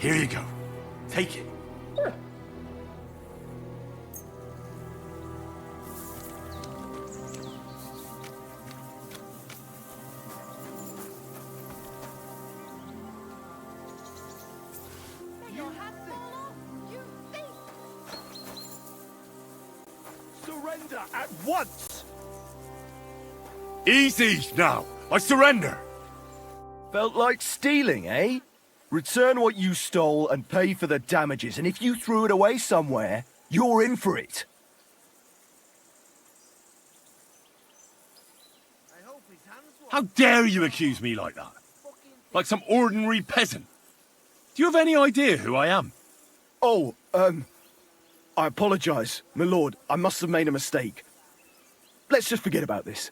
Here you go. Take it. Surrender at once! Easy now. I surrender. Felt like stealing, eh? Return what you stole and pay for the damages, and if you threw it away somewhere, you're in for it. How dare you accuse me like that? Like some ordinary peasant. Do you have any idea who I am? Oh, I apologize, my lord. I must have made a mistake. Let's just forget about this.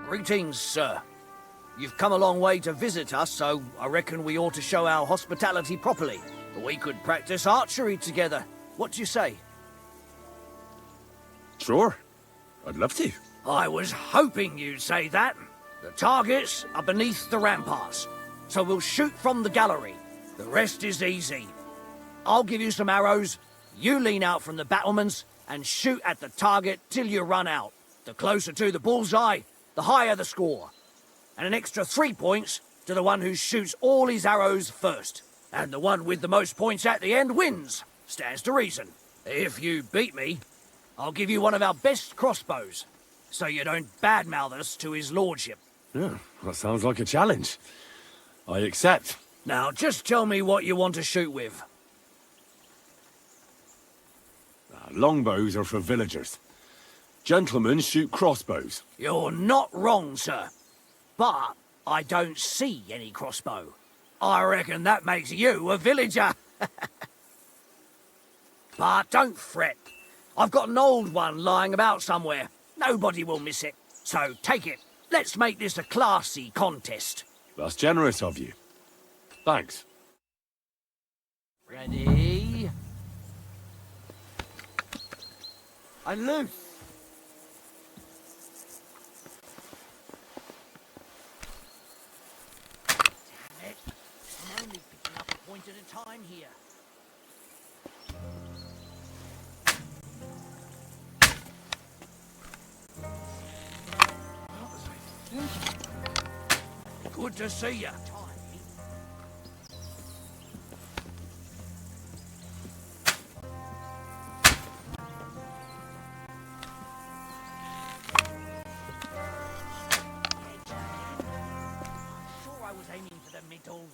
Greetings, sir. You've come a long way to visit us, so I reckon we ought to show our hospitality properly. We could practice archery together. What do you say? Sure. I'd love to. I was hoping you'd say that. The targets are beneath the ramparts, so we'll shoot from the gallery. The rest is easy. I'll give you some arrows, you lean out from the battlements, and shoot at the target till you run out. The closer to the bullseye, the higher the score. And an extra 3 points to the one who shoots all his arrows first. And the one with the most points at the end wins. Stands to reason. If you beat me, I'll give you one of our best crossbows, so you don't badmouth us to his lordship. Yeah, that sounds like a challenge. I accept. Now, just tell me what you want to shoot with. Longbows are for villagers. Gentlemen shoot crossbows. You're not wrong, sir. But I don't see any crossbow. I reckon that makes you a villager. But don't fret. I've got an old one lying about somewhere. Nobody will miss it. So take it. Let's make this a classy contest. That's generous of you. Thanks. Ready? And loose. Damn it. I'm only picking up a point at a time here. Good to see you. Sure I was aiming for the middle.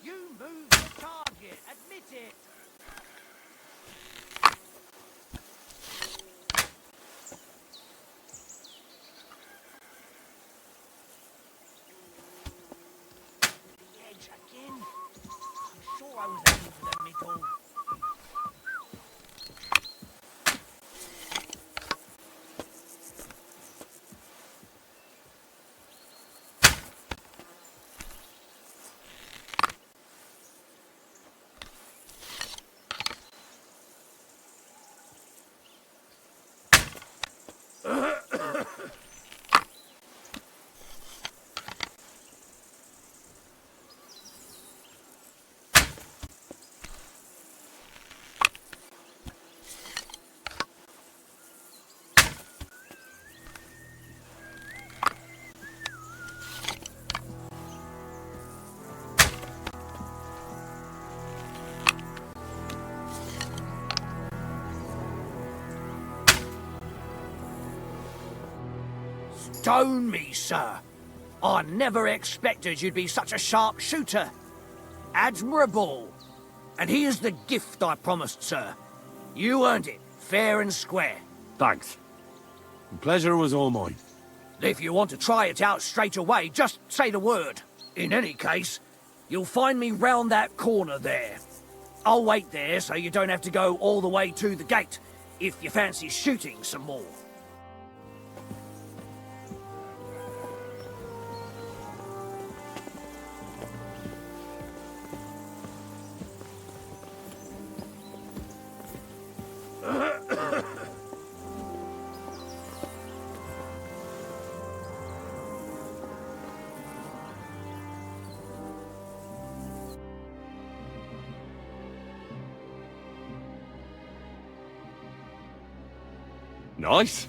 You moved the target, admit it. Again? I'm sure I was aiming for the middle. Pardon me, sir. I never expected you'd be such a sharp shooter. Admirable. And here's the gift I promised, sir. You earned it, fair and square. Thanks. The pleasure was all mine. If you want to try it out straight away, just say the word. In any case, you'll find me round that corner there. I'll wait there so you don't have to go all the way to the gate, if you fancy shooting some more. Nice.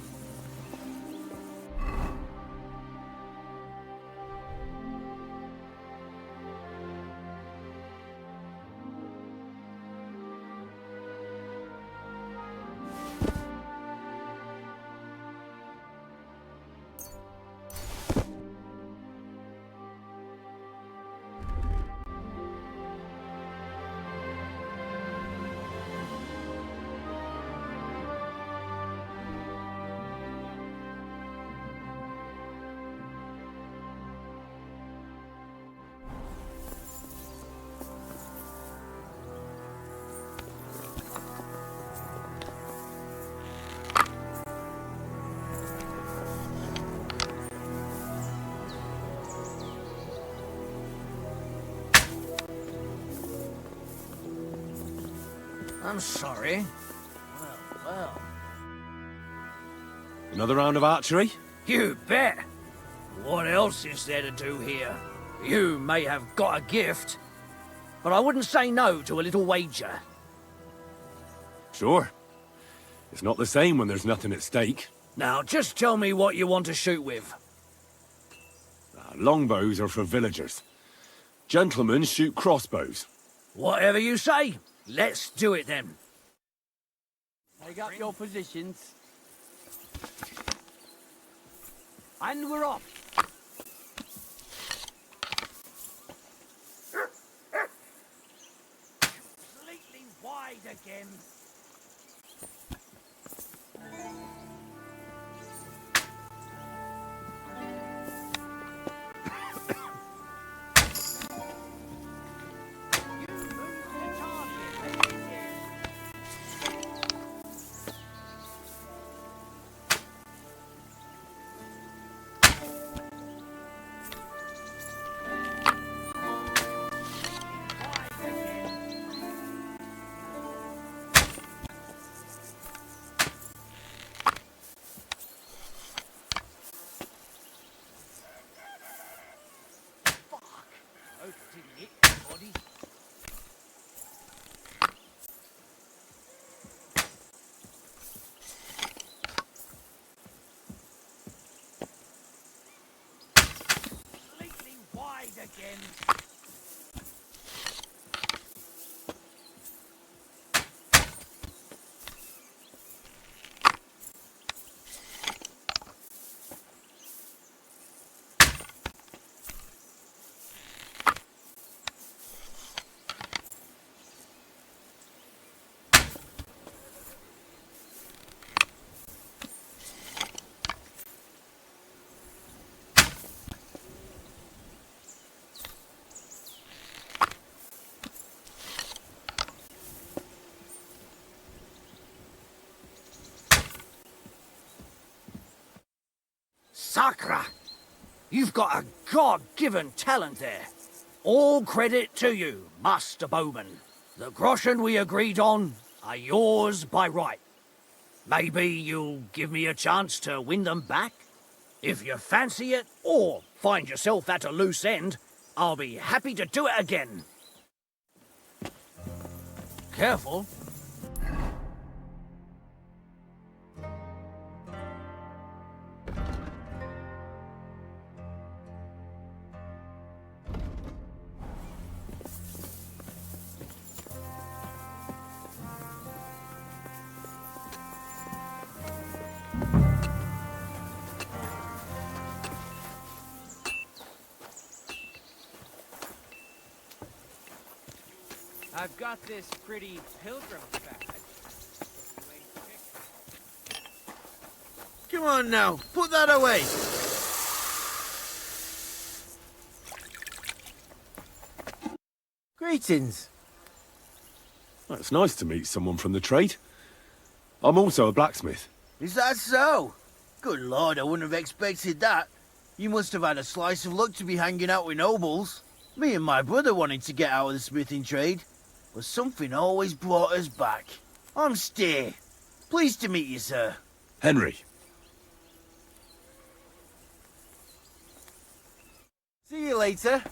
I'm sorry. Well. Another round of archery? You bet. What else is there to do here? You may have got a gift, but I wouldn't say no to a little wager. Sure. It's not the same when there's nothing at stake. Now, just tell me what you want to shoot with. Longbows are for villagers. Gentlemen shoot crossbows. Whatever you say. Let's do it then. Take up your positions. And we're off. Completely wide again. Again. Sakra! You've got a God-given talent there. All credit to you, Master Bowman. The groschen we agreed on are yours by right. Maybe you'll give me a chance to win them back? If you fancy it, or find yourself at a loose end, I'll be happy to do it again. Careful. I've got this pretty pilgrim badge. Come on now, put that away. Greetings. Well, it's nice to meet someone from the trade. I'm also a blacksmith. Is that so? Good lord, I wouldn't have expected that. You must have had a slice of luck to be hanging out with nobles. Me and my brother wanted to get out of the smithing trade, but something always brought us back. I'm Steer. Pleased to meet you, sir. Henry. See you later.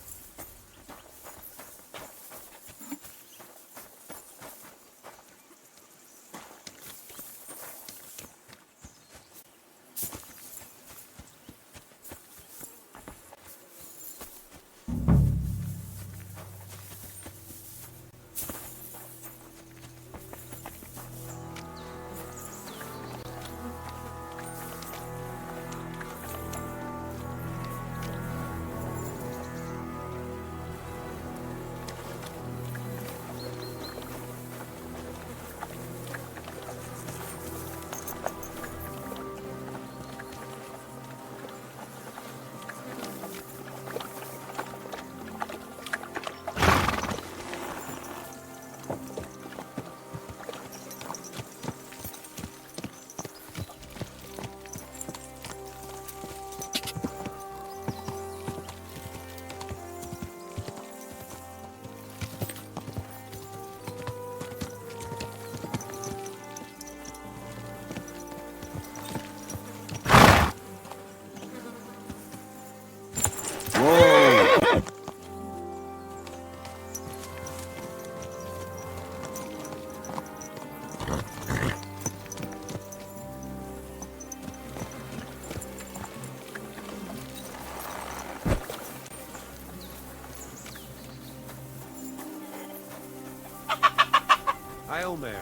Hail Mary.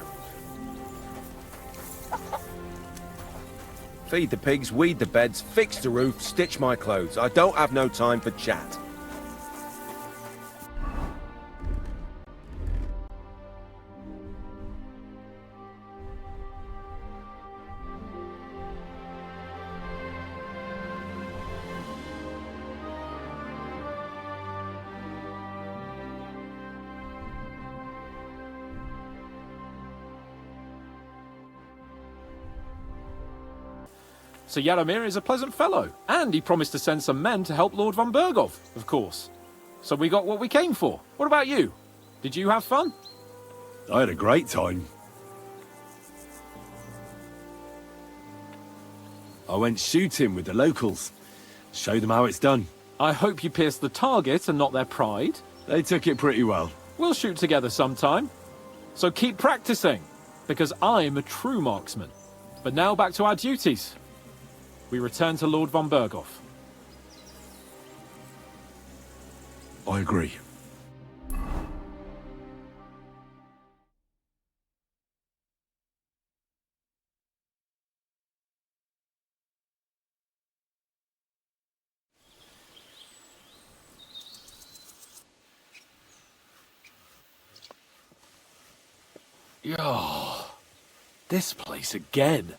Feed the pigs, weed the beds, fix the roof, stitch my clothes. I don't have no time for chat. So Yaromir is a pleasant fellow, and he promised to send some men to help Lord von Bergov, of course. So we got what we came for. What about you? Did you have fun? I had a great time. I went shooting with the locals. Showed them how it's done. I hope you pierced the target and not their pride. They took it pretty well. We'll shoot together sometime. So keep practicing, because I'm a true marksman. But now back to our duties. We return to Lord von Bergov. I agree. Oh, this place again.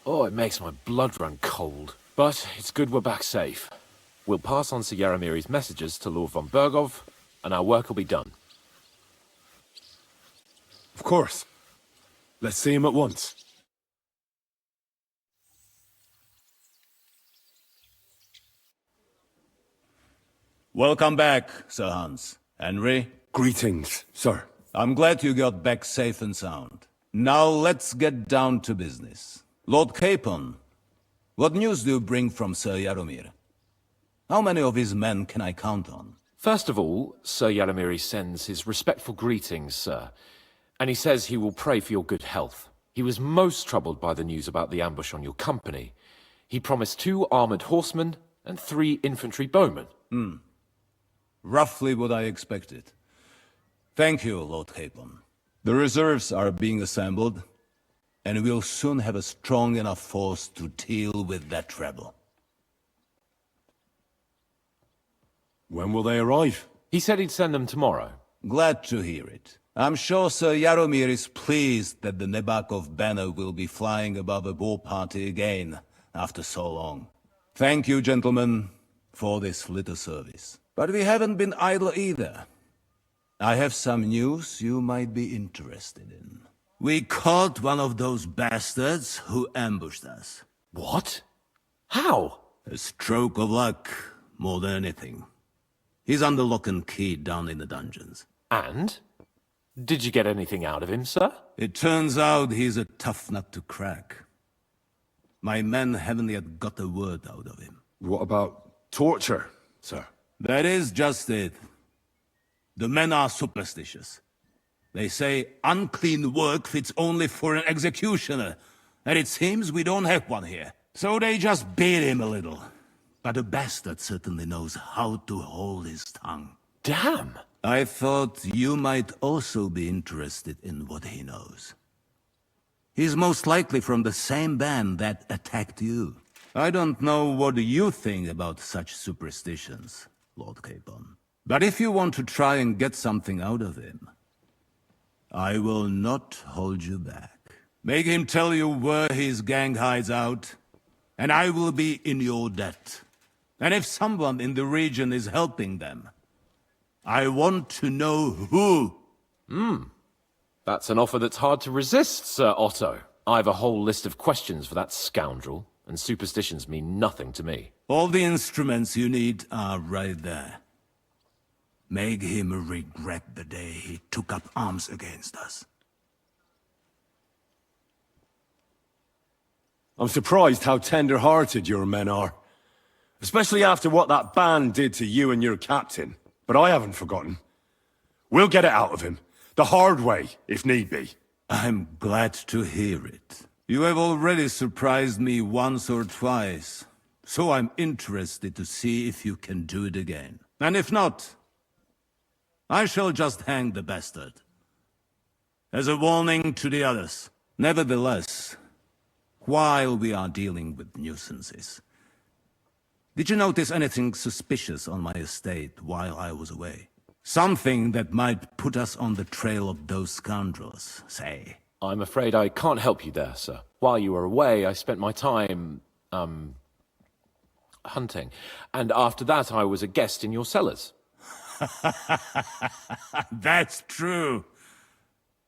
Oh, it makes my blood run cold. But it's good we're back safe. We'll pass on Sir Yaromiri's messages to Lord von Bergov, and our work will be done. Of course. Let's see him at once. Welcome back, Sir Hans. Henry, Greetings, sir. I'm glad you got back safe and sound. Now let's get down to business. Lord Capon, what news do you bring from Sir Yaromir? How many of his men can I count on? First of all, Sir Yaromiri sends his respectful greetings, sir. And he says he will pray for your good health. He was most troubled by the news about the ambush on your company. He promised 2 armored horsemen and 3 infantry bowmen. Roughly what I expected. Thank you, Lord Capon. The reserves are being assembled, and we'll soon have a strong enough force to deal with that rebel. When will they arrive? He said he'd send them tomorrow. Glad to hear it. I'm sure Sir Yaromir is pleased that the Nebakov banner will be flying above a war party again after so long. Thank you, gentlemen, for this little service. But we haven't been idle either. I have some news you might be interested in. We caught one of those bastards who ambushed us. What? How? A stroke of luck, more than anything. He's under lock and key down in the dungeons. And? Did you get anything out of him, sir? It turns out he's a tough nut to crack. My men haven't yet got a word out of him. What about torture, sir? That is just it. The men are superstitious. They say unclean work fits only for an executioner, and it seems we don't have one here. So they just beat him a little. But the bastard certainly knows how to hold his tongue. Damn! I thought you might also be interested in what he knows. He's most likely from the same band that attacked you. I don't know what you think about such superstitions, Lord Capon. But if you want to try and get something out of him, I will not hold you back. Make him tell you where his gang hides out, and I will be in your debt. And if someone in the region is helping them, I want to know who. That's an offer that's hard to resist, Sir Otto. I've a whole list of questions for that scoundrel, and superstitions mean nothing to me. All the instruments you need are right there. Make him regret the day he took up arms against us. I'm surprised how tender-hearted your men are. Especially after what that band did to you and your captain. But I haven't forgotten. We'll get it out of him. The hard way, if need be. I'm glad to hear it. You have already surprised me once or twice, so I'm interested to see if you can do it again. And if not, I shall just hang the bastard. As a warning to the others. Nevertheless, while we are dealing with nuisances, did you notice anything suspicious on my estate while I was away? Something that might put us on the trail of those scoundrels, say. I'm afraid I can't help you there, sir. While you were away, I spent my time, hunting. And after that, I was a guest in your cellars. That's true.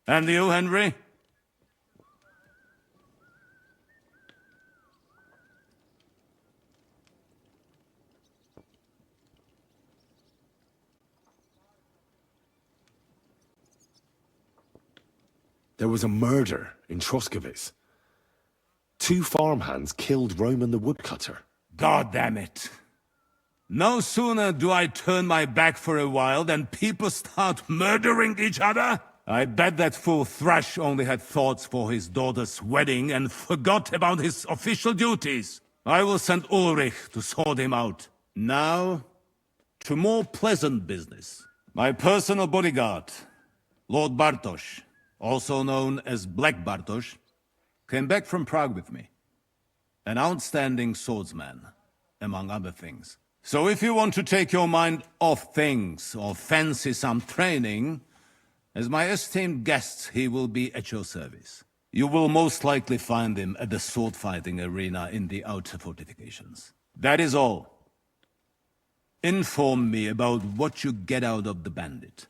And you, Henry? There was a murder in Troskovitz. 2 farmhands killed Roman the woodcutter. God damn it. No sooner do I turn my back for a while than people start murdering each other. I bet that fool Thrash only had thoughts for his daughter's wedding and forgot about his official duties. I will send Ulrich to sort him out. Now, to more pleasant business. My personal bodyguard, Lord Bartosz, also known as Black Bartosz, came back from Prague with me. An outstanding swordsman, among other things. So if you want to take your mind off things or fancy some training, as my esteemed guest, he will be at your service. You will most likely find him at the sword-fighting arena in the outer fortifications. That is all. Inform me about what you get out of the bandit.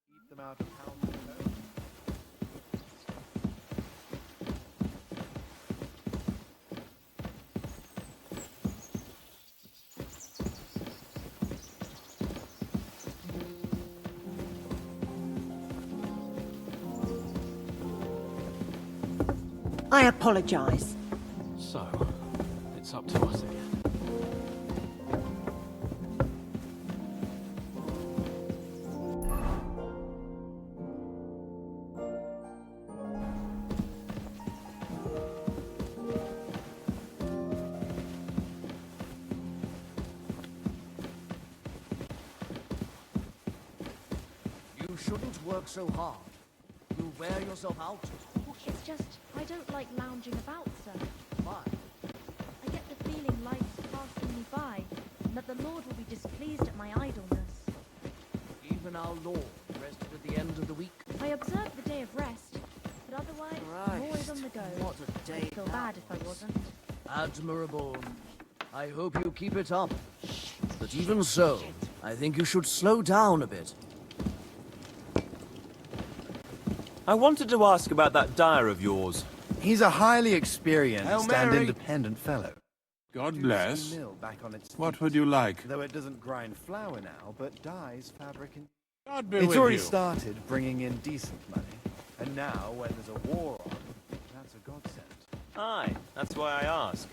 Keep them out of house. I apologize. So, it's up to us again. You shouldn't work so hard. You'll wear yourself out. It's just, I don't like lounging about, sir. Why? I get the feeling life's passing me by, and that the Lord will be displeased at my idleness. Even our Lord rested at the end of the week. I observe the day of rest, but otherwise, I'm always on the go. What a day I'd feel bad if I wasn't. Admirable. I hope you keep it up. But even so, I think you should slow down a bit. I wanted to ask about that dyer of yours. He's a highly experienced Hail and Mary. independent fellow. God bless. Mill back on its What feet, would you like? Though it doesn't grind flour now, but dyes fabric and... God be It's with already you. started bringing in decent money. And now, when there's a war on, that's a godsend. Aye, that's why I ask.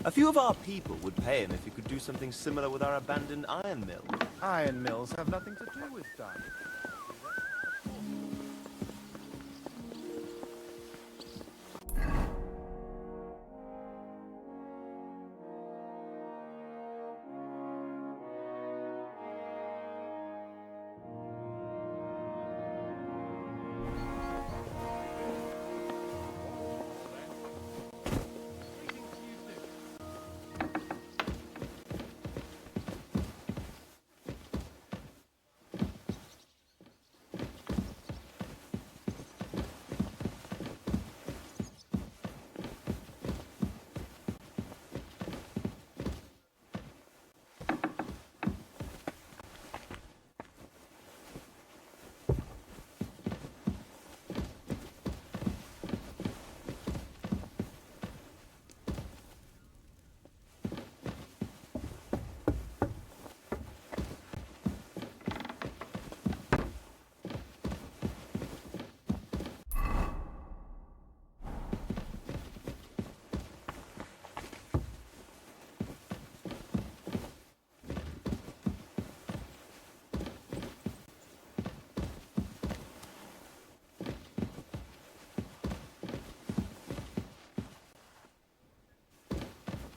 A few of our people would pay him if he could do something similar with our abandoned iron mill. Iron mills have nothing to do with dye.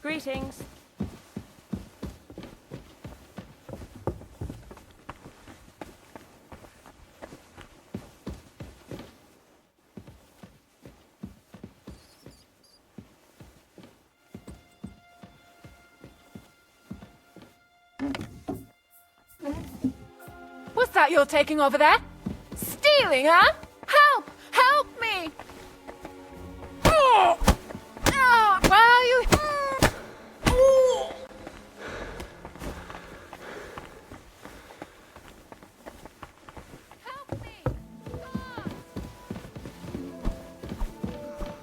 Greetings. What's that you're taking over there? Stealing, huh? Help! Help me! Oh! Oh, well, you... Oh! Help me! God!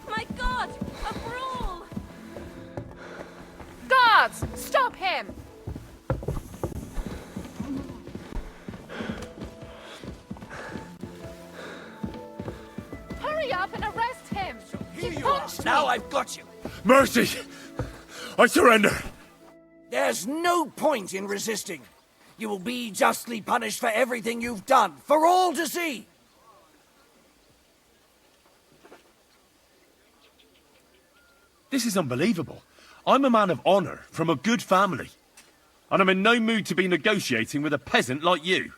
My God! A brawl! Guards! Stop him! Hurry up and arrest him! He punched Now me! I've got you. Mercy! I surrender! There's no point in resisting. You will be justly punished for everything you've done, for all to see. This is unbelievable. I'm a man of honor, from a good family. And I'm in no mood to be negotiating with a peasant like you.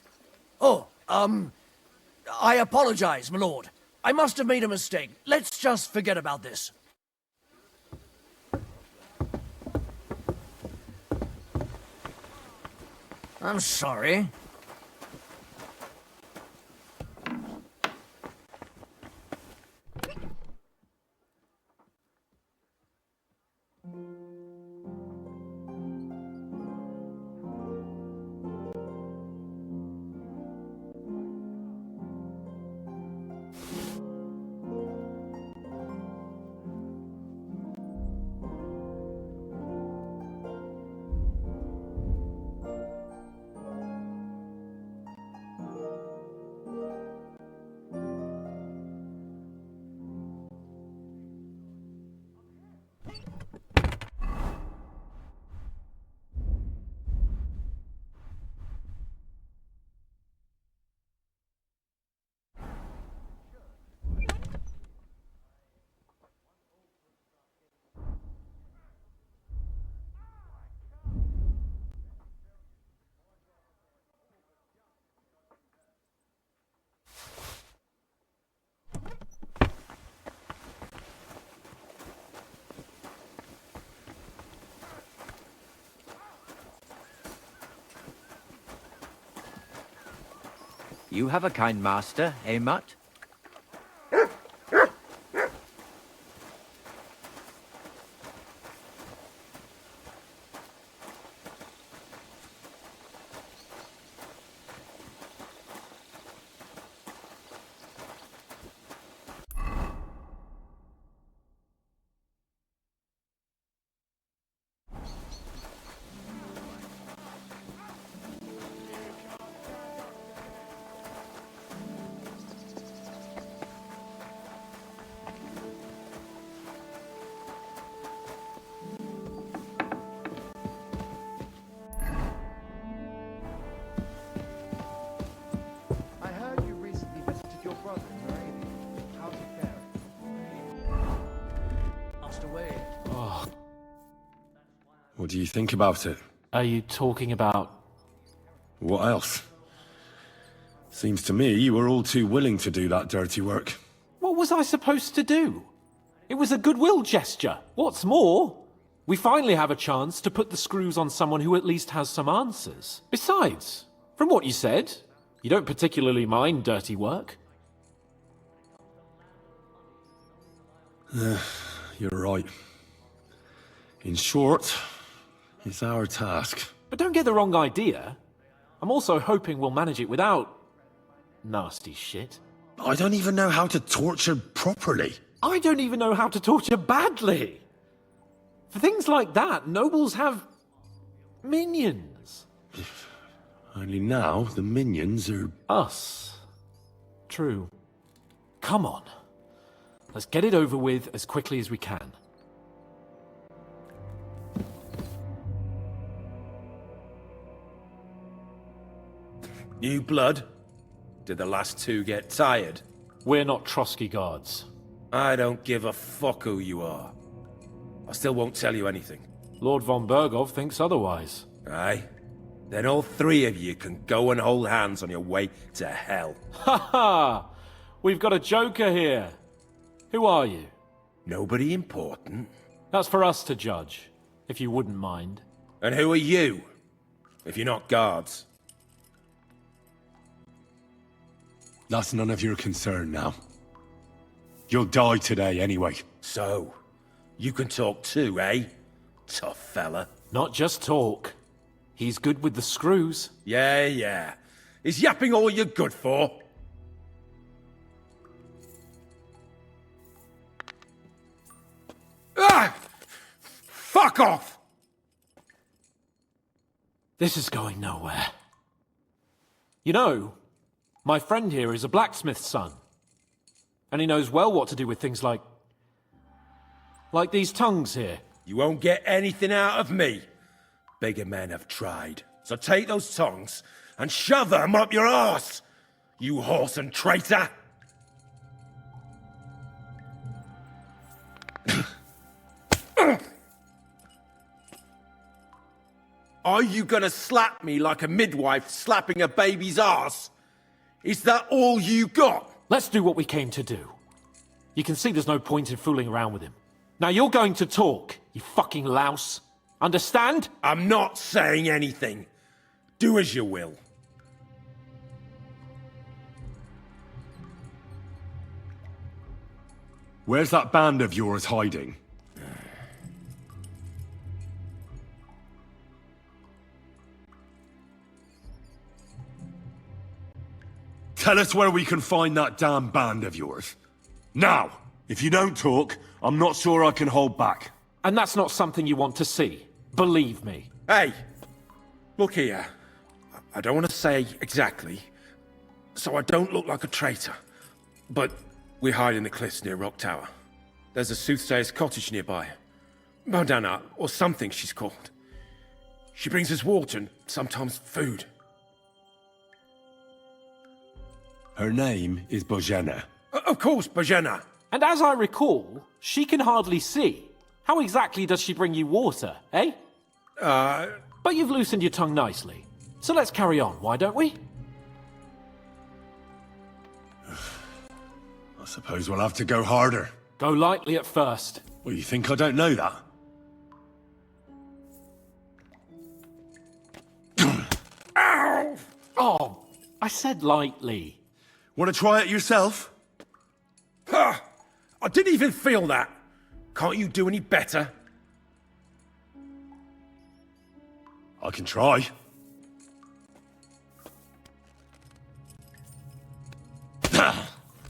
Oh, I apologize, my lord. I must have made a mistake. Let's just forget about this. I'm sorry. You have a kind master, eh, Mutt? I heard you recently visited your brother in Moravia. How's he faring? Passed away. Oh, What do you think about it? are you talking about... What else? Seems to me you were all too willing to do that dirty work. What was I supposed to do? It was a goodwill gesture. What's more, we finally have a chance to put the screws on someone who at least has some answers. Besides, from what you said, you don't particularly mind dirty work. You're right. In short, it's our task. But don't get the wrong idea. I'm also hoping we'll manage it without... nasty shit. I don't even know how to torture properly. I don't even know how to torture badly. For things like that, nobles have... minions. Only now, the minions are... Us. True. Come on. Let's get it over with as quickly as we can. New blood? Did the last two get tired? We're not Trotsky guards. I don't give a fuck who you are. I still won't tell you anything. Lord von Bergov thinks otherwise. Aye? Then all three of you can go and hold hands on your way to hell. Ha ha! We've got a joker here. Who are you? Nobody important. That's for us to judge, if you wouldn't mind. And who are you? If you're not guards. That's none of your concern now. You'll die today anyway. So, you can talk too, eh? Tough fella. Not just talk. He's good with the screws. Yeah. Is yapping all you're good for? Ah! Fuck off! This is going nowhere. You know, my friend here is a blacksmith's son. And he knows well what to do with things like these tongues here. You won't get anything out of me. Bigger men have tried. So take those tongs and shove them up your arse, you horse and traitor! Are you gonna slap me like a midwife slapping a baby's arse? Is that all you got? Let's do what we came to do. You can see there's no point in fooling around with him. Now you're going to talk, you fucking louse. Understand? I'm not saying anything. Do as you will. Where's that band of yours hiding? Tell us where we can find that damn band of yours. Now! If you don't talk, I'm not sure I can hold back. And that's not something you want to see. Believe me. Hey! Look here. I don't want to say exactly, so I don't look like a traitor. But we hide in the cliffs near Rock Tower. There's a soothsayer's cottage nearby. Modana, or something she's called. She brings us water and sometimes food. Her name is Bojena. Of course, Bojena. And as I recall, she can hardly see. How exactly does she bring you water, eh? But you've loosened your tongue nicely. So let's carry on, why don't we? I suppose we'll have to go harder. Go lightly at first. Well, you think I don't know that? Ow! Oh, I said lightly. Want to try it yourself? Ha! I didn't even feel that. Can't you do any better? I can try.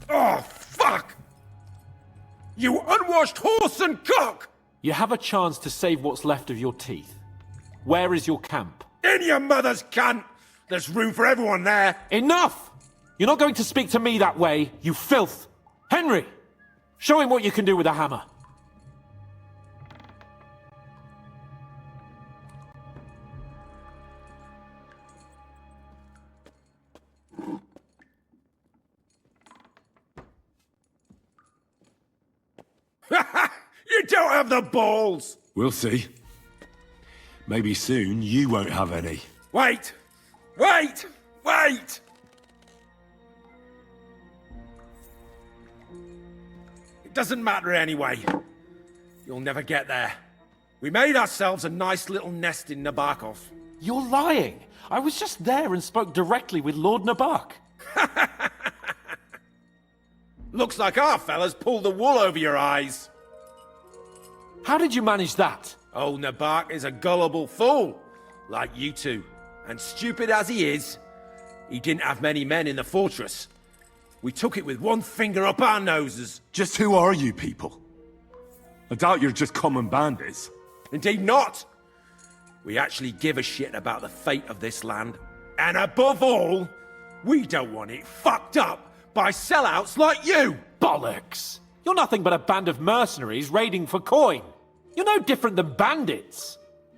Oh, fuck! You unwashed horse and cock! You have a chance to save what's left of your teeth. Where is your camp? In your mother's cunt! There's room for everyone there! Enough! You're not going to speak to me that way, you filth! Henry! Show him what you can do with a hammer. You don't have the balls! We'll see. Maybe soon you won't have any. Wait! Wait! Wait! It doesn't matter anyway. You'll never get there. We made ourselves a nice little nest in Nabokov. You're lying. I was just there and spoke directly with Lord Nabok. Looks like our fellas pulled the wool over your eyes. How did you manage that? Old Nabok is a gullible fool, like you two. And stupid as he is, he didn't have many men in the fortress. We took it with one finger up our noses. Just who are you people? I doubt you're just common bandits. Indeed not. We actually give a shit about the fate of this land. And above all, we don't want it fucked up by sellouts like you! Bollocks! You're nothing but a band of mercenaries raiding for coin. You're no different than bandits.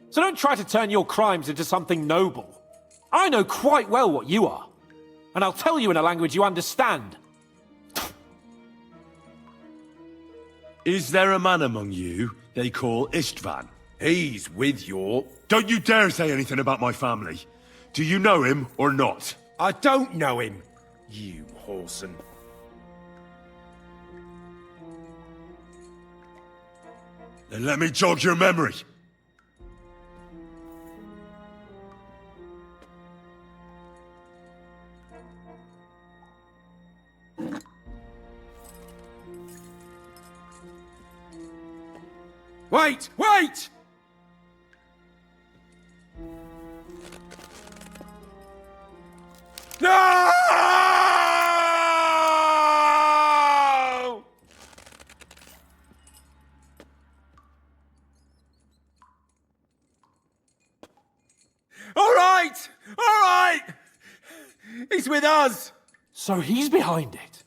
So don't try to turn your crimes into something noble. I know quite well what you are. And I'll tell you in a language you understand. Is there a man among you they call Istvan? He's with your... Don't you dare say anything about my family. Do you know him or not? I don't know him, you whoreson. Then let me jog your memory. Wait! Wait! No! All right! All right! He's with us! So he's behind it.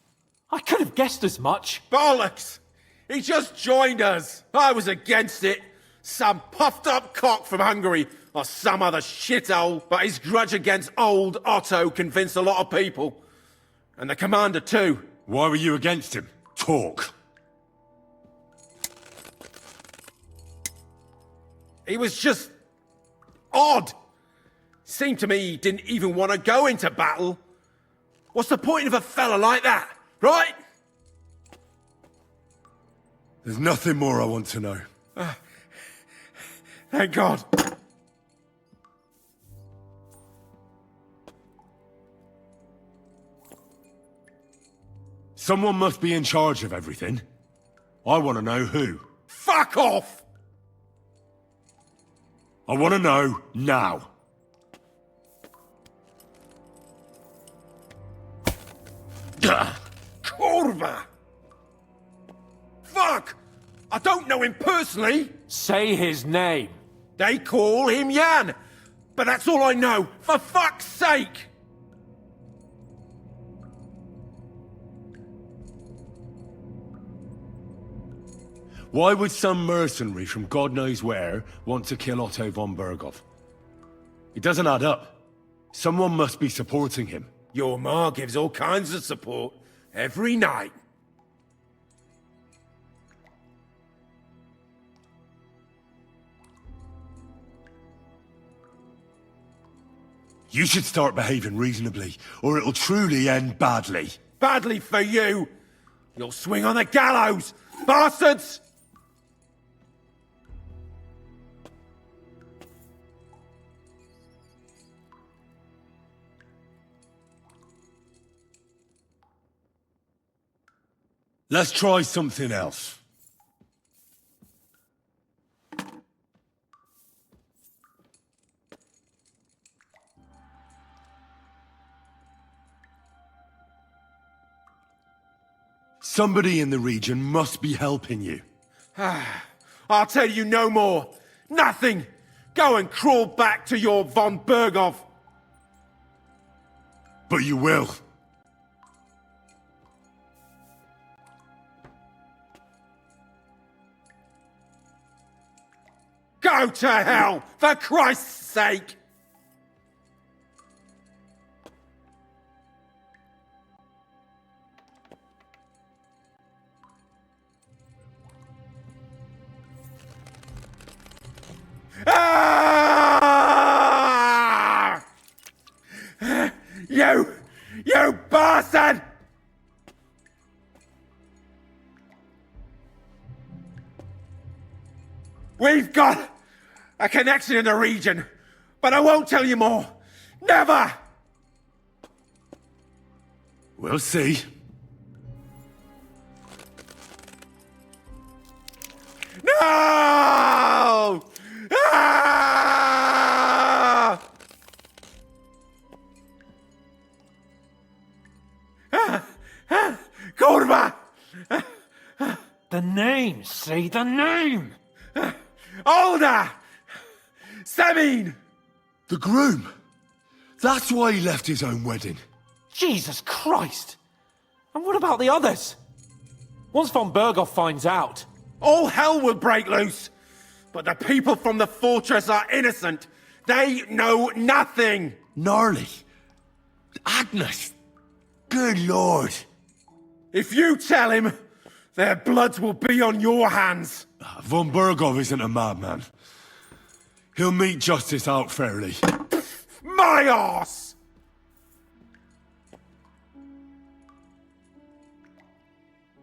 I could have guessed as much. Bollocks! He just joined us. I was against it. Some puffed up cock from Hungary or some other shithole. But his grudge against old Otto convinced a lot of people. And the commander too. Why were you against him? Talk. He was just odd. Seemed to me he didn't even want to go into battle. What's the point of a fella like that, right? There's nothing more I want to know. Thank God. Someone must be in charge of everything. I want to know who. Fuck off! I want to know now. Kurva! Fuck! I don't know him personally. Say his name. They call him Jan. But that's all I know. For fuck's sake! Why would some mercenary from God knows where want to kill Otto von Berghoff? It doesn't add up. Someone must be supporting him. Your ma gives all kinds of support every night. You should start behaving reasonably, or it'll truly end badly. Badly for you. You'll swing on the gallows, bastards! Let's try something else. Somebody in the region must be helping you. I'll tell you no more. Nothing. Go and crawl back to your von Berghoff. But you will. Go to hell, for Christ's sake! Ah! You bastard! We've got a connection in the region, but I won't tell you more. Never! We'll see. No! Ah! Kurva! The name, see the name! Older! Semin! The groom. That's why he left his own wedding. Jesus Christ! And what about the others? Once von Berghoff finds out... All hell will break loose! But the people from the fortress are innocent! They know nothing! Gnarly. Agnes. Good lord. If you tell him, their blood will be on your hands! Von Berghoff isn't a madman. He'll meet justice out fairly. My arse!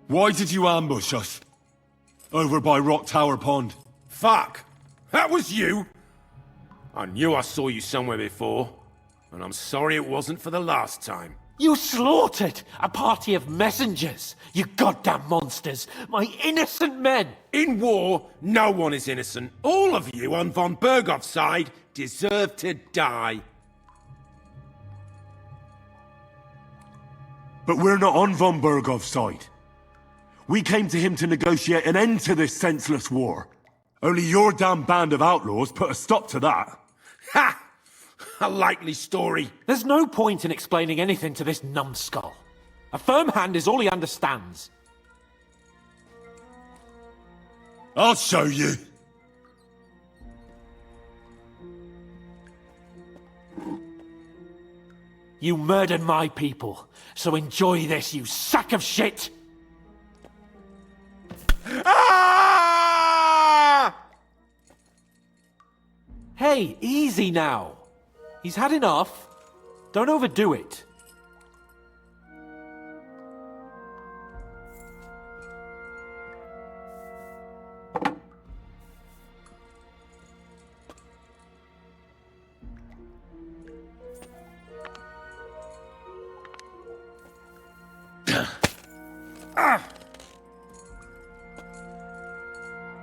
Why did you ambush us? Over by Rock Tower Pond. Fuck! That was you! I knew I saw you somewhere before, and I'm sorry it wasn't for the last time. You slaughtered a party of messengers, you goddamn monsters, my innocent men! In war, no one is innocent. All of you on von Berghoff's side deserve to die. But we're not on von Berghoff's side. We came to him to negotiate an end to this senseless war. Only your damn band of outlaws put a stop to that. Ha! A likely story. There's no point in explaining anything to this numbskull. A firm hand is all he understands. I'll show you. You murdered my people, so enjoy this, you sack of shit! Ah! Hey, easy now. He's had enough. Don't overdo it.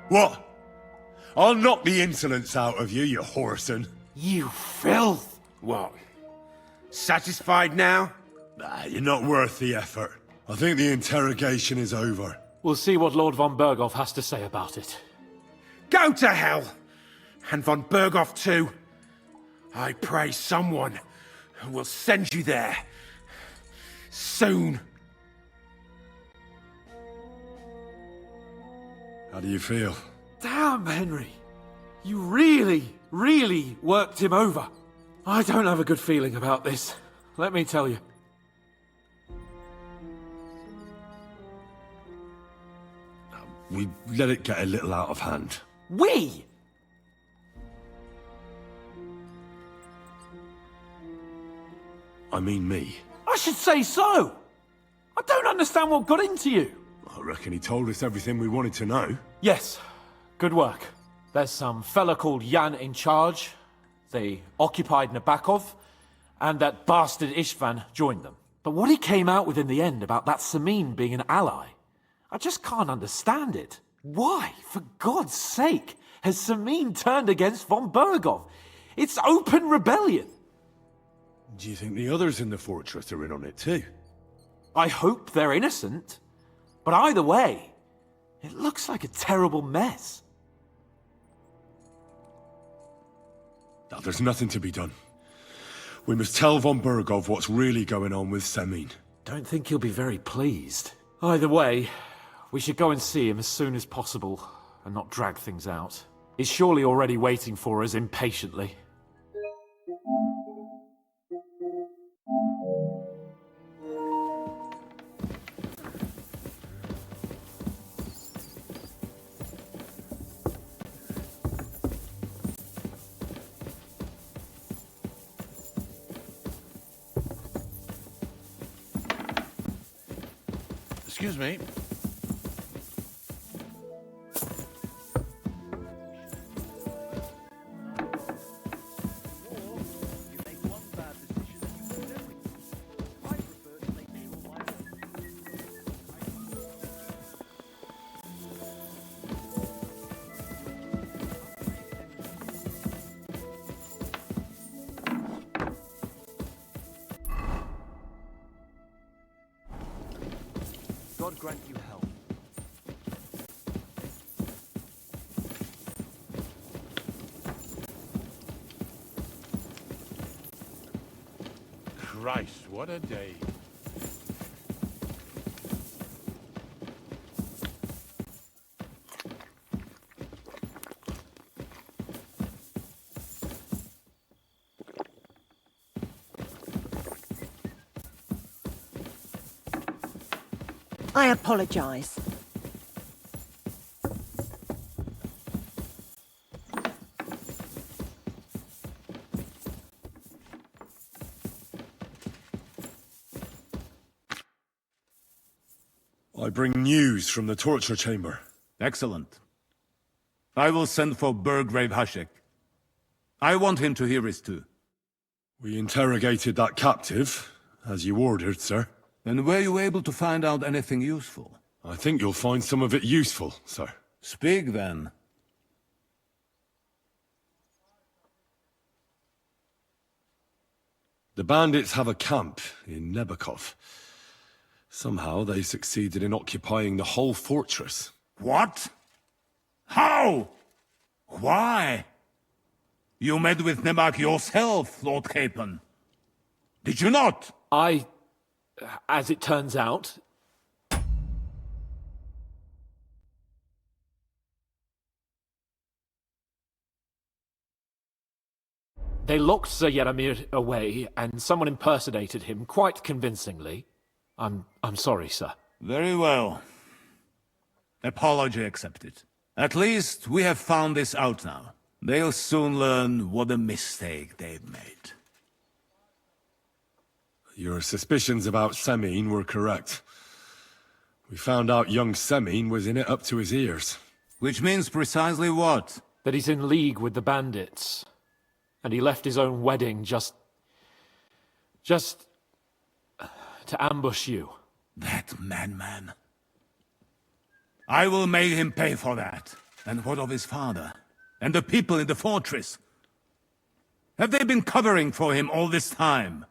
What? I'll knock the insolence out of you, you whoreson. You filth! What? Satisfied now? Nah, you're not worth the effort. I think the interrogation is over. We'll see what Lord von Berghoff has to say about it. Go to hell! And von Berghoff too. I pray someone will send you there. Soon. How do you feel? Damn, Henry. You really worked him over. I don't have a good feeling about this. Let me tell you. We let it get a little out of hand. We? I mean me. I should say so. I don't understand what got into you. I reckon he told us everything we wanted to know. Yes. Good work. There's some fella called Jan in charge. They occupied Nabakov, and that bastard Istvan joined them. But what he came out with in the end about that Samin being an ally, I just can't understand it. Why, for God's sake, has Samin turned against von Bergov? It's open rebellion. Do you think the others in the fortress are in on it too? I hope they're innocent. But either way, it looks like a terrible mess. Now, there's nothing to be done. We must tell von Bergov what's really going on with Samin. Don't think he'll be very pleased. Either way, we should go and see him as soon as possible and not drag things out. He's surely already waiting for us impatiently. Excuse me. God grant you help. Christ, what a day. I apologize. I bring news from the torture chamber. Excellent. I will send for Burgrave Hashek. I want him to hear it too. We interrogated that captive, as you ordered, sir. And were you able to find out anything useful? I think you'll find some of it useful, sir. Speak then. The bandits have a camp in Nebakov. Somehow they succeeded in occupying the whole fortress. What? How? Why? You met with Nemak yourself, Lord Capon. Did you not? As it turns out... They locked Sir Yaramir away, and someone impersonated him quite convincingly. I'm sorry, sir. Very well. Apology accepted. At least we have found this out now. They'll soon learn what a mistake they've made. Your suspicions about Semine were correct. We found out young Semine was in it up to his ears. Which means precisely what? That he's in league with the bandits. And he left his own wedding just to ambush you. That madman. I will make him pay for that. And what of his father? And the people in the fortress? Have they been covering for him all this time?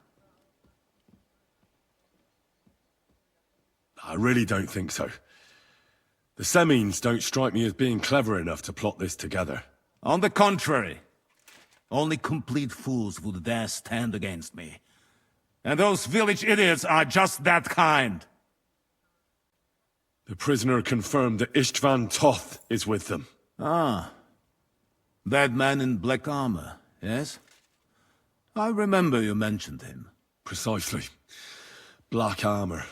I really don't think so. The Semines don't strike me as being clever enough to plot this together. On the contrary. Only complete fools would dare stand against me. And those village idiots are just that kind. The prisoner confirmed that Istvan Toth is with them. Ah. That man in black armor, yes? I remember you mentioned him. Precisely. Black armor.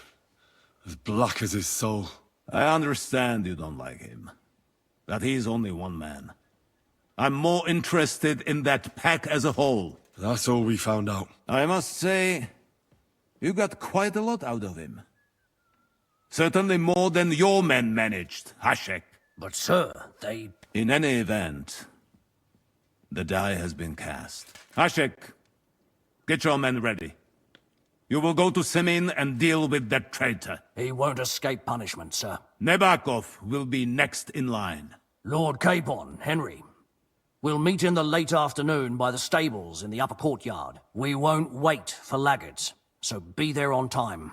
As black as his soul. I understand you don't like him. But he's only one man. I'm more interested in that pack as a whole. That's all we found out. I must say, you got quite a lot out of him. Certainly more than your men managed, Hashek. But sir, they... In any event, the die has been cast. Hashek, get your men ready. You will go to Semin and deal with that traitor. He won't escape punishment, sir. Nebakov will be next in line. Lord Capon, Henry. We'll meet in the late afternoon by the stables in the upper courtyard. We won't wait for laggards, so be there on time.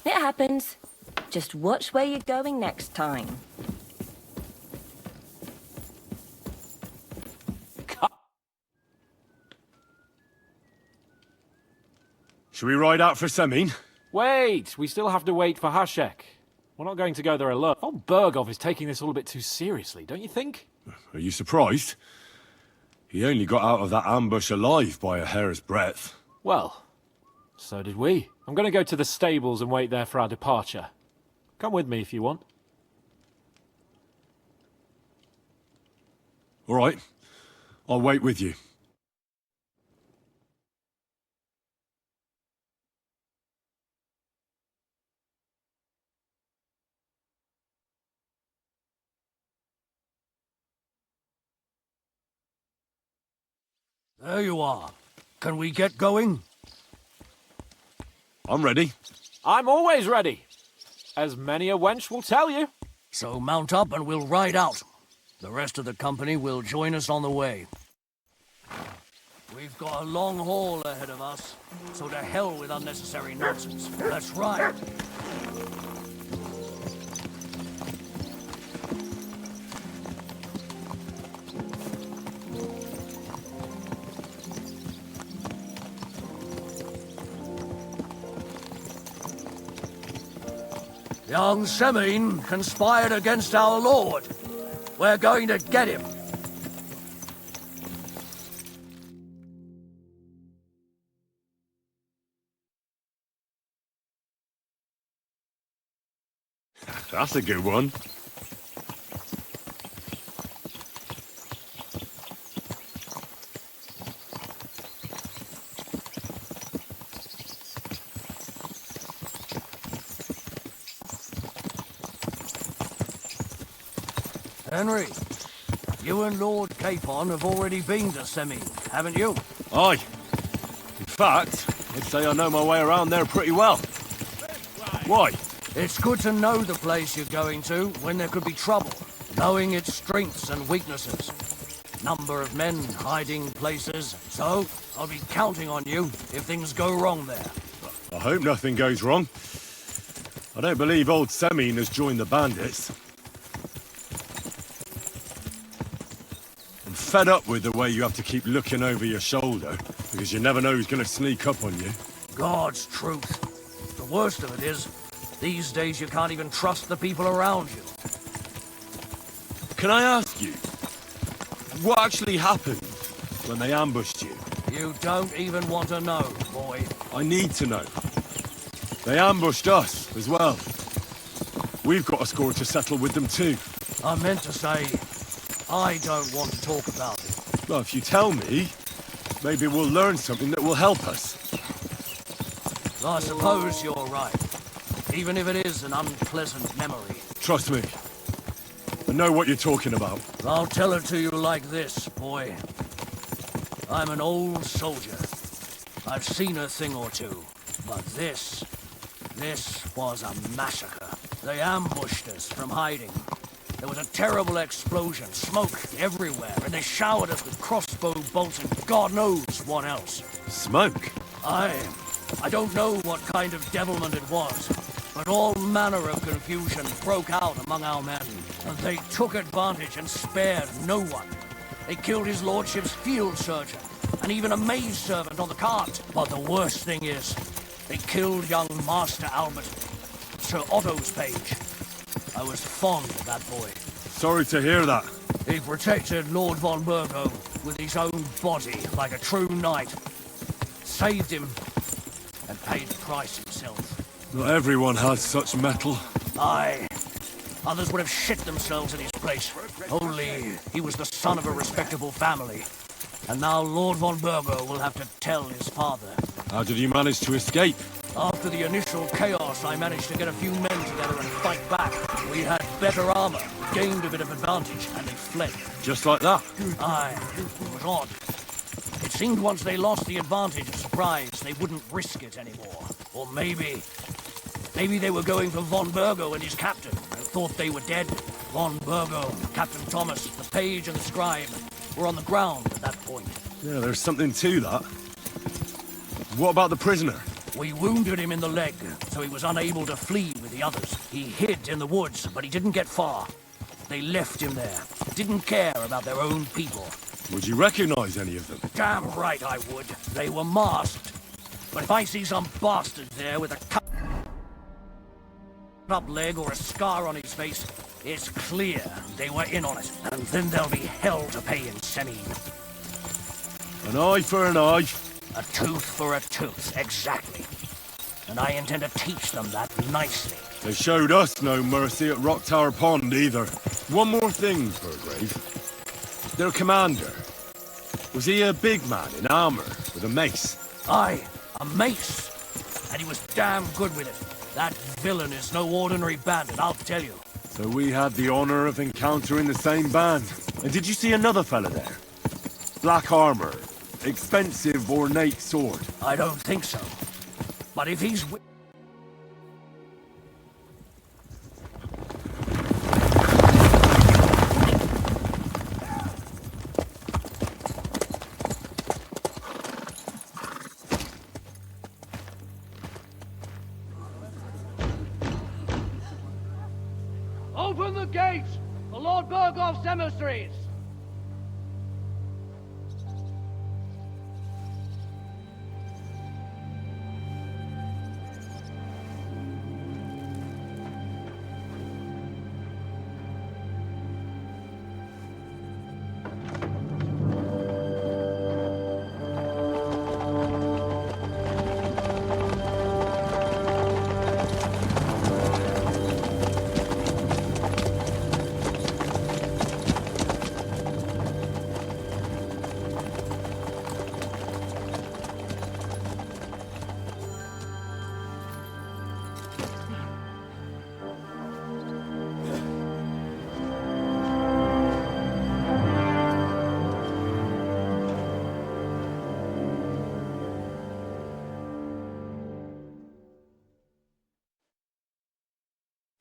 It happens. Just watch where you're going next time. Should we ride out for Semin? Wait, we still have to wait for Hashek. We're not going to go there alone. Old Bergov is taking this all a bit too seriously, don't you think? Are you surprised? He only got out of that ambush alive by a hair's breadth. Well, so did we. I'm going to go to the stables and wait there for our departure. Come with me if you want. All right. I'll wait with you. There you are. Can we get going? I'm ready. I'm always ready. As many a wench will tell you. So mount up and we'll ride out. The rest of the company will join us on the way. We've got a long haul ahead of us, so to hell with unnecessary nonsense. Let's ride. Young Semin conspired against our lord. We're going to get him. That's a good one. Henry, you and Lord Capon have already been to Semin, haven't you? Aye. In fact, I'd say I know my way around there pretty well. Why? It's good to know the place you're going to when there could be trouble, knowing its strengths and weaknesses. Number of men hiding places, so I'll be counting on you if things go wrong there. I hope nothing goes wrong. I don't believe old Semin has joined the bandits. I'm fed up with the way you have to keep looking over your shoulder, because you never know who's going to sneak up on you. God's truth. The worst of it is, these days you can't even trust the people around you. Can I ask you, what actually happened when they ambushed you? You don't even want to know, boy. I need to know. They ambushed us as well. We've got a score to settle with them too. I meant to say, I don't want to talk about it. Well, if you tell me, maybe we'll learn something that will help us. I suppose you're right. Even if it is an unpleasant memory. Trust me. I know what you're talking about. I'll tell it to you like this, boy. I'm an old soldier. I've seen a thing or two. But this was a massacre. They ambushed us from hiding. There was a terrible explosion, smoke everywhere, and they showered us with crossbow bolts and God knows what else. Smoke? Aye. I don't know what kind of devilment it was, but all manner of confusion broke out among our men, and they took advantage and spared no one. They killed his lordship's field surgeon, and even a maze servant on the cart. But the worst thing is, they killed young Master Albert, Sir Otto's page. I was fond of that boy. Sorry to hear that. He protected Lord von Burgo with his own body like a true knight. Saved him, and paid the price himself. Not everyone has such metal. Aye. Others would have shit themselves in his place. Only he was the son of a respectable family. And now Lord von Burgo will have to tell his father. How did you manage to escape? After the initial chaos, I managed to get a few men together and fight back. We had better armor, gained a bit of advantage, and they fled. Just like that? Aye. It was odd. It seemed once they lost the advantage of surprise, they wouldn't risk it anymore. Or maybe they were going for von Burgo and his captain, and thought they were dead. Von Burgo, Captain Thomas, the page and the scribe were on the ground at that point. Yeah, there's something to that. What about the prisoner? We wounded him in the leg, so he was unable to flee with the others. He hid in the woods, but he didn't get far. They left him there, didn't care about their own people. Would you recognize any of them? Damn right I would. They were masked. But if I see some bastard there with a cut-up leg or a scar on his face, it's clear they were in on it. And then there'll be hell to pay in Semine. An eye for an eye. A tooth for a tooth, exactly. And I intend to teach them that nicely. They showed us no mercy at Rock Tower Pond either. One more thing, Burgrave. Their commander. Was he a big man in armor with a mace? Aye, a mace. And he was damn good with it. That villain is no ordinary bandit, I'll tell you. So we had the honor of encountering the same band. And did you see another fella there? Black armor. Expensive, ornate sword. I don't think so. But if he's... Open the gates for Lord Burgov's emissaries!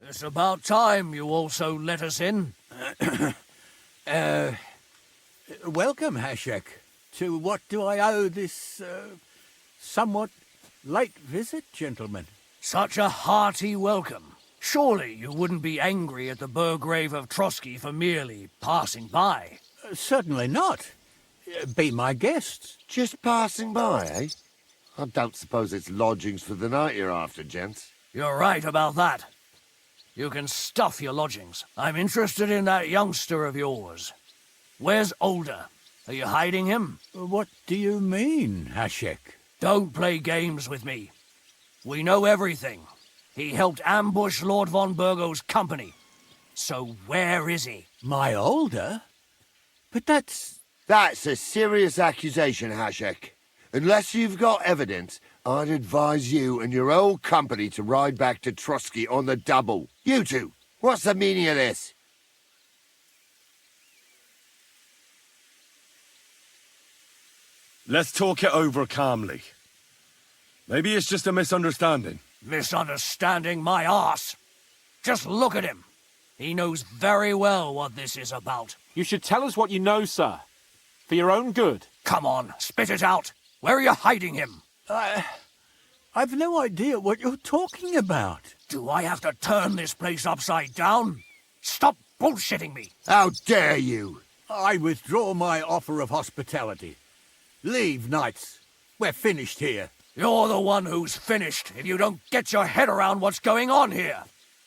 It's about time you also let us in. Welcome, Hashek. To what do I owe this, somewhat late visit, gentlemen? Such a hearty welcome. Surely you wouldn't be angry at the Burgrave of Trotsky for merely passing by? Certainly not. Be my guests. Just passing by, eh? I don't suppose it's lodgings for the night you're after, gents. You're right about that. You can stuff your lodgings. I'm interested in that youngster of yours. Where's Older? Are you hiding him? What do you mean, Hashek? Don't play games with me. We know everything. He helped ambush Lord von Burgo's company. So where is he? My Older? But that's a serious accusation, Hashek. Unless you've got evidence, I'd advise you and your old company to ride back to Trotsky on the double. You two, what's the meaning of this? Let's talk it over calmly. Maybe it's just a misunderstanding. Misunderstanding my arse. Just look at him. He knows very well what this is about. You should tell us what you know, sir. For your own good. Come on, spit it out. Where are you hiding him? I've no idea what you're talking about. Do I have to turn this place upside down? Stop bullshitting me. How dare you? I withdraw my offer of hospitality. Leave, knights. We're finished here. You're the one who's finished if you don't get your head around what's going on here.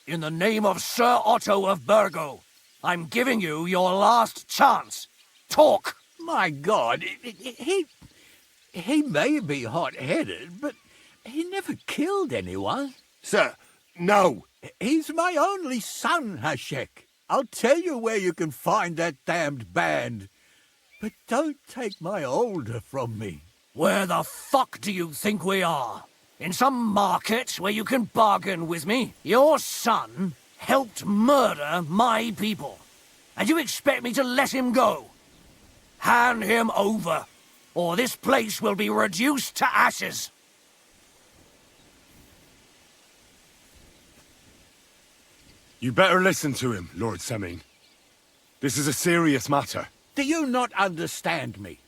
In the name of Sir Otto of Burgo, I'm giving you your last chance. Talk! My God, he may be hot-headed, but he never killed anyone. Sir, no. He's my only son, Hashek. I'll tell you where you can find that damned band. But don't take my older from me. Where the fuck do you think we are? In some market where you can bargain with me? Your son helped murder my people. And you expect me to let him go? Hand him over, or this place will be reduced to ashes. You better listen to him, Lord Seming. This is a serious matter. Do you not understand me?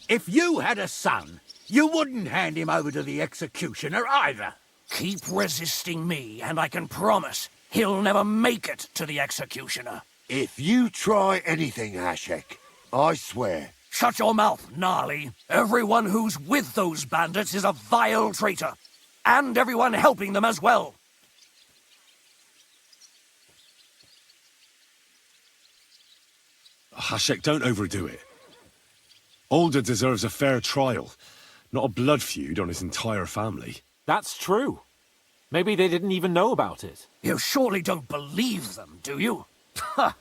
If you had a son, you wouldn't hand him over to the executioner either. Keep resisting me, and I can promise he'll never make it to the executioner. If you try anything, Hashek, I swear. Shut your mouth, Gnarly. Everyone who's with those bandits is a vile traitor. And everyone helping them as well. Hashek, don't overdo it. Older deserves a fair trial, not a blood feud on his entire family. That's true. Maybe they didn't even know about it. You surely don't believe them, do you? Ha!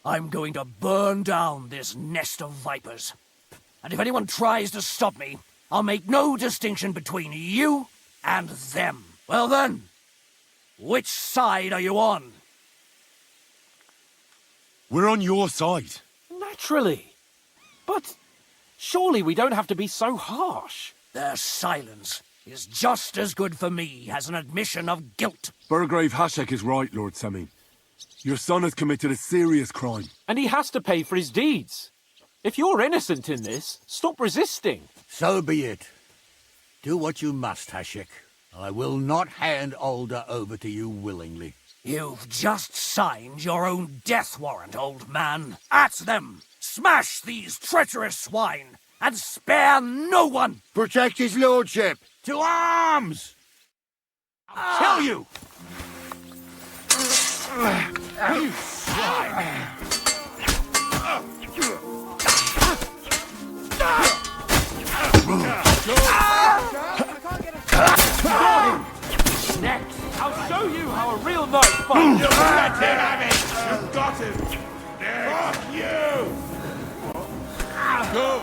I'm going to burn down this nest of vipers. And if anyone tries to stop me, I'll make no distinction between you and them. Well then, which side are you on? We're on your side. Naturally. But surely we don't have to be so harsh. Their silence is just as good for me as an admission of guilt. Burgrave Hashek is right, Lord Seming. Your son has committed a serious crime. And he has to pay for his deeds. If you're innocent in this, stop resisting. So be it. Do what you must, Hashek. I will not hand Older over to you willingly. You've just signed your own death warrant, old man. At them! Smash these treacherous swine, and spare no one! Protect his lordship! To arms! I'll kill you! You swine! Next, I'll show you how a real knight fights. You let him have it! You got him! Fuck you! Good!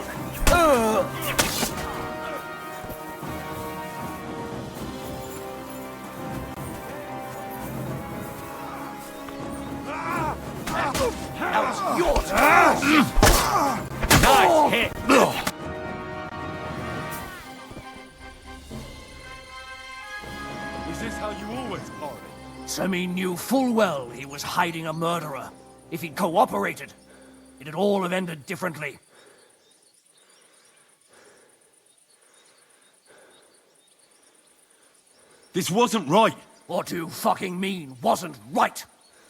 Now it's your turn! Nice hit! Is this how you always party? Semi knew full well he was hiding a murderer. If he'd cooperated, it'd all have ended differently. This wasn't right. What do you fucking mean, wasn't right?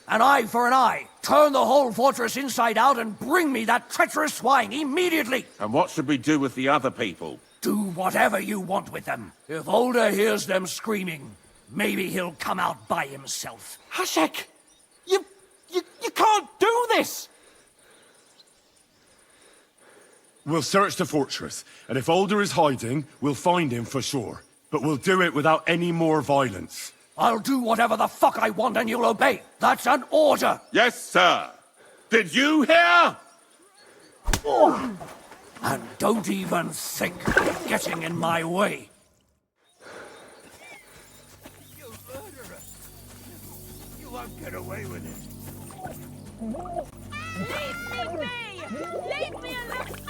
An eye for an eye. Turn the whole fortress inside out and bring me that treacherous swine immediately. And what should we do with the other people? Do whatever you want with them. If Older hears them screaming, maybe he'll come out by himself. Hashek! You can't do this! We'll search the fortress, and if Older is hiding, we'll find him for sure. But we'll do it without any more violence. I'll do whatever the fuck I want and you'll obey. That's an order. Yes, sir. Did you hear? Oh. And don't even think of getting in my way. You murderer! You won't get away with it. Leave me be! Leave me alone!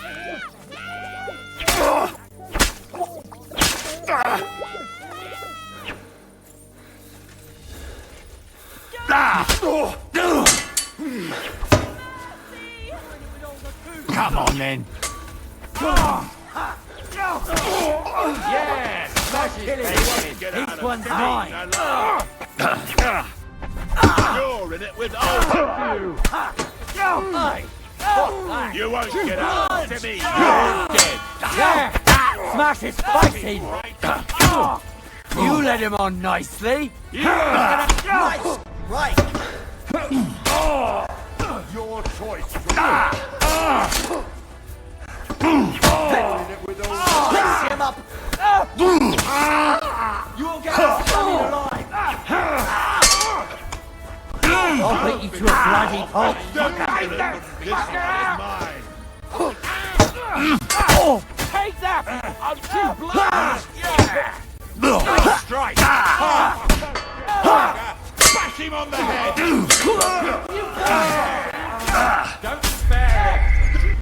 Come on, then. Yes! Each one's mine. You're in it with all you. You won't get out to me. You're dead. Yeah! Smash his face in! You let him on nicely. Right! Right! Your choice. Fix him up! You'll get out alive! I'll beat you to a bloody pulp! Take that! I'll keep blood! Strike. Bash him on the head. Don't spare him!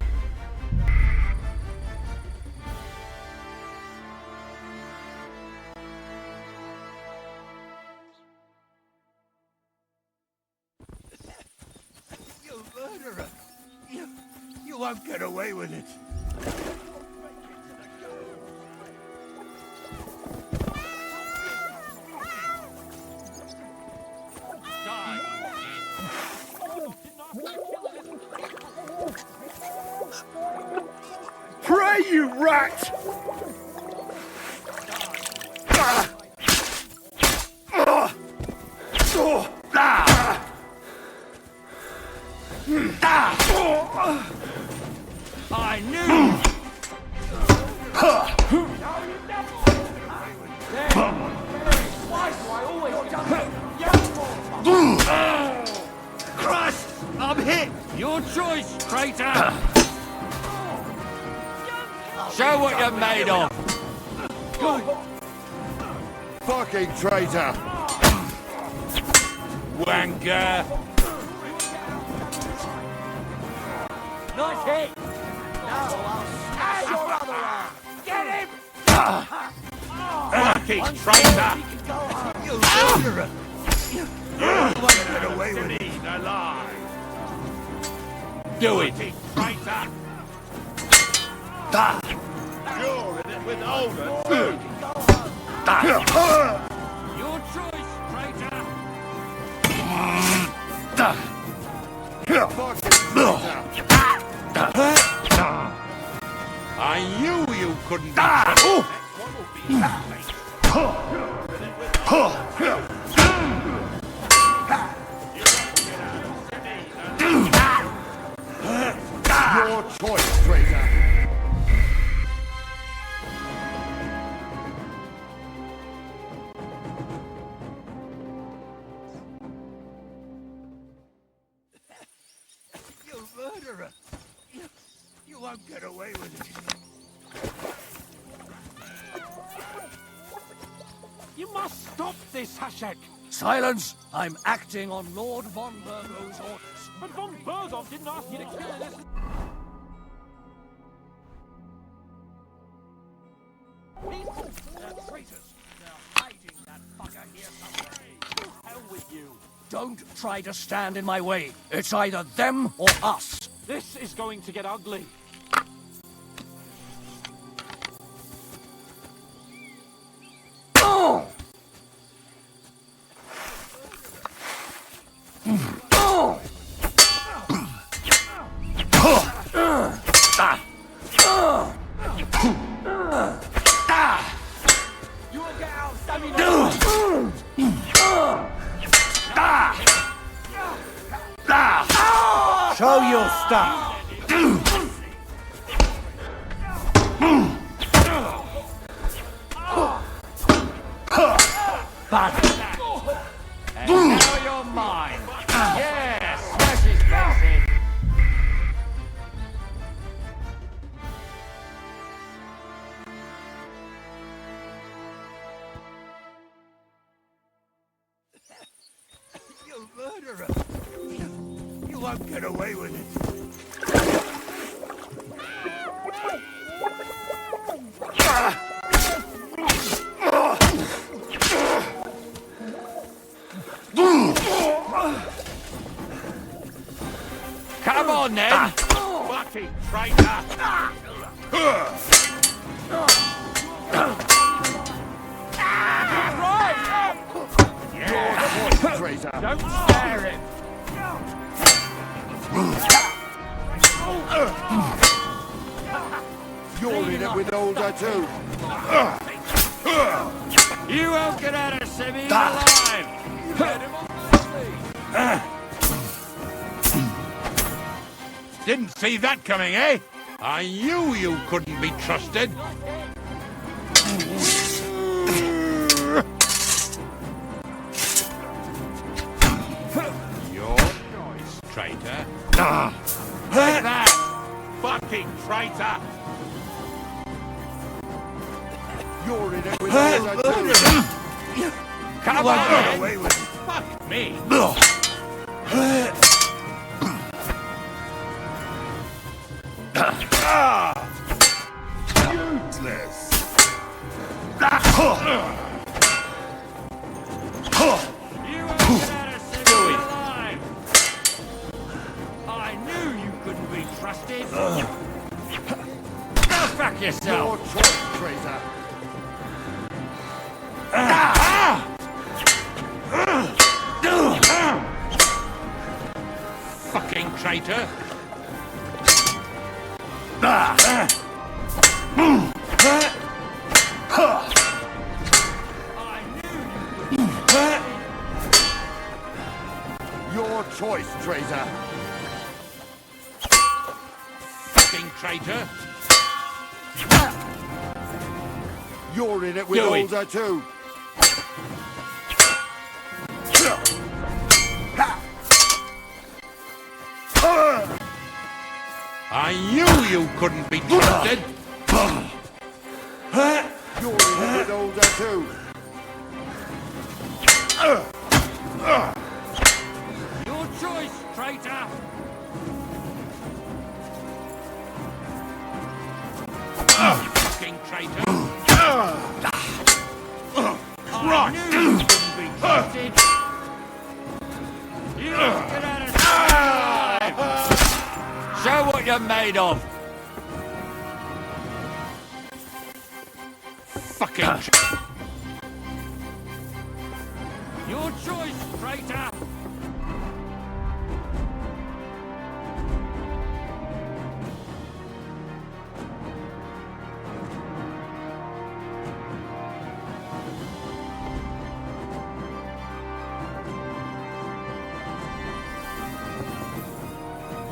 You murderer! You won't get away with it. Pray, you rat! I knew! Christ! I'm hit! Your choice, traitor! Show what you're made of! Fucking traitor! Wanker! Nice hit! Now I'll smash your other arm! Get him! Fucking traitor! You murderer! You won't get away with it. Eat alive. Do it! Traitor! You're in it with older too. Your choice, traitor! I knew you couldn't be. Your choice, traitor! You murderer! You won't get away with it. You must stop this, Hashek! Silence! I'm acting on Lord von Burgo's orders. But von Burgo didn't ask you to kill this. They're traitors. They're hiding that fucker here somewhere. To hell with you. Don't try to stand in my way. It's either them or us. This is going to get ugly. Show your stuff! And now you're mine. Yeah, smash his face in. You murderer! You won't get away with it. Come on, then. Fucking traitor! Traitor. Don't spare him. You're in it with older too. You won't get out of Semi alive. Didn't see that coming, eh? I knew you couldn't be trusted. Your choice, traitor. Take that, fucking traitor! You're in it with older too. Come on, get away with it. Fuck me. Useless. You won't get out of Semi alive. I knew you couldn't be trusted. Go fuck Your yourself. choice, traitor. Fucking traitor. Your choice, traitor. Fucking traitor. You're in it with Do it. older too. I knew you couldn't be trusted. You're in it with older too. Your choice, traitor. Fucking traitor. I knew you couldn't be trusted. You won't get out of Semi alive. Show what you're made of. Fucking Your choice, traitor.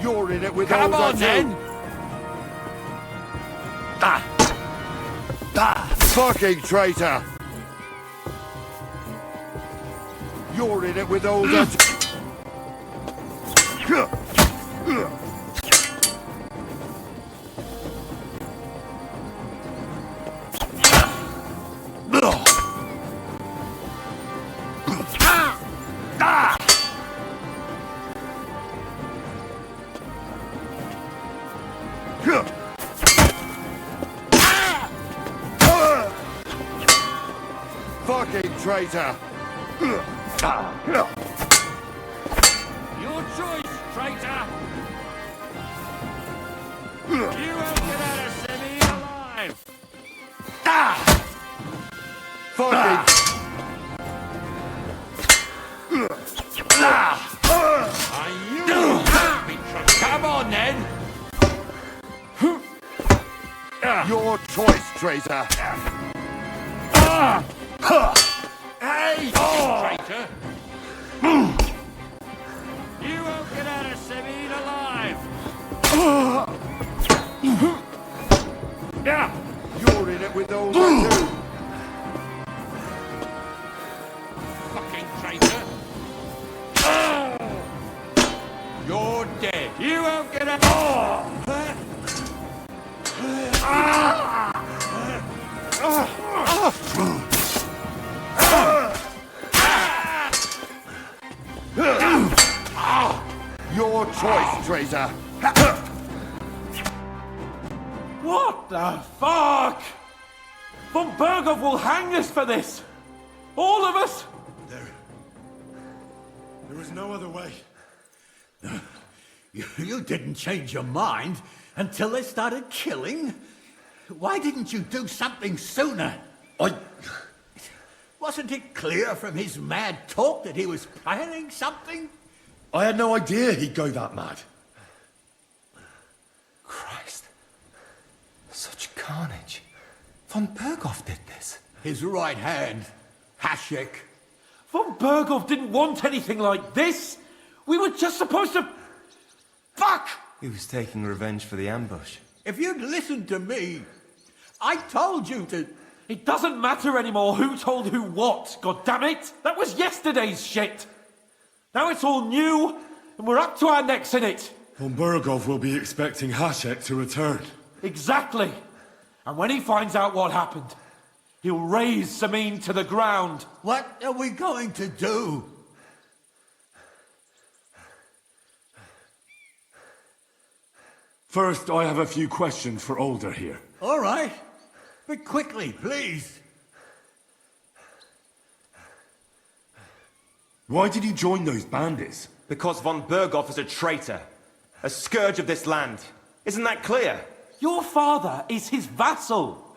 You're in it with Come older on, too. then. Fucking traitor. You're in it with older too. Fucking traitor. Your choice, traitor. You won't get out of Semi alive. Fucking. I knew you couldn't be trusted. Come on, then. Your choice, traitor. Hey! Traitor. You won't get out of Semi alive. You're in it with older too. Fucking traitor. You're dead. You won't get out. Your choice, traitor. What the fuck? Von Berghoff will hang us for this! All of us! There was no other way. You didn't change your mind until they started killing? Why didn't you do something sooner? Wasn't it clear from his mad talk that he was planning something? I had no idea he'd go that mad. Christ. Such carnage. Von Berghoff did this. His right hand, Hashek. Von Berghoff didn't want anything like this. We were just supposed to... Fuck! He was taking revenge for the ambush. If you'd listened to me, I told you to... It doesn't matter anymore who told who what, goddammit! That was yesterday's shit! Now it's all new, and we're up to our necks in it! Von Berghoff will be expecting Hashek to return. Exactly! And when he finds out what happened, he'll raise Samin to the ground. What are we going to do? First, I have a few questions for Older here. All right. But quickly, please. Why did you join those bandits? Because von Berghoff is a traitor. A scourge of this land. Isn't that clear? Your father is his vassal.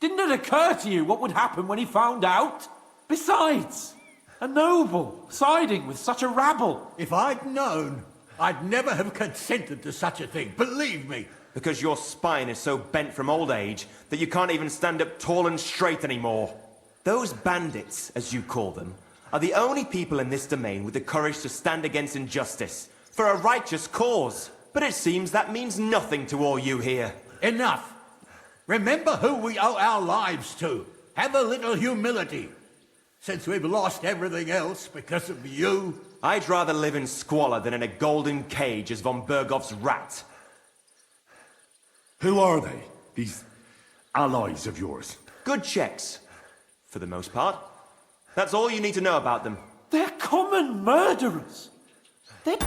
Didn't it occur to you what would happen when he found out? Besides, a noble siding with such a rabble. If I'd known, I'd never have consented to such a thing, believe me. Because your spine is so bent from old age that you can't even stand up tall and straight anymore. Those bandits, as you call them, are the only people in this domain with the courage to stand against injustice, for a righteous cause. But it seems that means nothing to all you here. Enough! Remember who we owe our lives to. Have a little humility. Since we've lost everything else because of you... I'd rather live in squalor than in a golden cage as von Berghoff's rat. Who are they, these allies of yours? Good checks, for the most part. That's all you need to know about them. They're common murderers. They're...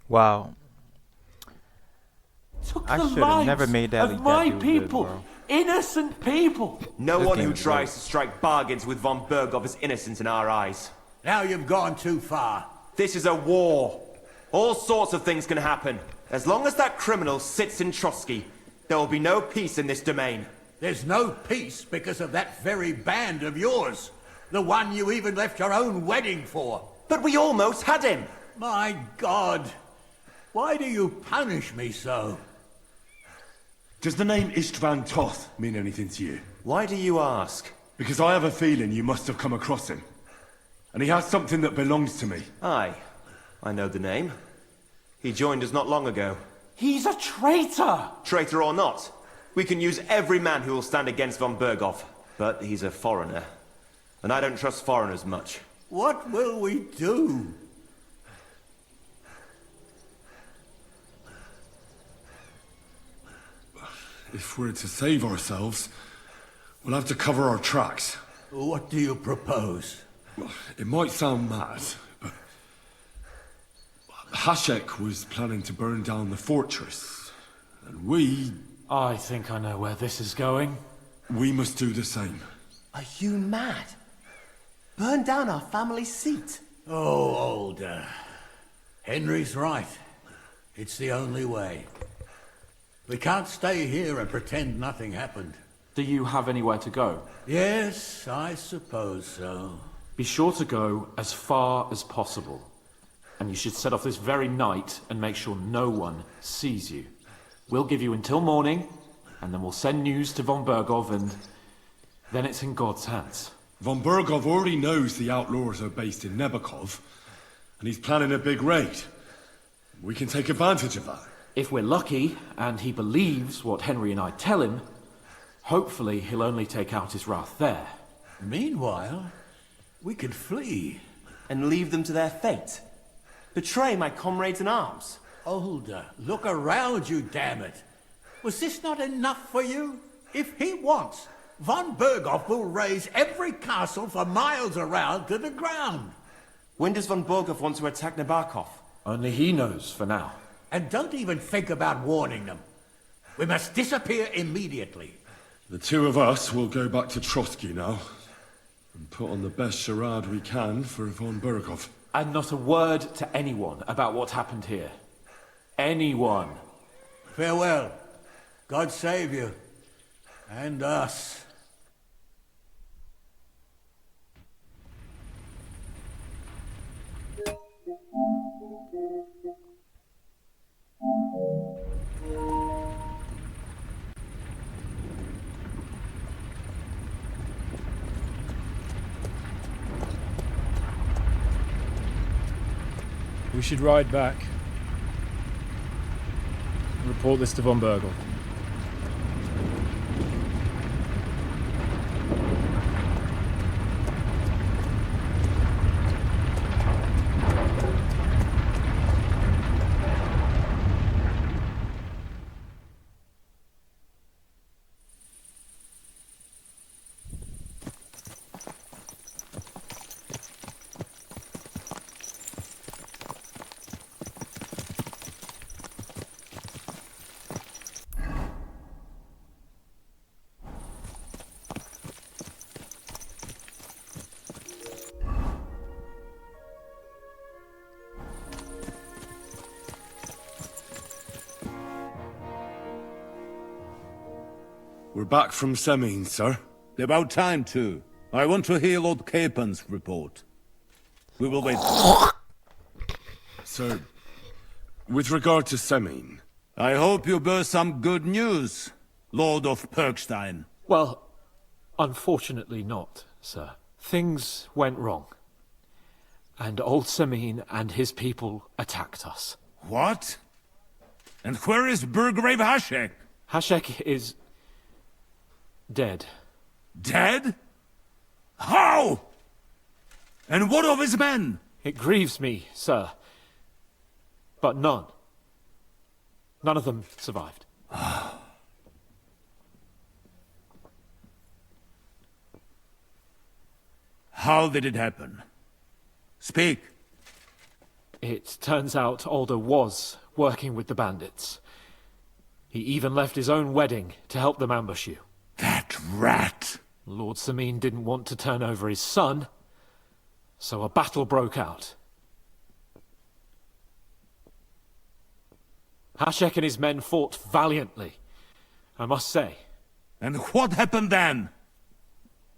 Wow. Took I the should have never lives made that of my that dude people. good, bro. Innocent people. No This one game who is tries great. to strike bargains with von Berghoff is innocent in our eyes. Now you've gone too far. This is a war. All sorts of things can happen. As long as that criminal sits in Trotsky, there will be no peace in this domain. There's no peace because of that very band of yours. The one you even left your own wedding for. But we almost had him. My God. Why do you punish me so? Does the name Istvan Toth mean anything to you? Why do you ask? Because I have a feeling you must have come across him. And he has something that belongs to me. Aye, I know the name. He joined us not long ago. He's a traitor. Traitor or not, we can use every man who will stand against von Berghoff. But he's a foreigner. And I don't trust foreigners much. What will we do? If we're to save ourselves, we'll have to cover our tracks. What do you propose? Well, it might sound mad, but Hashek was planning to burn down the fortress, and we I think I know where this is going. must do the same. Are you mad? Burn down our family seat? Oh, Older. Henry's right. It's the only way. We can't stay here and pretend nothing happened. Do you have anywhere to go? Yes, I suppose so. Be sure to go as far as possible. And you should set off this very night and make sure no one sees you. We'll give you until morning, and then we'll send news to von Berghoff, and then it's in God's hands. Von Berghoff already knows the outlaws are based in Nebakov, and he's planning a big raid. We can take advantage of that. If we're lucky, and he believes what Henry and I tell him, hopefully he'll only take out his wrath there. Meanwhile, we could flee. And leave them to their fate? Betray my comrades in arms? Older, look around you, damn it. Was this not enough for you? If he wants, von Berghoff will raise every castle for miles around to the ground. When does von Berghoff want to attack Nabokov? Only he knows for now. And don't even think about warning them. We must disappear immediately. The two of us will go back to Trotsky now, and put on the best charade we can for von Berghoff. And not a word to anyone about what happened here. Anyone. Farewell. God save you. And us. We should ride back. Report this to von Berghoff. We're back from Semine, sir. About time, too. I want to hear Lord Capon's report. We will wait. So, with regard to Semine... I hope you bear some good news, Lord of Perkstein. Well, unfortunately not, sir. Things went wrong. And old Semine and his people attacked us. What? And where is Burgrave Hashek? Hashek is... dead. Dead? How? And what of his men? It grieves me, sir. But none of them survived. How did it happen? Speak. It turns out Alder was working with the bandits. He even left his own wedding to help them ambush you. That rat! Lord Semine didn't want to turn over his son, so a battle broke out. Hashek and his men fought valiantly, I must say. And what happened then?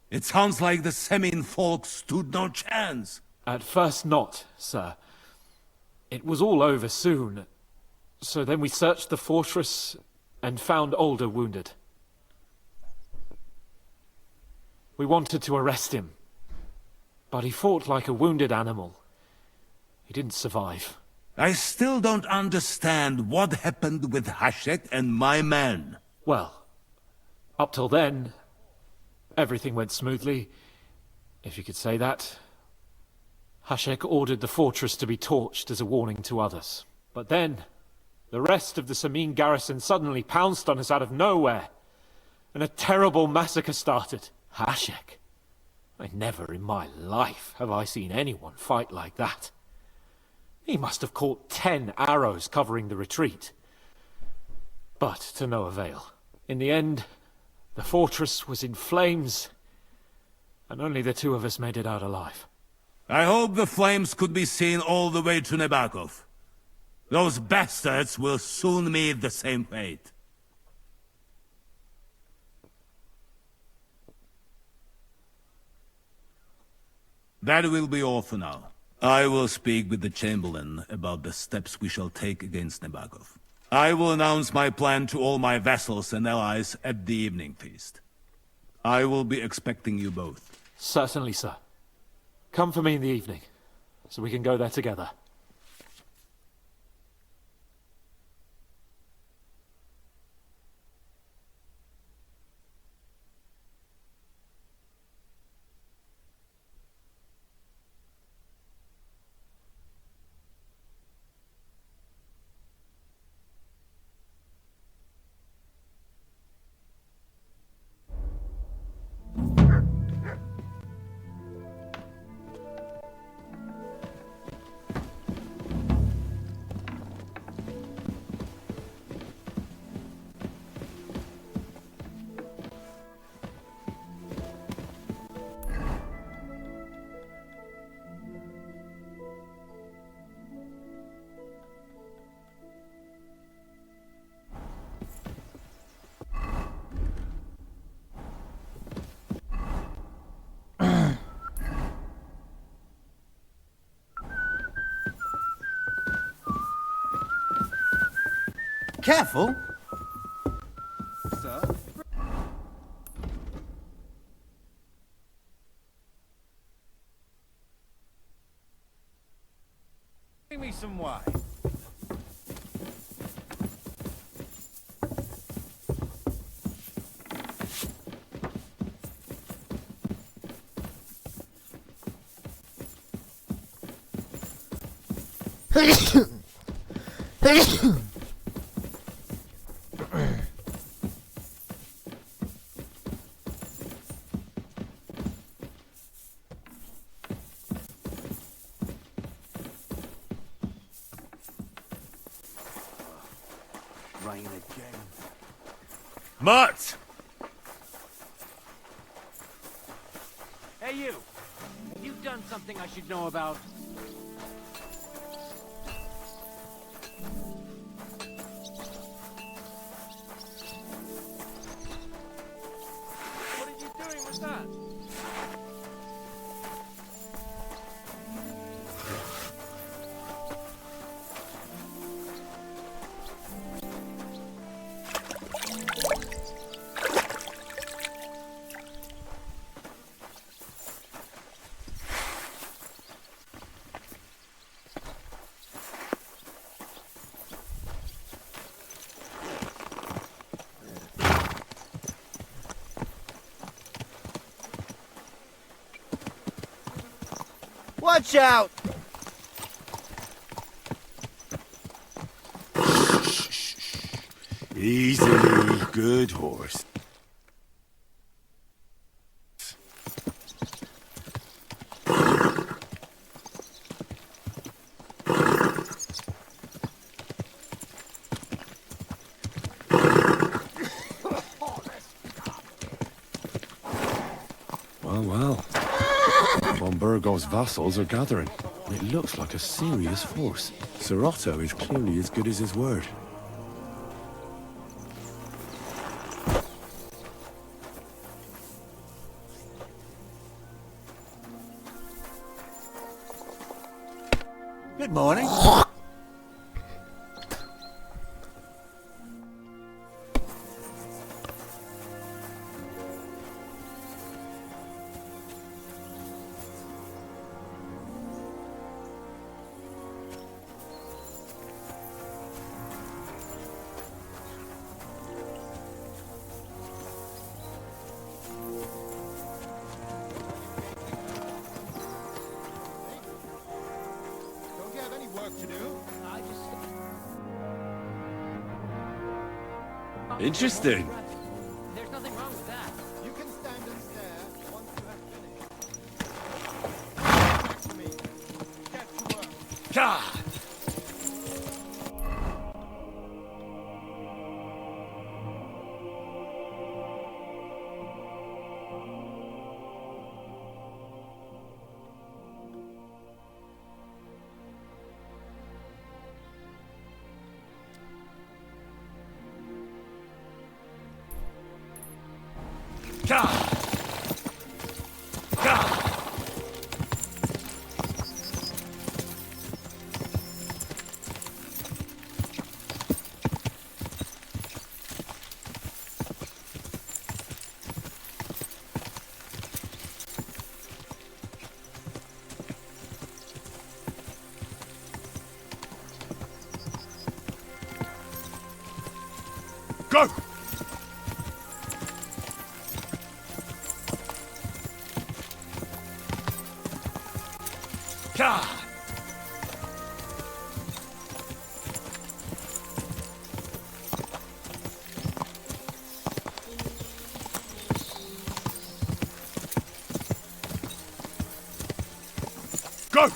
It sounds like the Semine folk stood no chance. At first not, sir. It was all over soon. So then we searched the fortress and found Alder wounded. We wanted to arrest him, but he fought like a wounded animal. He didn't survive. I still don't understand what happened with Hashek and my men. Well, up till then, everything went smoothly, if you could say that. Hashek ordered the fortress to be torched as a warning to others. But then, the rest of the Semine garrison suddenly pounced on us out of nowhere, and a terrible massacre started. Hashek. Never in my life have I seen anyone fight like that. He must have caught 10 arrows covering the retreat. But to no avail. In the end, the fortress was in flames, and only the two of us made it out alive. I hope the flames could be seen all the way to Nebakov. Those bastards will soon meet the same fate. That will be all for now. I will speak with the Chamberlain about the steps we shall take against Nebakov. I will announce my plan to all my vassals and allies at the evening feast. I will be expecting you both. Certainly, sir. Come for me in the evening, so we can go there together. Careful. Sir? Bring me some wine. Rain again. Mutt! Hey, you! Have you done something I should know about? What are you doing with that? Watch out! Easy, good horse. Well. Von Burgov's vassals are gathering. It looks like a serious force. Sir Otto is clearly as good as his word. Good morning. Don't you have any work to do? I just... Interesting. There's nothing wrong with that. You can stand and stare once you have finished. Back to me. Get to work. Ka! Ka! Ka! Go! Ka! Go!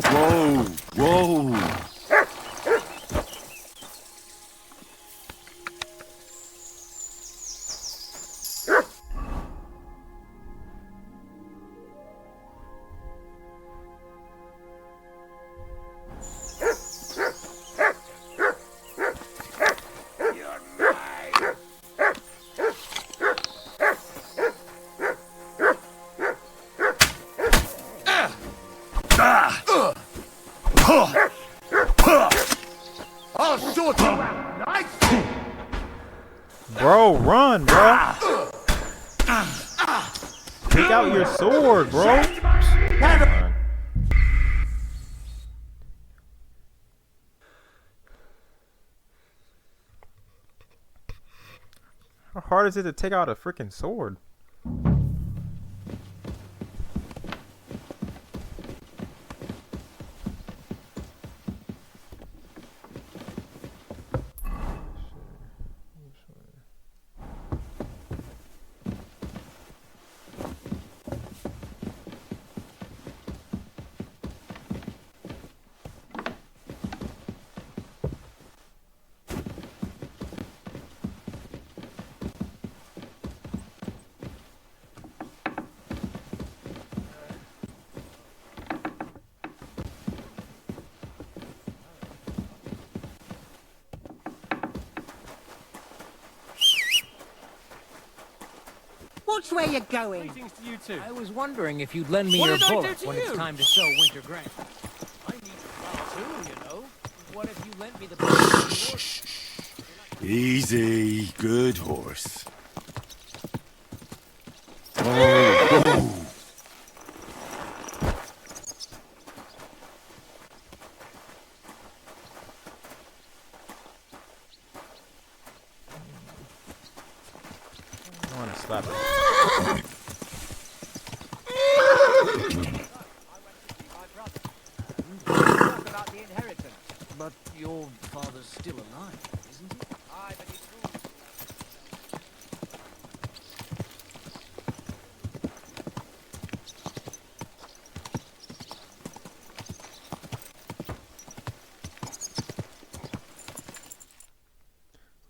Whoa! Whoa! run, bro. Take out your sword, bro. How hard is it to take out a freaking sword? Watch where you're going. Greetings to you too. I was wondering if you'd lend me What your did I do bullet to when you? it's time to sow winter grain. I need some too, you know. What if you lent me the bullet? Easy, good horse. Oh, I want to slap it. Talk about the inheritance. But your father's still alive, isn't he? Aye, but he's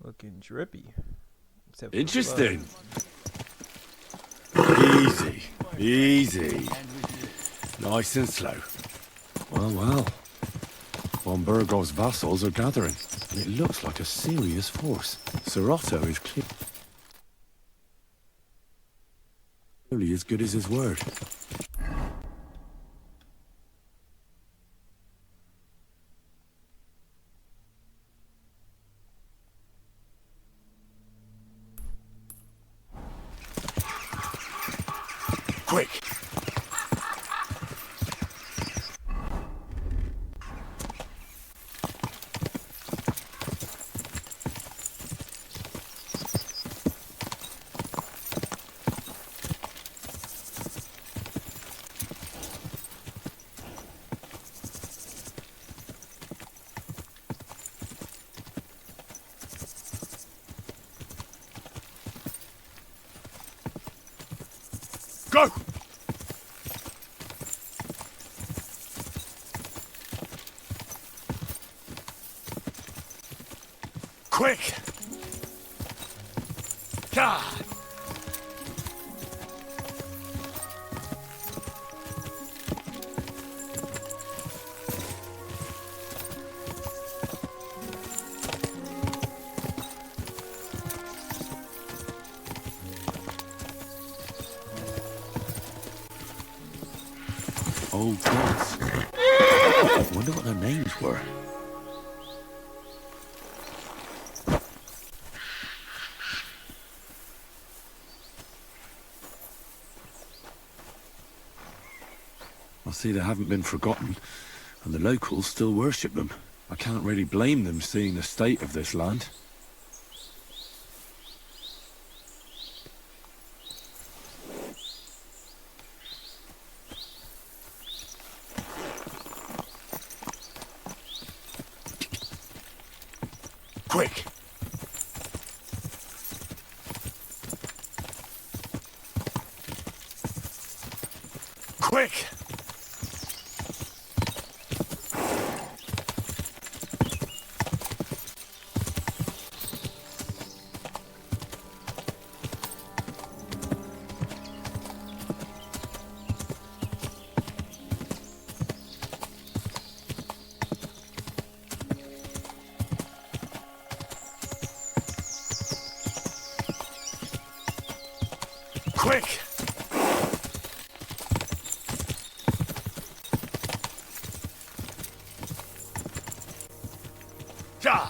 Looking drippy. Except for interesting. Easy, easy. Nice and slow. Well, well. Von Burgov's vassals are gathering. And it looks like a serious force. Sir Otto is clearly as good as his word. Quick! Go! Quick! God! Old gods. I wonder what their names were. I see they haven't been forgotten, and the locals still worship them. I can't really blame them seeing the state of this land. Quick! Quick! Quick! God!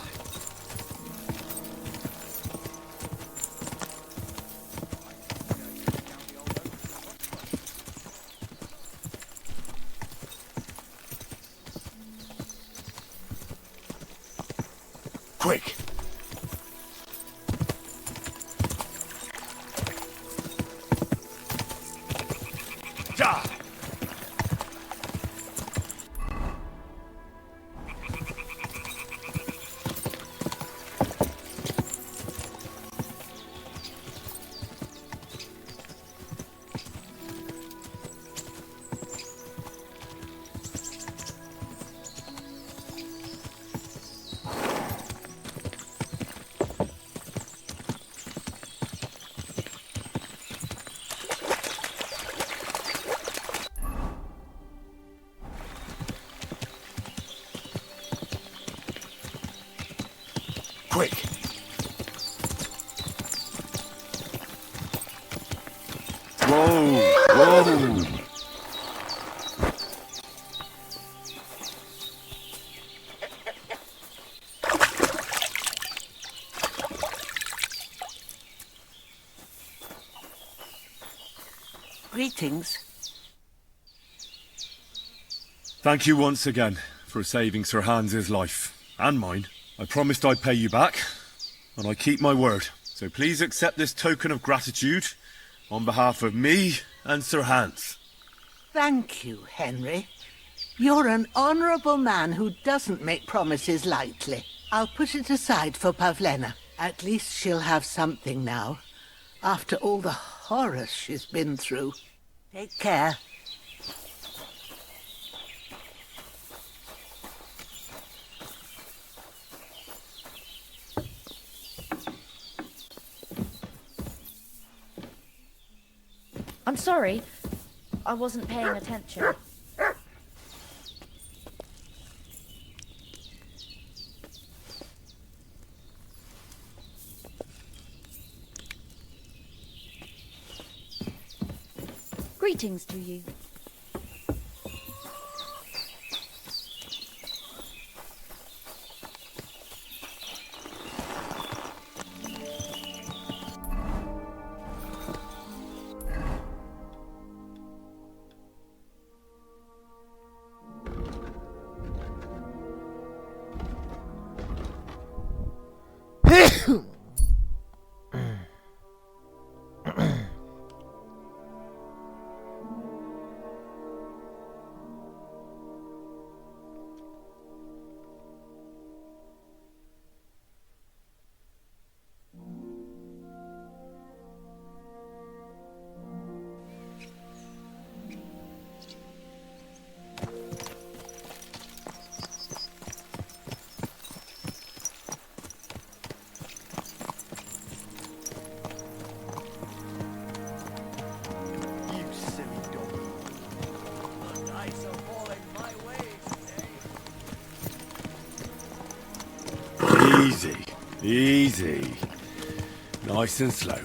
Quick! Whoa! Whoa! Greetings. Thank you once again for saving Sir Hans's life. And mine. I promised I'd pay you back, and I keep my word. So please accept this token of gratitude on behalf of me and Sir Hans. Thank you, Henry. You're an honourable man who doesn't make promises lightly. I'll put it aside for Pavlena. At least she'll have something now, after all the horrors she's been through. Take care. I'm sorry. I wasn't paying attention. Greetings to you. Easy. Easy. Nice and slow.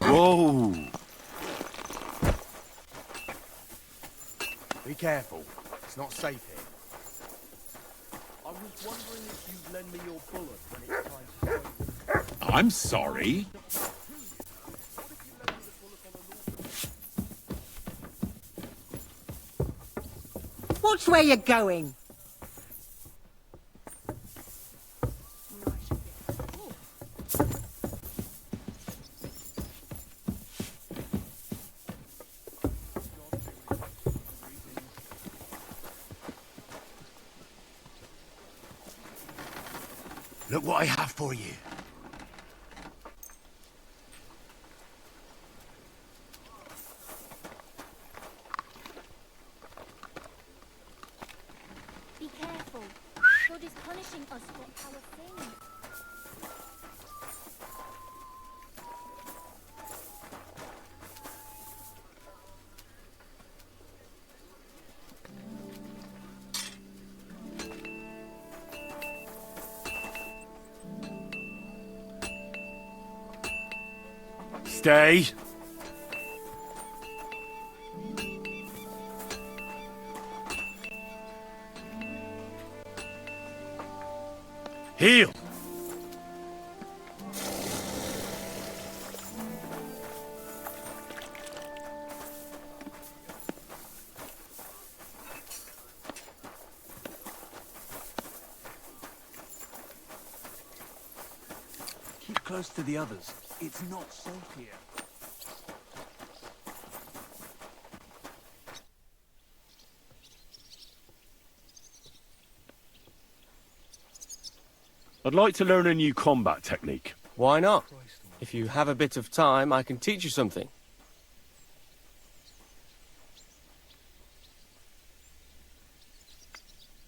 Whoa! Be careful. It's not safe here. I was wondering if you'd lend me your bullet when it's time to go. I'm sorry. Watch where you're going. Look what I have for you. Be careful. God is punishing us for our sins. Stay. Heal! Keep close to the others. It's not safe here. I'd like to learn a new combat technique. Why not? If you have a bit of time, I can teach you something.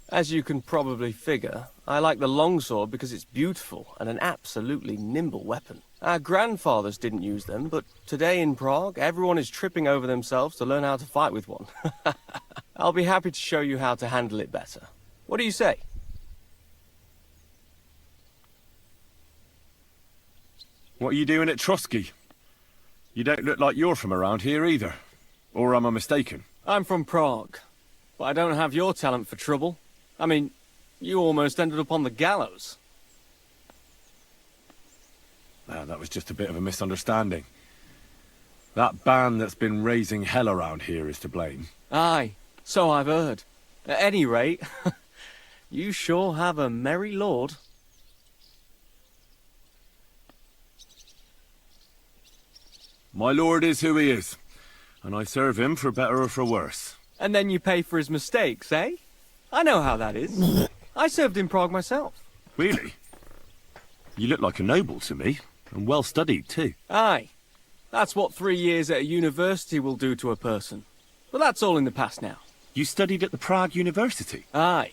As you can probably figure, I like the longsword because it's beautiful and an absolutely nimble weapon. Our grandfathers didn't use them, but today in Prague, everyone is tripping over themselves to learn how to fight with one. I'll be happy to show you how to handle it better. What do you say? What are you doing at Trotsky? You don't look like you're from around here either. Or am I mistaken? I'm from Prague, but I don't have your talent for trouble. I mean, you almost ended up on the gallows. That was just a bit of a misunderstanding. That band that's been raising hell around here is to blame. Aye, so I've heard. At any rate, you sure have a merry lord. My lord is who he is, and I serve him for better or for worse. And then you pay for his mistakes, eh? I know how that is. I served in Prague myself. Really? You look like a noble to me, and well studied too. Aye. That's what 3 years at a university will do to a person. But that's all in the past now. You studied at the Prague University? Aye.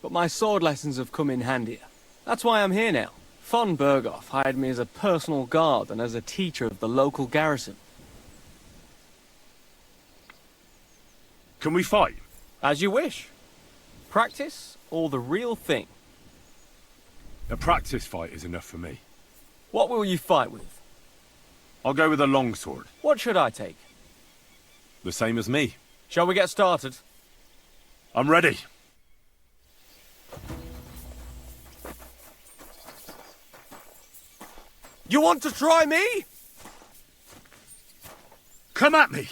But my sword lessons have come in handier. That's why I'm here now. Von Berghoff hired me as a personal guard and as a teacher of the local garrison. Can we fight? As you wish. Practice or the real thing? A practice fight is enough for me. What will you fight with? I'll go with a longsword. What should I take? The same as me. Shall we get started? I'm ready. You want to try me? Come at me.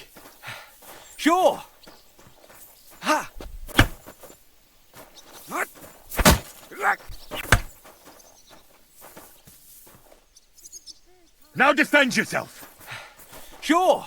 Sure. Ha! Now defend yourself. Sure.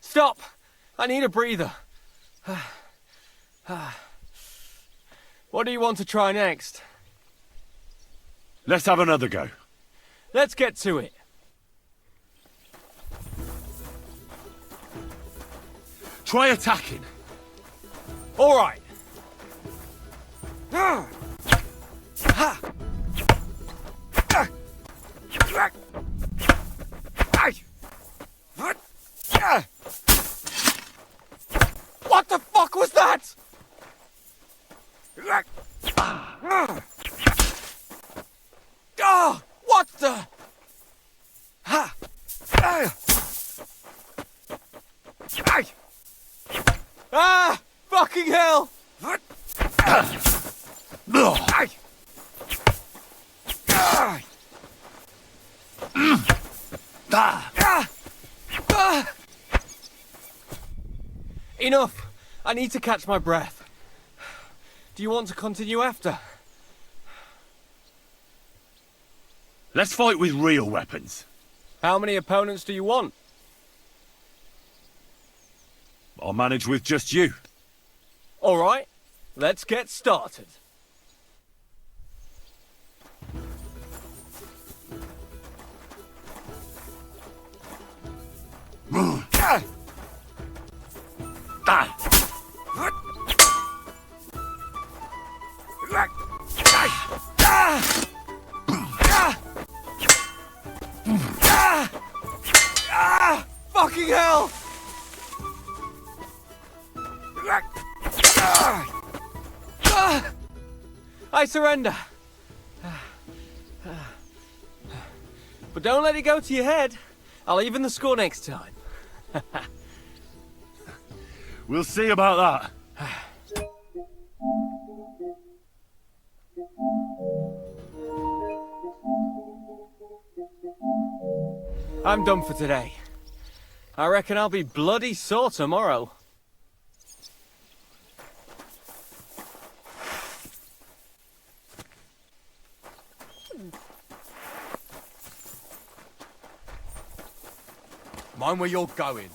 Stop! I need a breather. What do you want to try next? Let's have another go. Let's get to it. Try attacking. All right. What the fuck was that? Oh, what the? Ah, fucking hell! Enough! I need to catch my breath. Do you want to continue after? Let's fight with real weapons. How many opponents do you want? I'll manage with just you. All right, let's get started. Fucking hell! I surrender. But don't let it go to your head. I'll even the score next time. We'll see about that. I'm done for today. I reckon I'll be bloody sore tomorrow. Mind where you're going.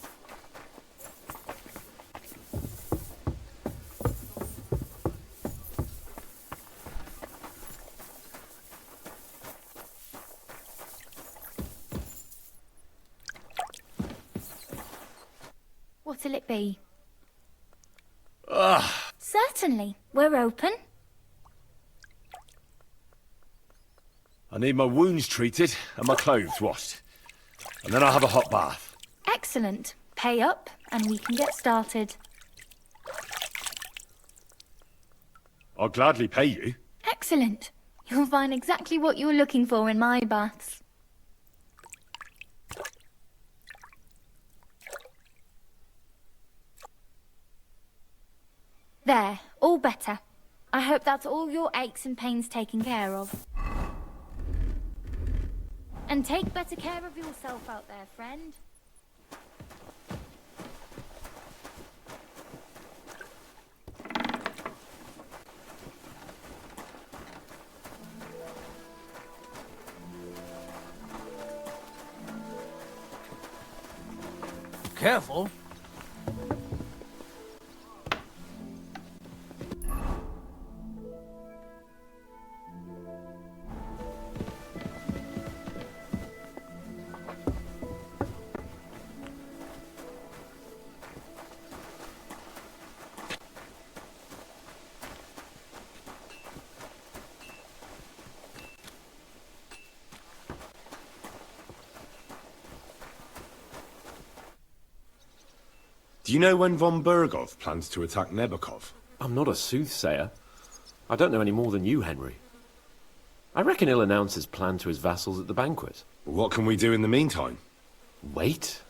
What'll it be? Ugh. Certainly. We're open. I need my wounds treated and my clothes washed. And then I'll have a hot bath. Excellent. Pay up and we can get started. I'll gladly pay you. Excellent. You'll find exactly what you're looking for in my baths. There, all better. I hope that's all your aches and pains taken care of. And take better care of yourself out there, friend. Careful. Do you know when von Bergov plans to attack Nebukov? I'm not a soothsayer. I don't know any more than you, Henry. I reckon he'll announce his plan to his vassals at the banquet. What can we do in the meantime? Wait.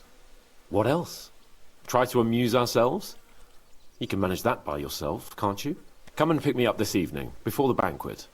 What else? Try to amuse ourselves? You can manage that by yourself, can't you? Come and pick me up this evening, before the banquet.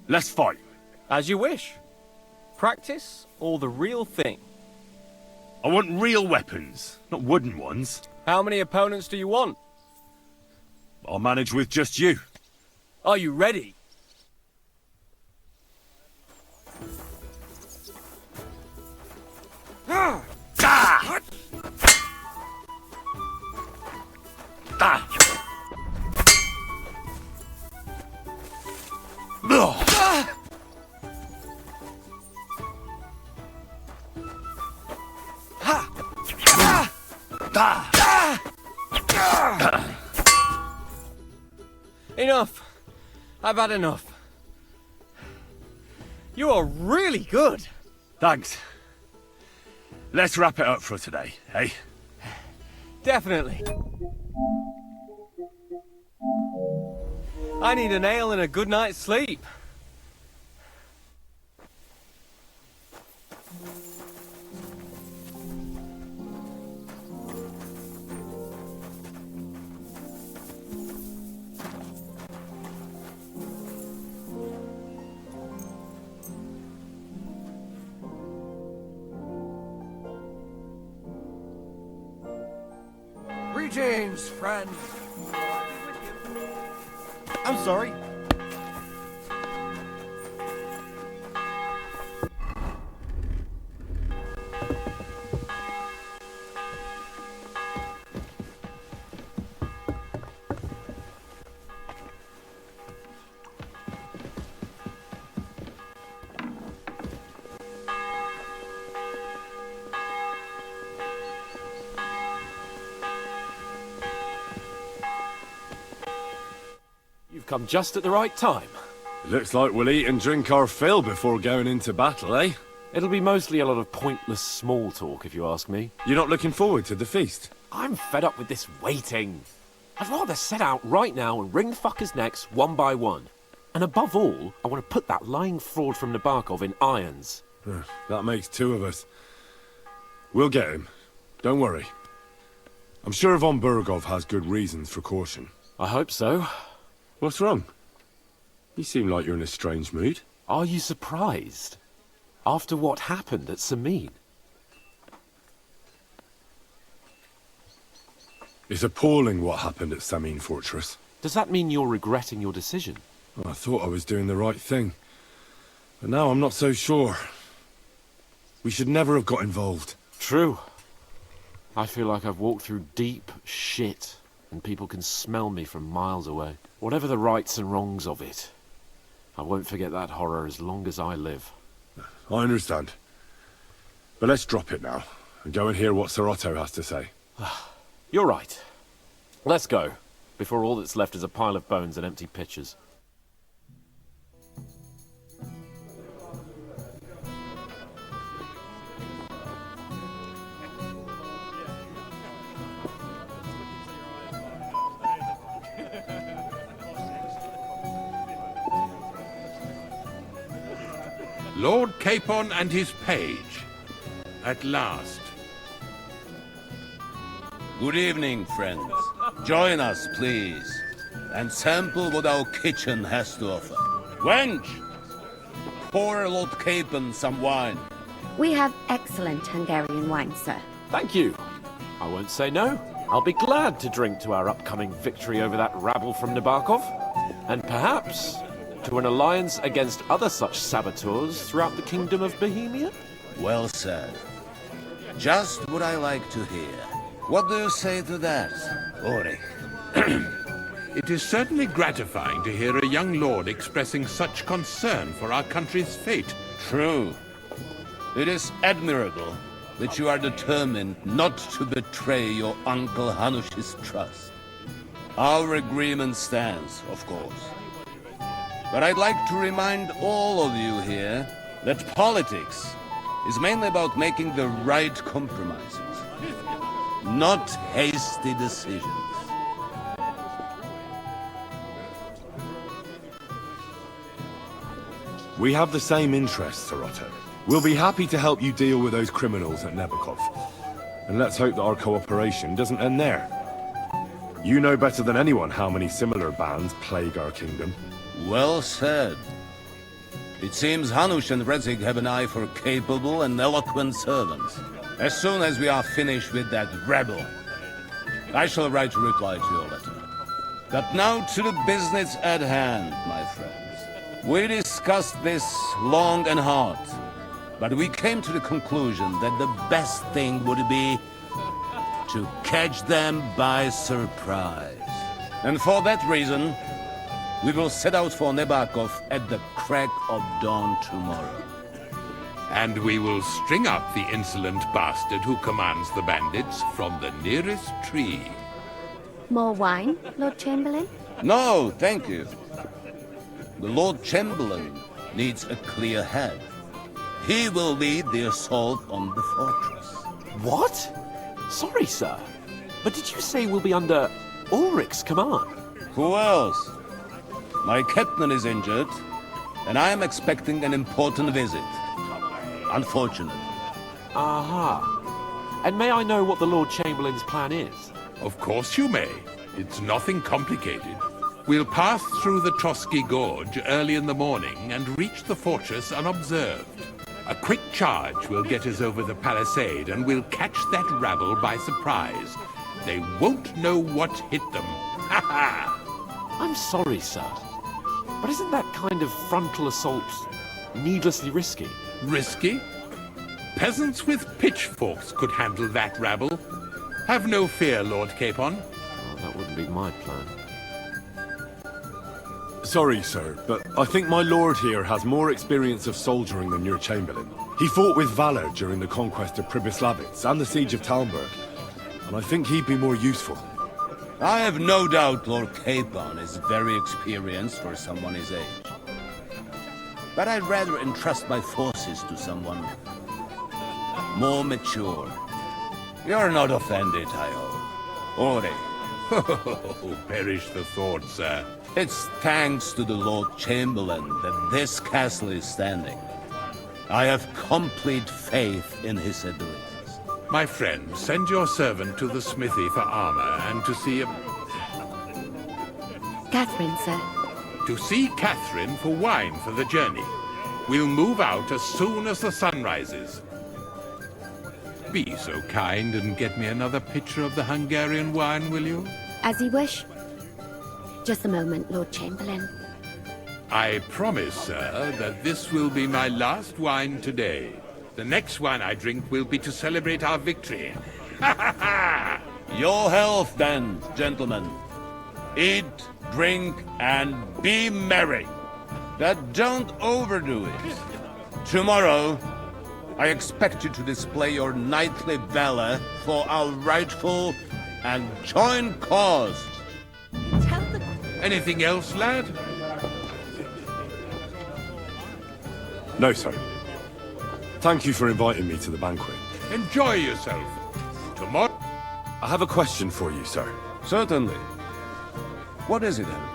Let's fight. As you wish. Practice or the real thing? I want real weapons, not wooden ones. How many opponents do you want? I'll manage with just you. Are you ready? Enough. I've had enough. You are really good. Thanks. Let's wrap it up for today, eh? Definitely. I need an ale and a good night's sleep. Greetings, friend. I'm sorry. You've come just at the right time. It looks like we'll eat and drink our fill before going into battle, eh? It'll be mostly a lot of pointless small talk, if you ask me. You're not looking forward to the feast? I'm fed up with this waiting. I'd rather set out right now and wring the fuckers' necks one by one. And above all, I want to put that lying fraud from Nabokov in irons. That makes two of us. We'll get him. Don't worry. I'm sure von Burgov has good reasons for caution. I hope so. What's wrong? You seem like you're in a strange mood. Are you surprised? After what happened at Samin? It's appalling what happened at Samin Fortress. Does that mean you're regretting your decision? I thought I was doing the right thing. But now I'm not so sure. We should never have got involved. True. I feel like I've walked through deep shit, and people can smell me from miles away. Whatever the rights and wrongs of it, I won't forget that horror as long as I live. I understand. But let's drop it now, and go and hear what Sir Otto has to say. You're right. Let's go, before all that's left is a pile of bones and empty pitchers. Lord Capon and his page. At last. Good evening, friends. Join us, please, and sample what our kitchen has to offer. Wench, pour Lord Capon some wine. We have excellent Hungarian wine, sir. Thank you. I won't say no. I'll be glad to drink to our upcoming victory over that rabble from Nabokov, and perhaps to an alliance against other such saboteurs throughout the Kingdom of Bohemia? Well said. Just what I like to hear. What do you say to that, Ulrich? It is certainly gratifying to hear a young lord expressing such concern for our country's fate. True. It is admirable that you are determined not to betray your Uncle Hanush's trust. Our agreement stands, of course. But I'd like to remind all of you here that politics is mainly about making the right compromises, not hasty decisions. We have the same interests, Sir Otto. We'll be happy to help you deal with those criminals at Nabokov. And let's hope that our cooperation doesn't end there. You know better than anyone how many similar bands plague our kingdom. Well said. It seems Hanush and Rezig have an eye for capable and eloquent servants. As soon as we are finished with that rebel, I shall write a reply to your letter. But now to the business at hand, my friends. We discussed this long and hard, but we came to the conclusion that the best thing would be to catch them by surprise. And for that reason, we will set out for Nebakov at the crack of dawn tomorrow. And we will string up the insolent bastard who commands the bandits from the nearest tree. More wine, Lord Chamberlain? No, thank you. The Lord Chamberlain needs a clear head. He will lead the assault on the fortress. What? Sorry, sir. But did you say we'll be under Ulrich's command? Who else? My captain is injured, and I am expecting an important visit. Unfortunately. Aha. And may I know what the Lord Chamberlain's plan is? Of course you may. It's nothing complicated. We'll pass through the Trotsky Gorge early in the morning and reach the fortress unobserved. A quick charge will get us over the palisade and we'll catch that rabble by surprise. They won't know what hit them. Ha ha! I'm sorry, sir. But isn't that kind of frontal assault needlessly risky? Risky? Peasants with pitchforks could handle that rabble. Have no fear, Lord Capon. Oh, that wouldn't be my plan. Sorry, sir, but I think my lord here has more experience of soldiering than your Chamberlain. He fought with valor during the conquest of Pribyslavitz and the siege of Talmberg, and I think he'd be more useful. I have no doubt Lord Capon is very experienced for someone his age. But I'd rather entrust my forces to someone more mature. You're not offended, I hope. Ore. Oh, perish the thought, sir. It's thanks to the Lord Chamberlain that this castle is standing. I have complete faith in his abilities. My friend, send your servant to the smithy for armor and to see Catherine, sir. To see Catherine for wine for the journey. We'll move out as soon as the sun rises. Be so kind and get me another pitcher of the Hungarian wine, will you? As you wish. Just a moment, Lord Chamberlain. I promise, sir, that this will be my last wine today. The next wine I drink will be to celebrate our victory. Ha ha ha! Your health, then, gentlemen. Eat, drink, and be merry. But don't overdo it. Tomorrow, I expect you to display your knightly valor for our rightful and joint cause. Anything else, lad? No, sir. Thank you for inviting me to the banquet. Enjoy yourself. Tomorrow... I have a question for you, sir. Certainly. What is it, Henry?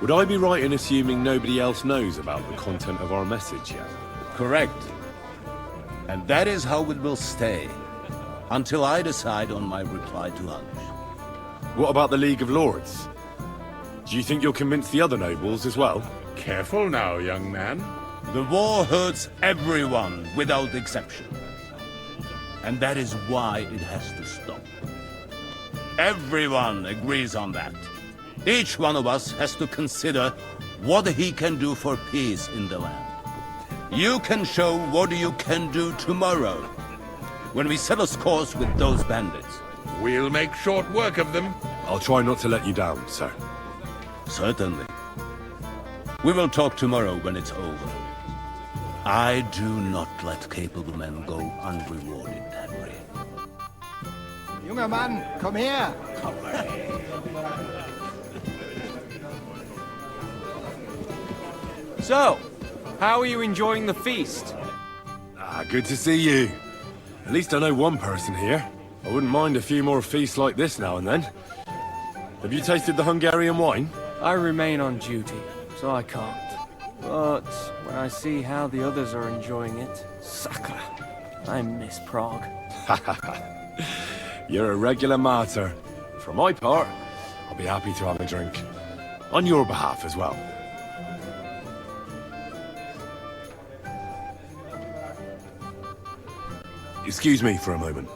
Would I be right in assuming nobody else knows about the content of our message yet? Correct. And that is how it will stay, until I decide on my reply to Hanush. What about the League of Lords? Do you think you'll convince the other nobles as well? Careful now, young man. The war hurts everyone, without exception. And that is why it has to stop. Everyone agrees on that. Each one of us has to consider what he can do for peace in the land. You can show what you can do tomorrow, when we settle scores with those bandits. We'll make short work of them. I'll try not to let you down, sir. Certainly. We will talk tomorrow when it's over. I do not let capable men go unrewarded, Henry. Junger Mann, komm her! So, how are you enjoying the feast? Good to see you. At least I know one person here. I wouldn't mind a few more feasts like this now and then. Have you tasted the Hungarian wine? I remain on duty, so I can't. But when I see how the others are enjoying it, sakra, I miss Prague. You're a regular martyr. For my part, I'll be happy to have a drink. On your behalf as well. Excuse me for a moment.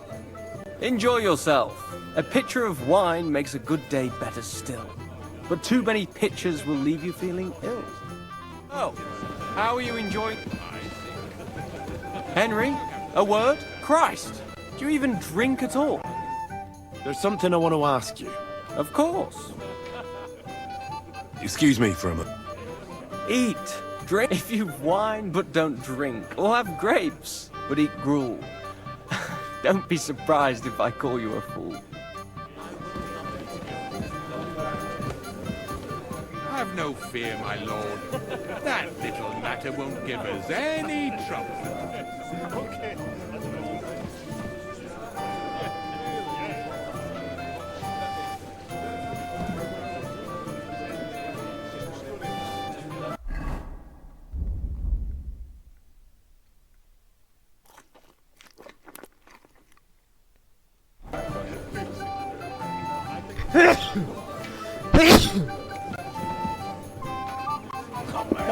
Enjoy yourself. A pitcher of wine makes a good day better still. But too many pitchers will leave you feeling ill. Oh, how are you enjoying... Henry, a word? Christ, do you even drink at all? There's something I want to ask you. Of course. Excuse me for a moment. Eat, drink if you wine but don't drink, or have grapes but eat gruel. Don't be surprised if I call you a fool. Have no fear, my lord. That little matter won't give us any trouble. Okay.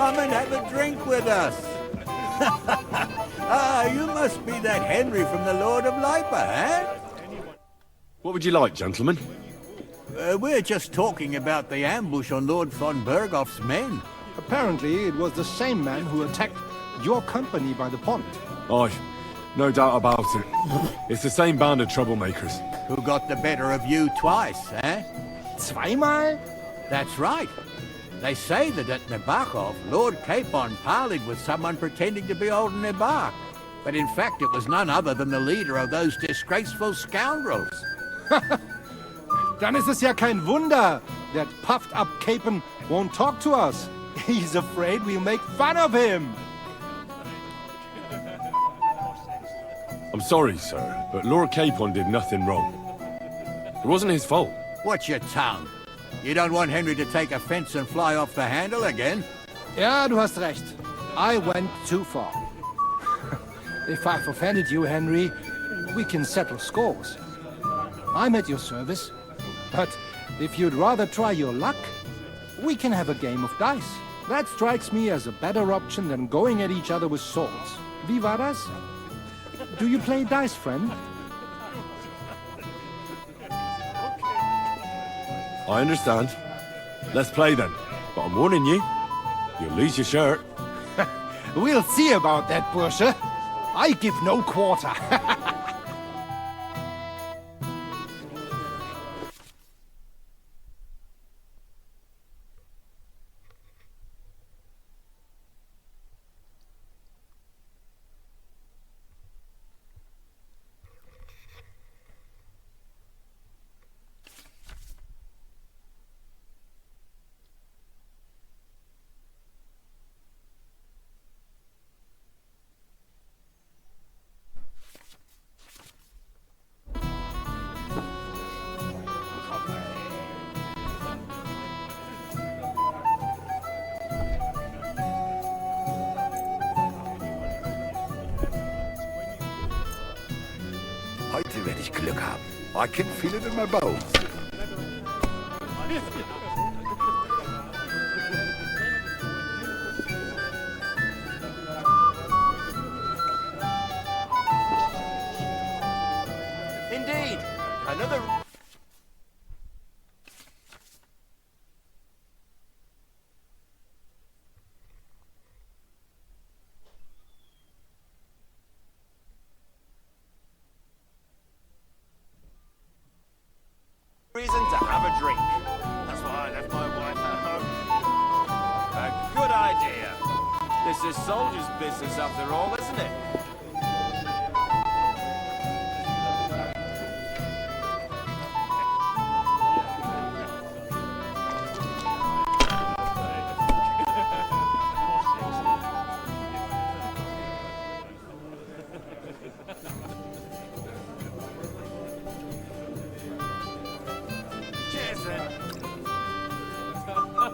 Come and have a drink with us. Ah, you must be that Henry from the Lord of Lipa, eh? What would you like, gentlemen? We're just talking about the ambush on Lord von Bergoff's men. Apparently, it was the same man who attacked your company by the pond. Aye, no doubt about it. It's the same band of troublemakers. Who got the better of you twice, eh? Zweimal? That's right. They say that at Nebachov, Lord Capon parleyed with someone pretending to be old Nebar. But in fact, it was none other than the leader of those disgraceful scoundrels. Dann ist es ja kein Wunder that puffed-up Capon won't talk to us. He's afraid we'll make fun of him. I'm sorry, sir, but Lord Capon did nothing wrong. It wasn't his fault. Watch your tongue. You don't want Henry to take offense and fly off the handle again? Ja, du hast recht. I went too far. If I've offended you, Henry, we can settle scores. I'm at your service. But if you'd rather try your luck, we can have a game of dice. That strikes me as a better option than going at each other with swords. Wie war das? Do you play dice, friend? I understand. Let's play then. But I'm warning you, you'll lose your shirt. We'll see about that, Bursche. I give no quarter. Heute werde ich Glück haben. I can feel it in my bones. Indeed, another... reason to have a drink. That's why I left my wife at home. A good idea. This is soldier's business after all, isn't it?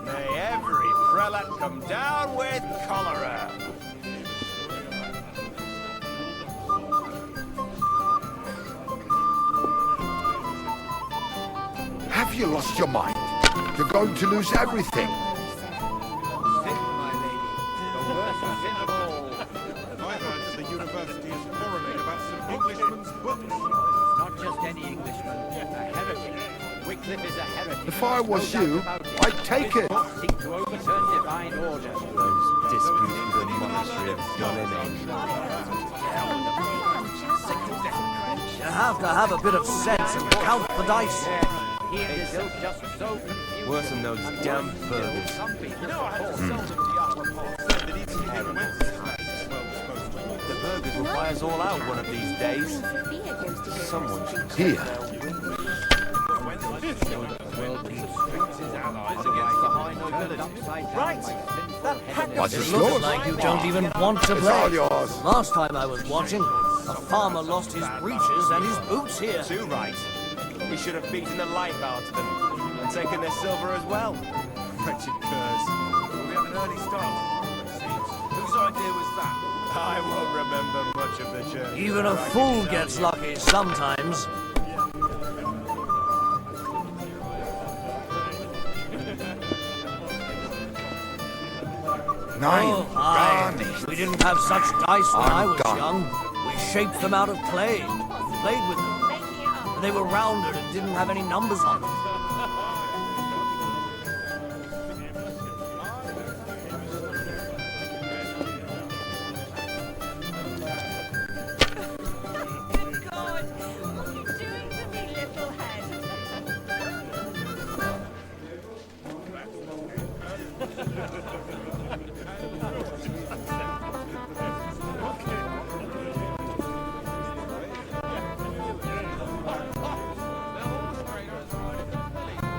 May every prelate come down with cholera. Have you lost your mind? You're going to lose everything. Not just any Englishman, a heretic. Wycliffe is a heretic. If I was you, I'd take it. Seek to overturn divine order. Those disputes with the monastery of You have to have a bit of sense and count the dice. He and his ilk just so confused. Worse than those damn burgers. The burgers will buy us all out one of these days. Someone should Here. Right. What's It this looks yours? like you don't even want to It's play. all yours. Last time I was watching, a farmer lost his breeches and his boots here. Too right. He should have beaten the life out of them and taken their silver as well. Wretched curs. We have an early start. Whose idea was that? I won't remember much of the journey. Even a fool gets lucky sometimes. Nine. Aye. We didn't have such dice when I was done. young. We shaped them out of clay, played with them. And they were rounded and didn't have any numbers on them.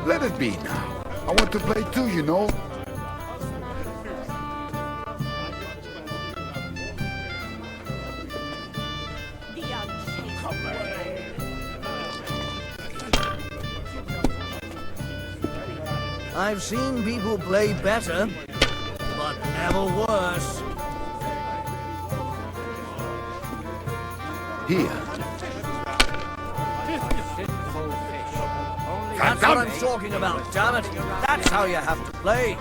Let it be now. I want to play too, you know. I've seen people play better, but never worse. Here. That's what I'm talking about, damn it. That's how you have to play.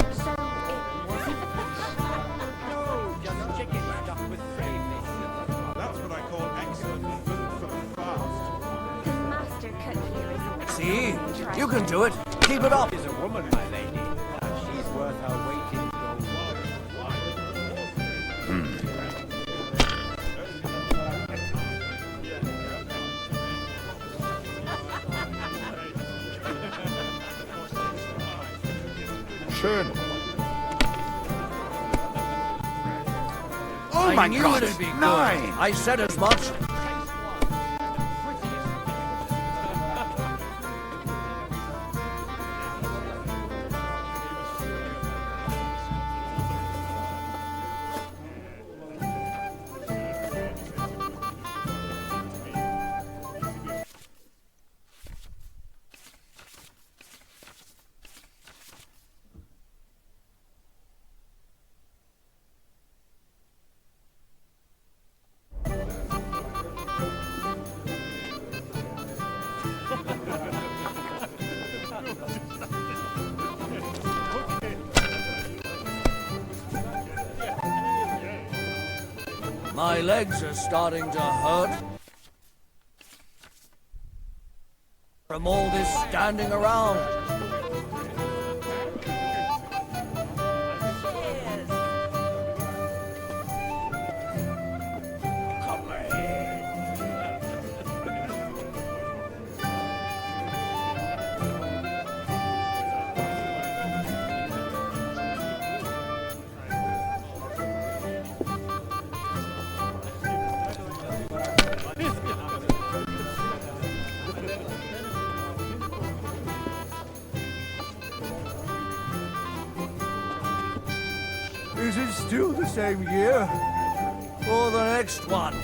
That's what I call excellent food for the fast. The master cook here is See? You can do it. Keep it up. She's a woman, my lady, and she's worth her weight in gold. Schön. Oh my knew God, it'd be good. 9. I said as much. My legs are starting to hurt from all this standing around. Is it still the same year? Or the next one?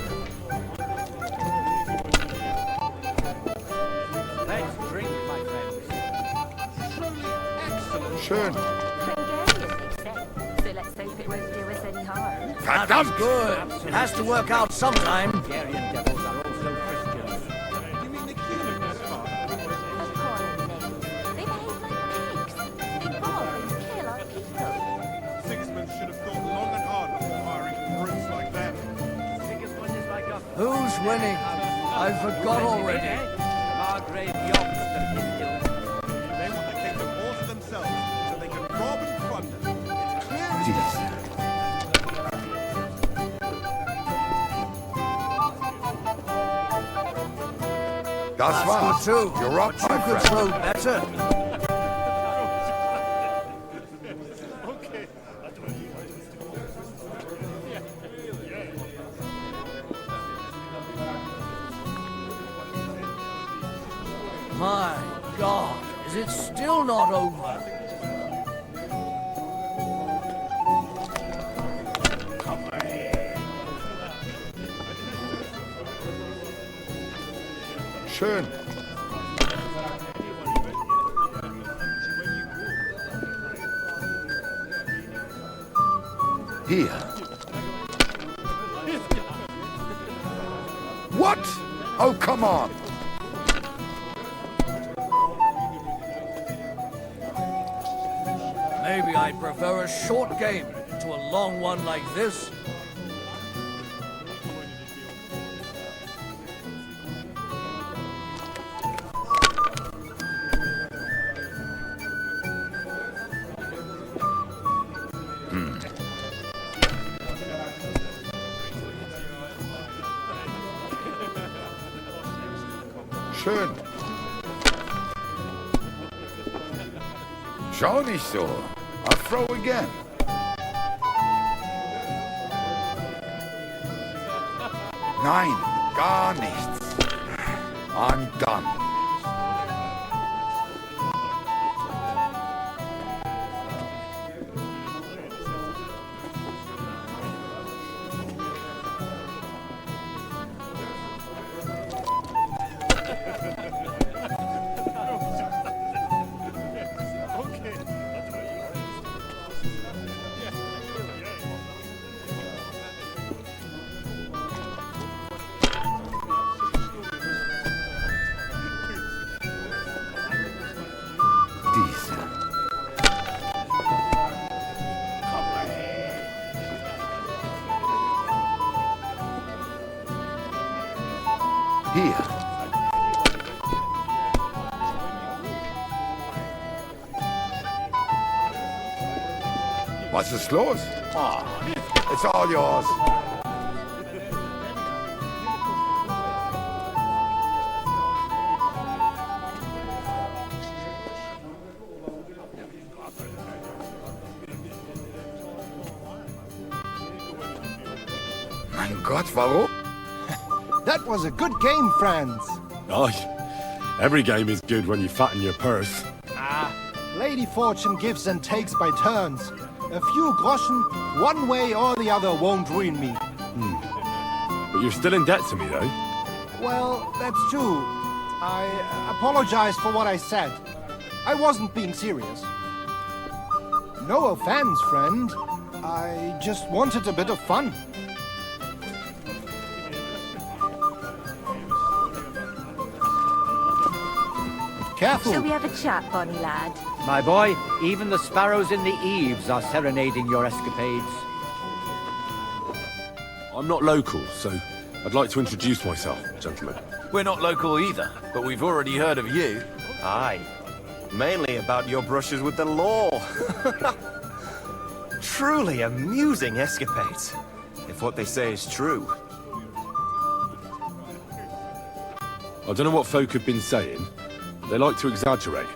Let's drink, my friends. Schön. Hungarian, they say. So let's hope it won't do us any harm. That's good. It has to work out sometime. Hungarian devils are also Christians. Appalling names. They behave like pigs. Who's winning? I forgot already. Margrave Yogston is still. They want the kingdom all to themselves so they can rob and plunder. It's clear as day. Das That's war's. good too. You're up, But my you could friend. throw better. My God, is it still not over? Schön. Here. What? Oh, come on. Maybe I'd prefer a short game to a long one like this. Schön. Schau nicht so. I'll throw again. Nein, gar nichts. I'm done. Hier. Was ist los? Ah, it's all yours. Mein Gott, warum? That was a good game, friends. Aye. Every game is good when you fatten your purse. Lady Fortune gives and takes by turns. A few groschen, one way or the other, won't ruin me. But you're still in debt to me, though. Well, that's true. I apologize for what I said. I wasn't being serious. No offense, friend. I just wanted a bit of fun. Careful. Shall we have a chat, Bonnie lad? My boy, even the sparrows in the eaves are serenading your escapades. I'm not local, so I'd like to introduce myself, gentlemen. We're not local either, but we've already heard of you. Aye. Mainly about your brushes with the law. Truly amusing escapades, if what they say is true. I don't know what folk have been saying, but they like to exaggerate.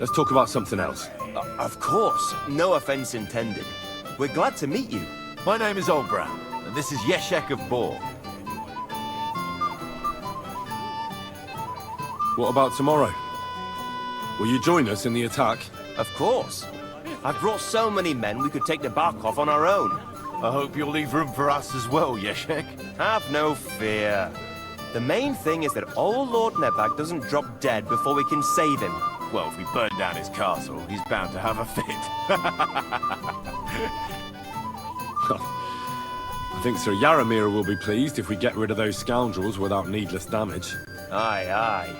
Let's talk about something else. Of course. No offense intended. We're glad to meet you. My name is Olbra, and this is Yeshek of Bor. What about tomorrow? Will you join us in the attack? Of course. I've brought so many men we could take the bark off on our own. I hope you'll leave room for us as well, Yeshek. Have no fear. The main thing is that old Lord Nebag doesn't drop dead before we can save him. Well, if we burn down his castle, he's bound to have a fit. I think Sir Yaramir will be pleased if we get rid of those scoundrels without needless damage. Aye, aye.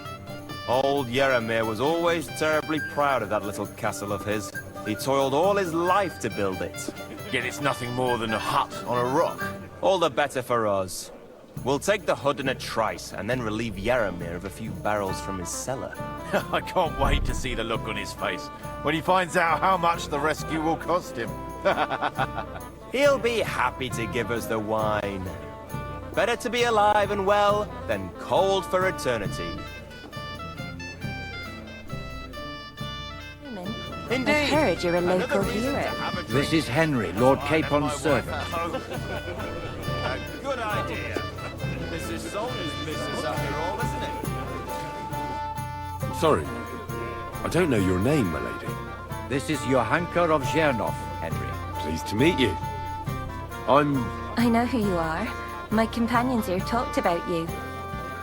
Old Yaramir was always terribly proud of that little castle of his. He toiled all his life to build it. Yet it's nothing more than a hut on a rock. All the better for us. We'll take the hood in a trice, and then relieve Yaramir of a few barrels from his cellar. I can't wait to see the look on his face when he finds out how much the rescue will cost him. He'll be happy to give us the wine. Better to be alive and well than cold for eternity. Indeed. I've heard you're a local hero. This is Henry, Lord Capon's servant. A good idea. This is Soldier's business after all, isn't it? Sorry, I don't know your name, my lady. This is Johanka of Zhernov, Henry. Pleased to meet you. I know who you are. My companions here talked about you.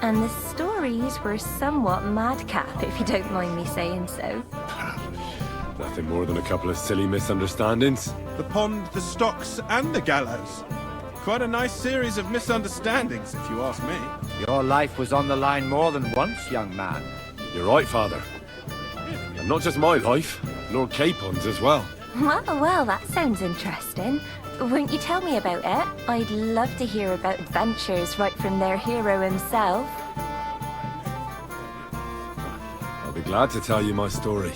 And the stories were somewhat madcap, if you don't mind me saying so. Nothing more than a couple of silly misunderstandings. The pond, the stocks, and the gallows. Quite a nice series of misunderstandings, if you ask me. Your life was on the line more than once, young man. You're right, Father. And not just my life, Lord Capon's as well. Well, that sounds interesting. Won't you tell me about it? I'd love to hear about adventures right from their hero himself. I'll be glad to tell you my story.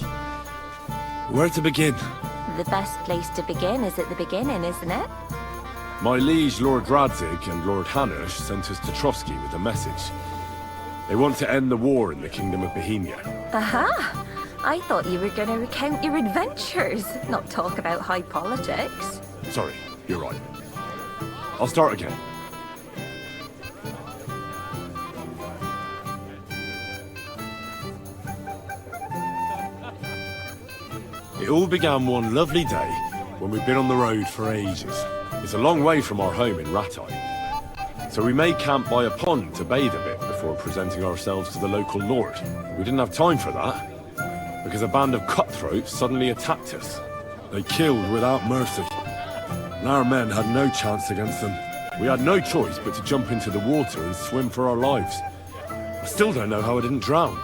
Where to begin? The best place to begin is at the beginning, isn't it? My liege Lord Radzig and Lord Hanush sent us to Trotsky with a message. They want to end the war in the Kingdom of Bohemia. Aha! I thought you were going to recount your adventures, not talk about high politics. Sorry, you're right. I'll start again. It all began one lovely day when we'd been on the road for ages. It's a long way from our home in Ratai. So we made camp by a pond to bathe a bit before presenting ourselves to the local lord. We didn't have time for that, because a band of cutthroats suddenly attacked us. They killed without mercy, and our men had no chance against them. We had no choice but to jump into the water and swim for our lives. I still don't know how I didn't drown.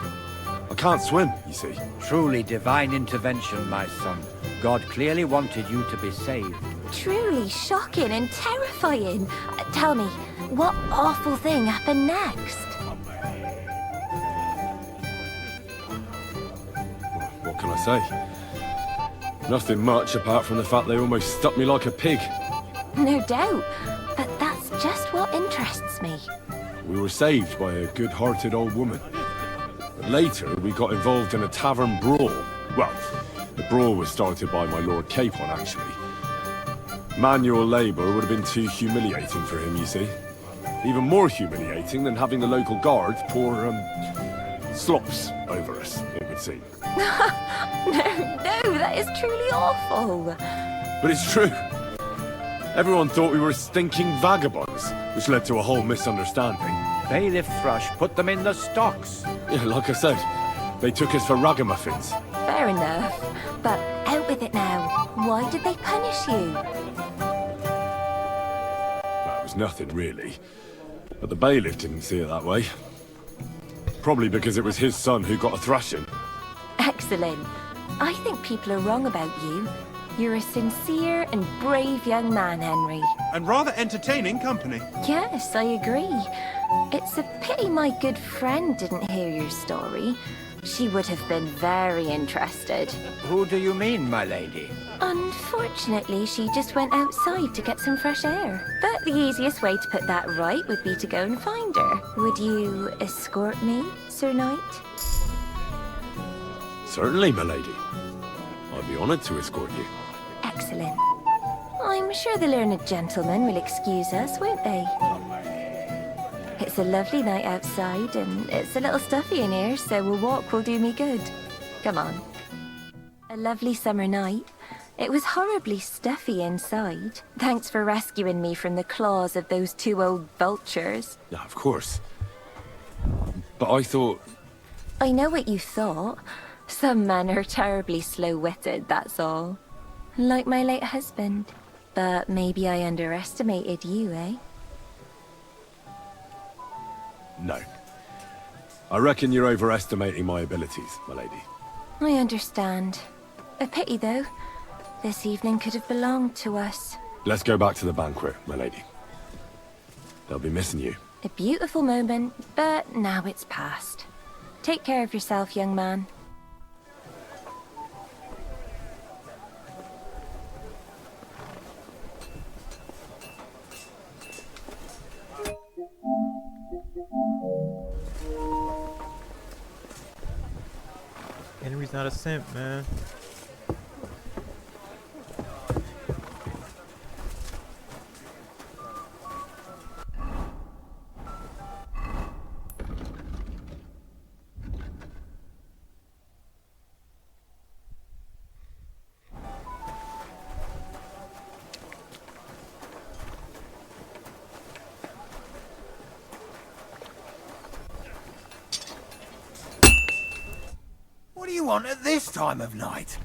I can't swim, you see. Truly divine intervention, my son. God clearly wanted you to be saved. Truly shocking and terrifying. Tell me, what awful thing happened next? What can I say? Nothing much apart from the fact they almost stuck me like a pig. No doubt, but that's just what interests me. We were saved by a good-hearted old woman. But later, we got involved in a tavern brawl. Well, the brawl was started by my Lord Capon, actually. Manual labour would have been too humiliating for him, you see. Even more humiliating than having the local guards pour, slops over us, it would seem. No, that is truly awful. But it's true. Everyone thought we were stinking vagabonds, which led to a whole misunderstanding. Bailiff Thrush put them in the stocks. Yeah, like I said, they took us for ragamuffins. Fair enough. But out with it now. Why did they punish you? That was nothing, really. But the bailiff didn't see it that way. Probably because it was his son who got a thrashing. Excellent. I think people are wrong about you. You're a sincere and brave young man, Henry. And rather entertaining company. Yes, I agree. It's a pity my good friend didn't hear your story. She would have been very interested. Who do you mean, my lady? Unfortunately, she just went outside to get some fresh air. But the easiest way to put that right would be to go and find her. Would you escort me, Sir Knight? Certainly, my lady. I'd be honored to escort you. Excellent. I'm sure the learned gentlemen will excuse us, won't they? It's a lovely night outside, and it's a little stuffy in here, so a walk will do me good. Come on. A lovely summer night. It was horribly stuffy inside. Thanks for rescuing me from the claws of those two old vultures. Yeah, of course. But I thought... I know what you thought. Some men are terribly slow-witted, that's all. Like my late husband. But maybe I underestimated you, eh? No. I reckon you're overestimating my abilities, my lady. I understand. A pity, though. This evening could have belonged to us. Let's go back to the banquet, my lady. They'll be missing you. A beautiful moment, but now it's past. Take care of yourself, young man. Henry's not a simp, man. What do you want at this time of night?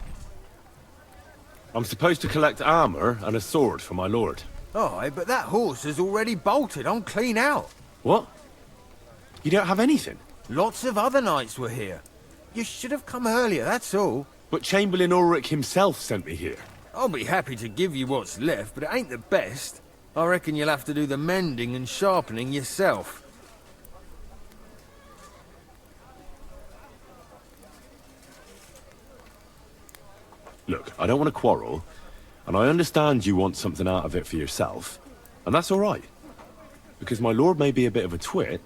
I'm supposed to collect armor and a sword for my lord. Aye, but that horse is already bolted. I'm clean out. What? You don't have anything? Lots of other knights were here. You should have come earlier, that's all. But Chamberlain Ulrich himself sent me here. I'll be happy to give you what's left, but it ain't the best. I reckon you'll have to do the mending and sharpening yourself. Look, I don't want to quarrel, and I understand you want something out of it for yourself, and that's all right. Because my lord may be a bit of a twit,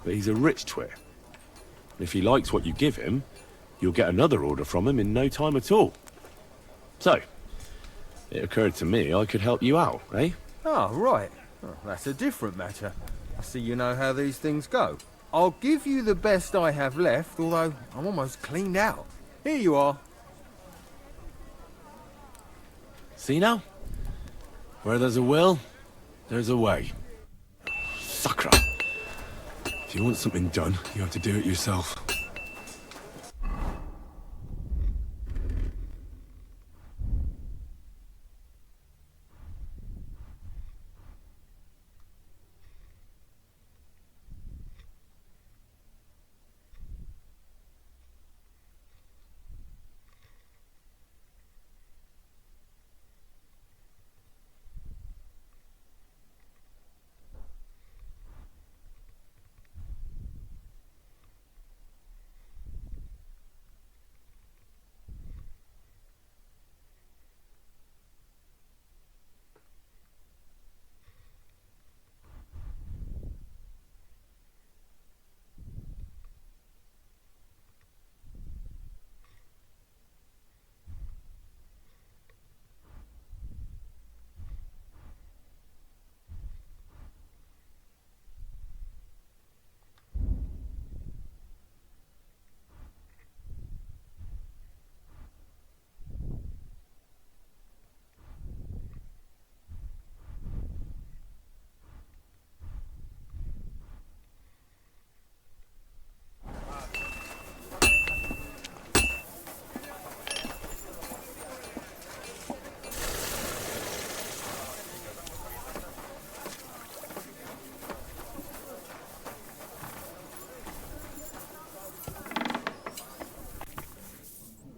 but he's a rich twit. And if he likes what you give him, you'll get another order from him in no time at all. So, it occurred to me I could help you out, eh? Oh, right. Oh, that's a different matter. I see you know how these things go. I'll give you the best I have left, although I'm almost cleaned out. Here you are. See now? Where there's a will, there's a way. Sacra. If you want something done, you have to do it yourself.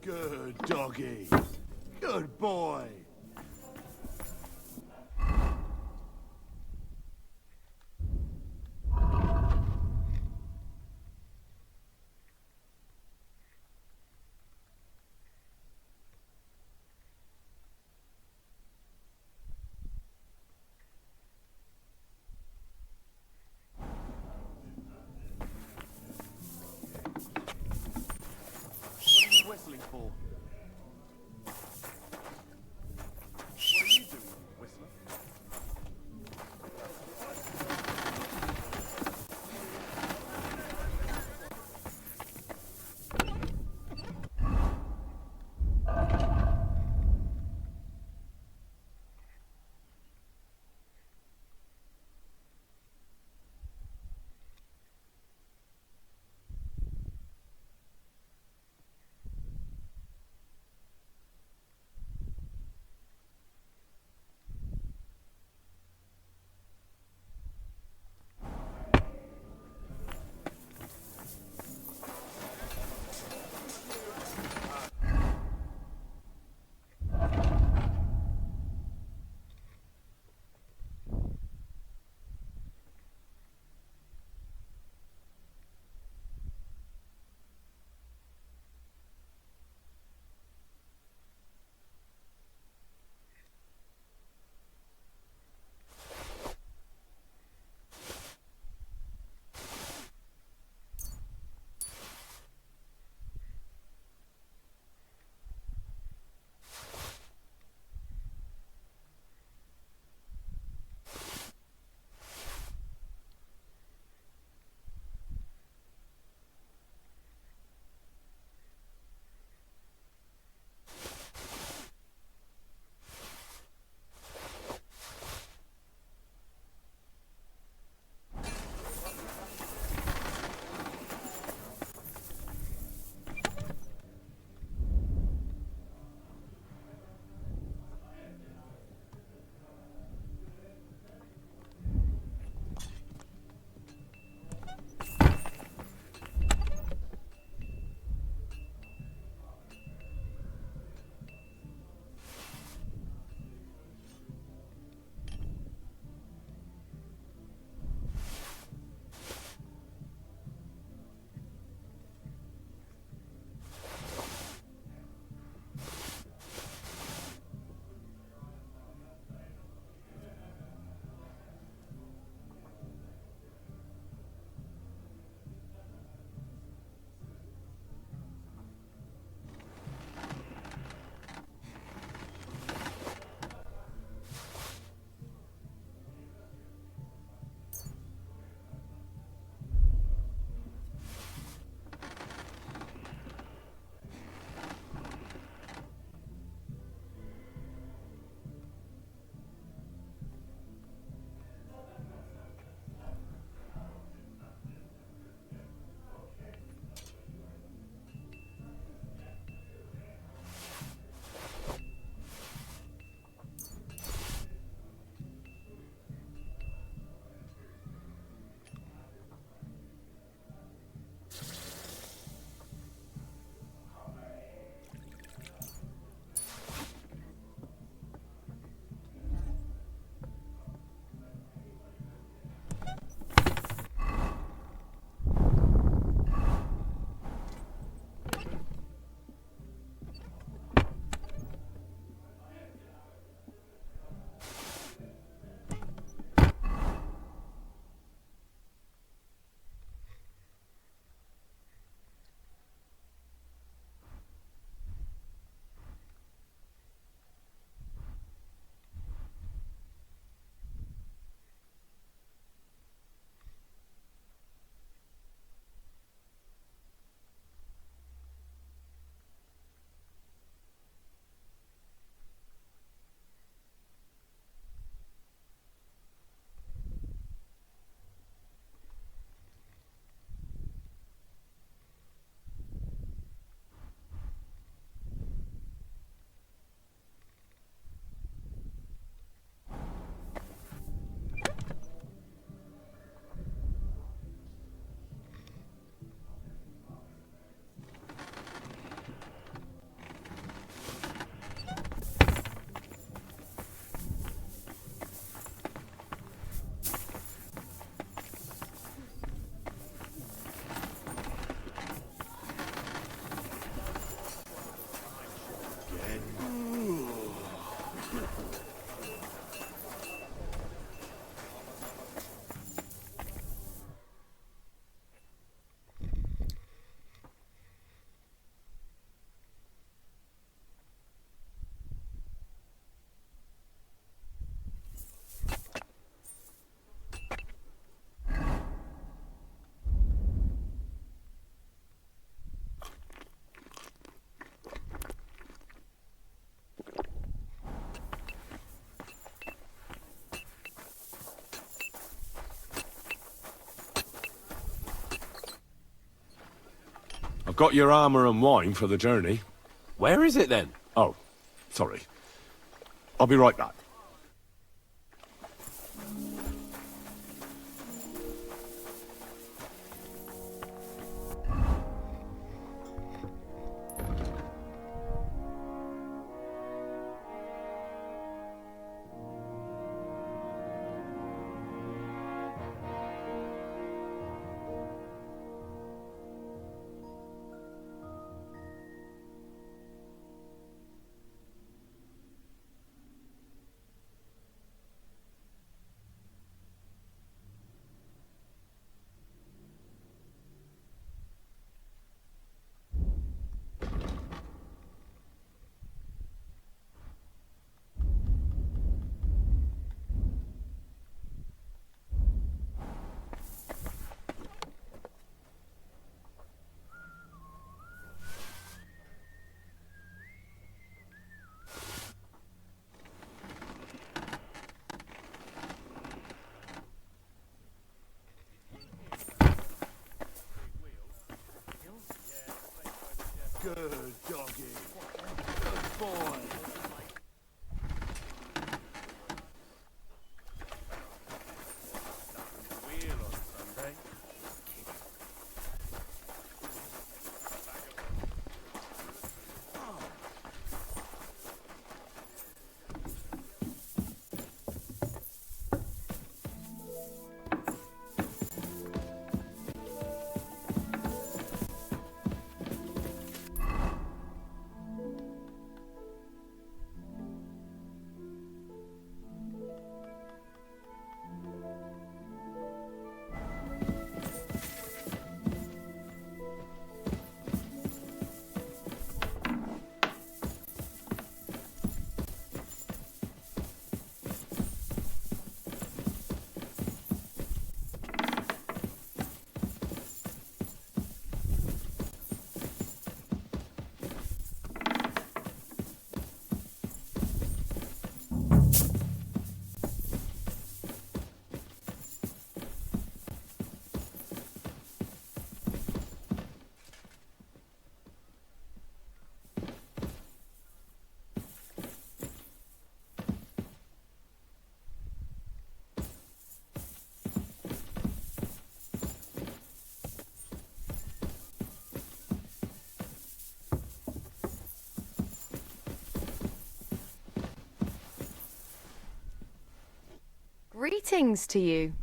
Good doggy. Good boy. Whistling for? I've got your armor and wine for the journey. Where is it then? Oh, sorry. I'll be right back. Good doggy. Good boy. Greetings to you.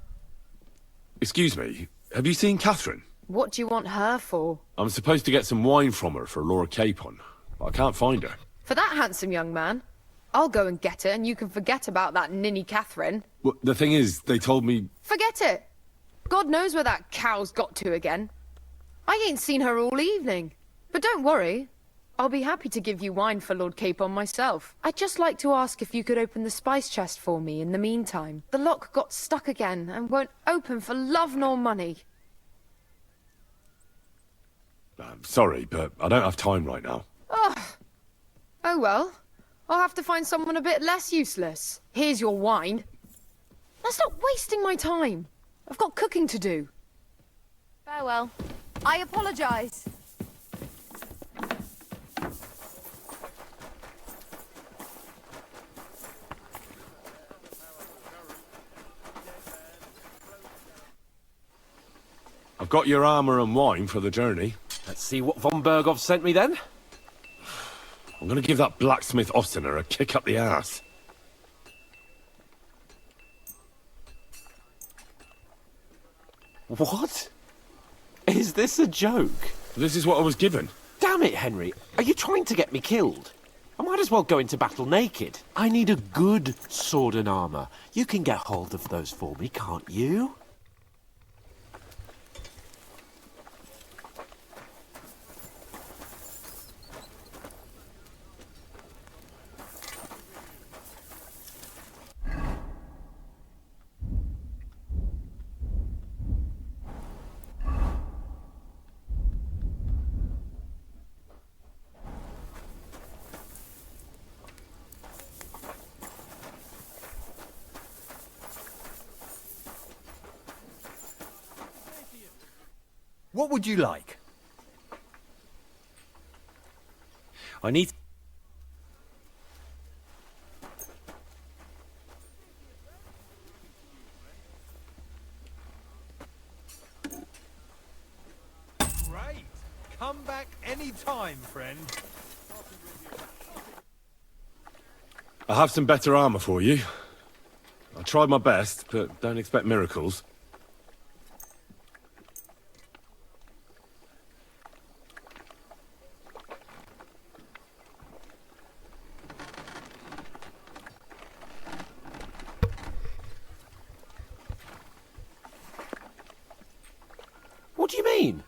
Excuse me, have you seen Catherine? What do you want her for? I'm supposed to get some wine from her for Lord Capon, but I can't find her. For that handsome young man? I'll go and get it, and you can forget about that ninny Catherine. Well, the thing is, they told me... Forget it! God knows where that cow's got to again. I ain't seen her all evening. But don't worry. I'll be happy to give you wine for Lord Capon myself. I'd just like to ask if you could open the spice chest for me in the meantime. The lock got stuck again and won't open for love nor money. I'm sorry, but I don't have time right now. Ugh. Oh well. I'll have to find someone a bit less useless. Here's your wine. Now stop wasting my time. I've got cooking to do. Farewell. I apologize. I've got your armor and wine for the journey. Let's see what von Berghoff sent me then. I'm gonna give that blacksmith Ostener a kick up the ass. What? Is this a joke? This is what I was given. Damn it, Henry. Are you trying to get me killed? I might as well go into battle naked. I need a good sword and armor. You can get hold of those for me, can't you? What would you like? I need... Great. Come back any time, friend. I have some better armor for you. I tried my best, but don't expect miracles. What do you mean?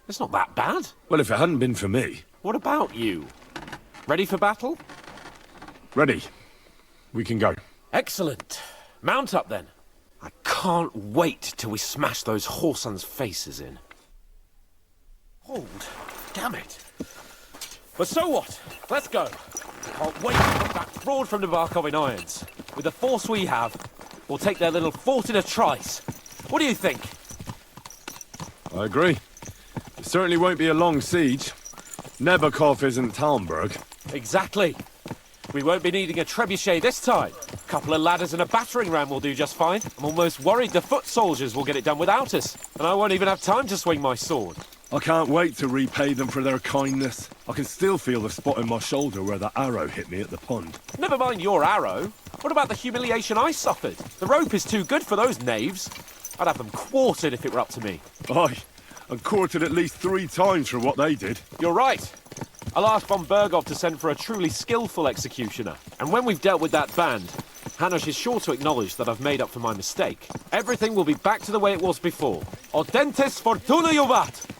It's not that bad. Well, if it hadn't been for me... What about you? Ready for battle? Ready. We can go. Excellent. Mount up then. I can't wait till we smash those whoresons' faces in. Hold. Damn it. But so what? Let's go. Can't wait to put that fraud from Nabarkov in irons. With the force we have, we'll take their little fort in a trice. What do you think? I agree. It certainly won't be a long siege. Nebakov isn't Talmberg. Exactly. We won't be needing a trebuchet this time. A couple of ladders and a battering ram will do just fine. I'm almost worried the foot soldiers will get it done without us. And I won't even have time to swing my sword. I can't wait to repay them for their kindness. I can still feel the spot in my shoulder where that arrow hit me at the pond. Never mind your arrow. What about the humiliation I suffered? The rope is too good for those knaves. I'd have them quartered if it were up to me. Aye, and quartered at least 3 times for what they did. You're right. I'll ask von Bergov to send for a truly skillful executioner. And when we've dealt with that band, Hanush is sure to acknowledge that I've made up for my mistake. Everything will be back to the way it was before. Audentes fortuna juvat!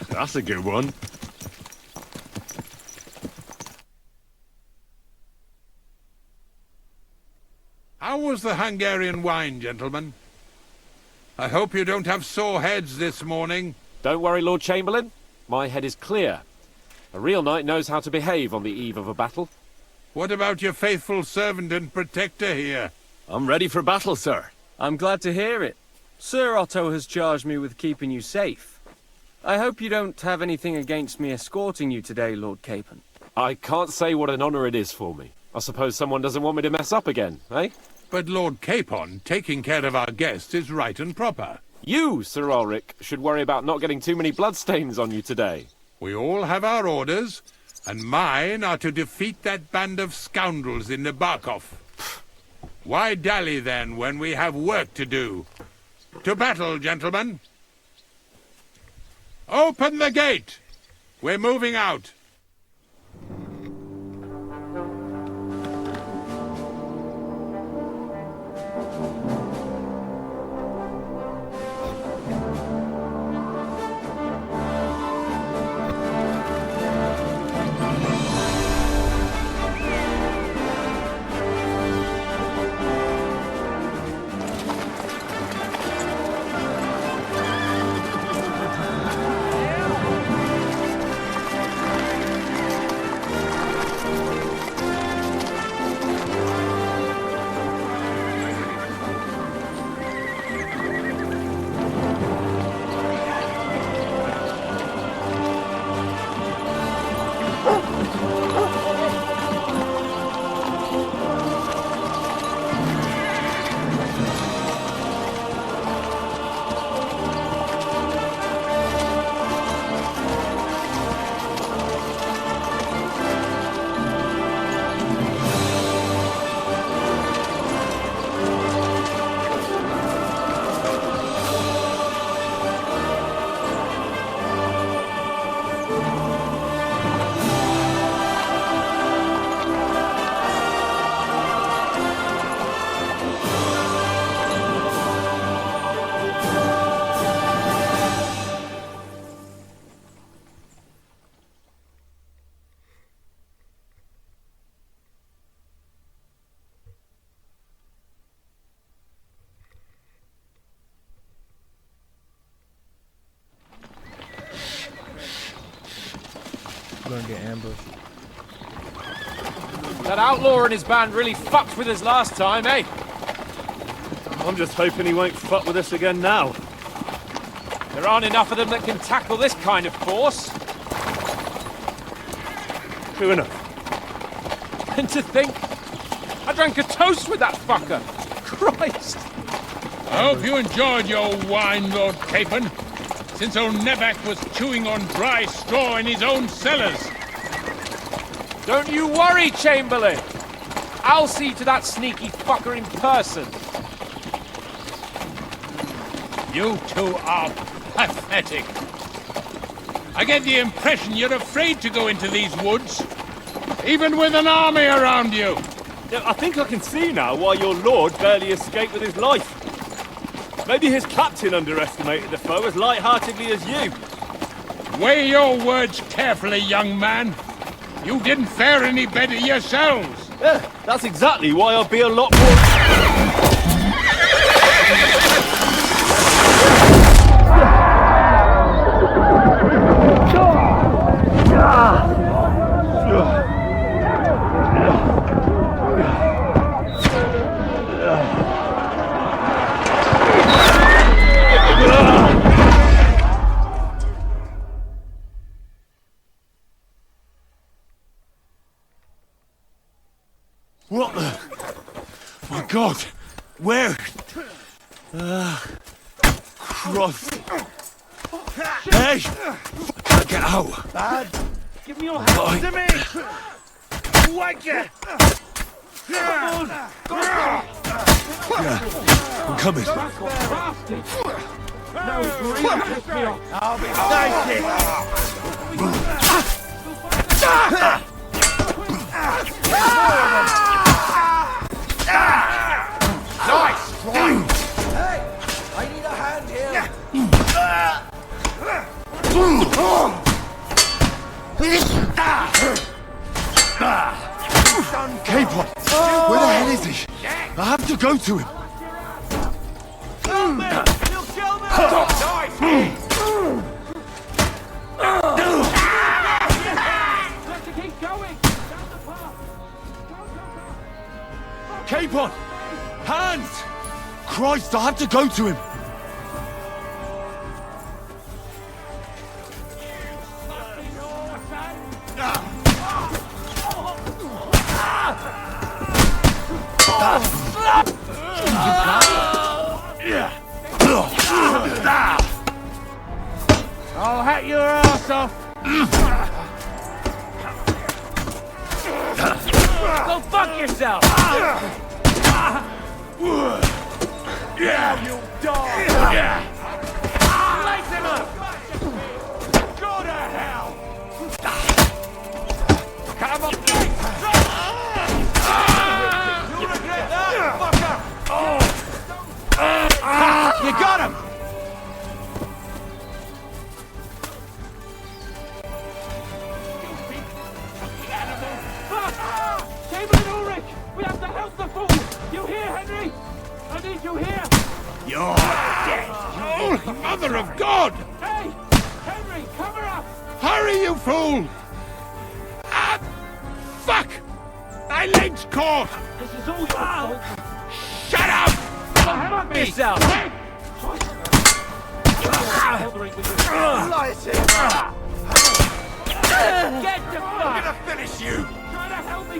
That's a good one. How was the Hungarian wine, gentlemen? I hope you don't have sore heads this morning. Don't worry, Lord Chamberlain. My head is clear. A real knight knows how to behave on the eve of a battle. What about your faithful servant and protector here? I'm ready for battle, sir. I'm glad to hear it. Sir Otto has charged me with keeping you safe. I hope you don't have anything against me escorting you today, Lord Capon. I can't say what an honor it is for me. I suppose someone doesn't want me to mess up again, eh? But Lord Capon, taking care of our guests is right and proper. You, Sir Ulrich, should worry about not getting too many bloodstains on you today. We all have our orders, and mine are to defeat that band of scoundrels in Nabarkov. Why dally then when we have work to do? To battle, gentlemen! Open the gate! We're moving out. gonna get ambushed. That outlaw and his band really fucked with us last time, eh? I'm just hoping he won't fuck with us again now. There aren't enough of them that can tackle this kind of force. True enough. And to think, I drank a toast with that fucker. Christ! I hope you enjoyed your wine, Lord Capon, since old Nevac was chewing on dry straw in his own cellars. Don't you worry, Chamberlain. I'll see to that sneaky fucker in person. You two are pathetic. I get the impression you're afraid to go into these woods, even with an army around you. Yeah, I think I can see now why your lord barely escaped with his life. Maybe his captain underestimated the foe as light-heartedly as you. Weigh your words carefully, young man. You didn't fare any better yourselves. Yeah, that's exactly why I'll be a lot more... What the... My God! Where? Christ! Hey! I can't get out! Lad, give me your hands to me! Wake it! Come on! Yeah, I'm coming. I'll be safe. Nice! Hey! I need a hand here! Capon! Where the hell is he? I have to go to him! Help me! You'll kill me! Let's keep going! Capon! Hands! Christ, I have to go to him! I'll hack your ass off! Go fuck yourself! Yeah, you'll die! Light him up! Go to hell! Come on! You regret that, fucker! You got him! Chamberlain Ulrich! We have to help the fool! You hear, Henry? I need you here! You're dead! Oh, Mother of God! Hey! Henry, cover up! Hurry, you fool! Ah! Fuck! My leg's caught! This is all your fault! Shut up! Fuck yourself! Light him! Get the fuck! I'm gonna finish you! Try to help me!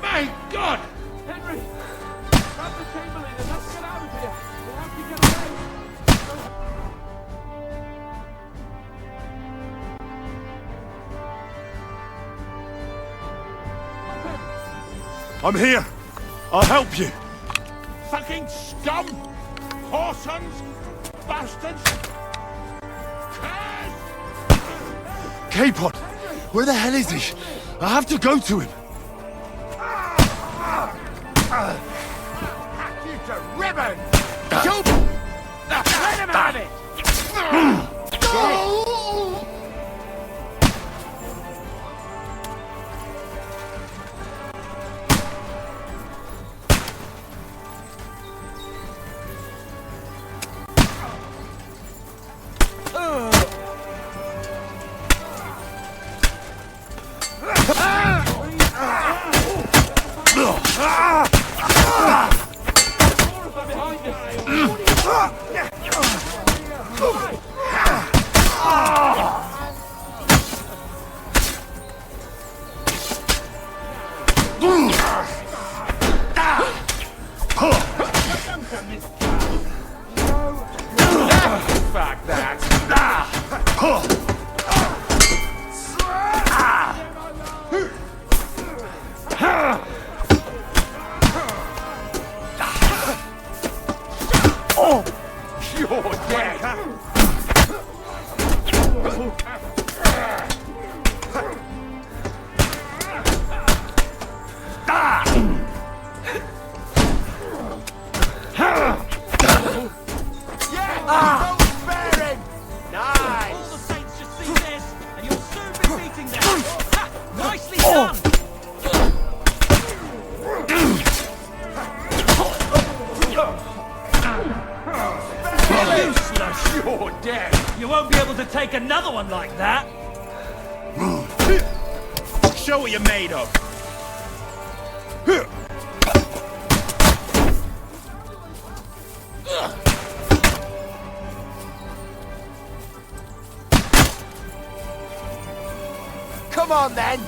My God! Henry! Grab the Chamberlain and let's get out of here! We have to get away! I'm here! I'll help you! Fucking scum! Whoresons! Bastards! Curse! Capon! Where the hell is he? I have to go to him! Hack you to ribbons! Let him have it! Yeah! Don't spare him! Nice! All the saints should see this, and you'll soon be beating them. Ha! Nicely done! Useless! You're dead! You won't be able to take another one like that. Show what you're made of. Come on, then!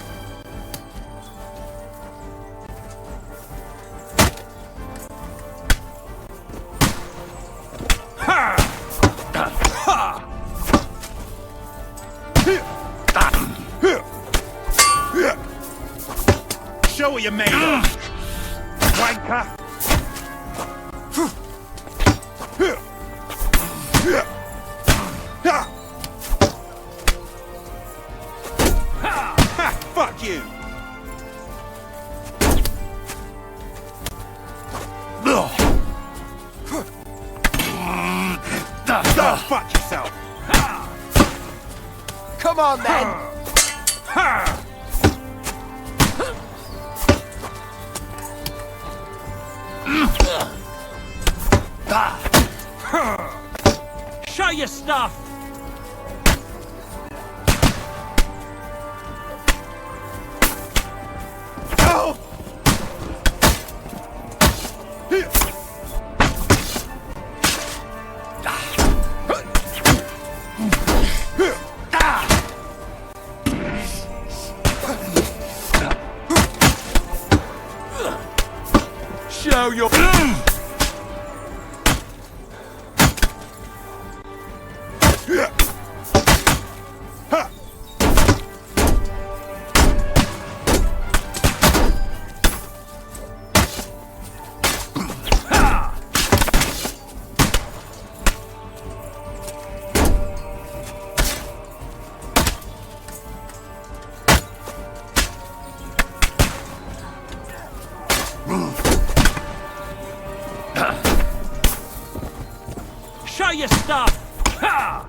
Show what you're made of. Wanker. Fuck you. Go fuck yourself. Come on, then! Show your stuff! Oh! Show your... Show your stuff! Ha!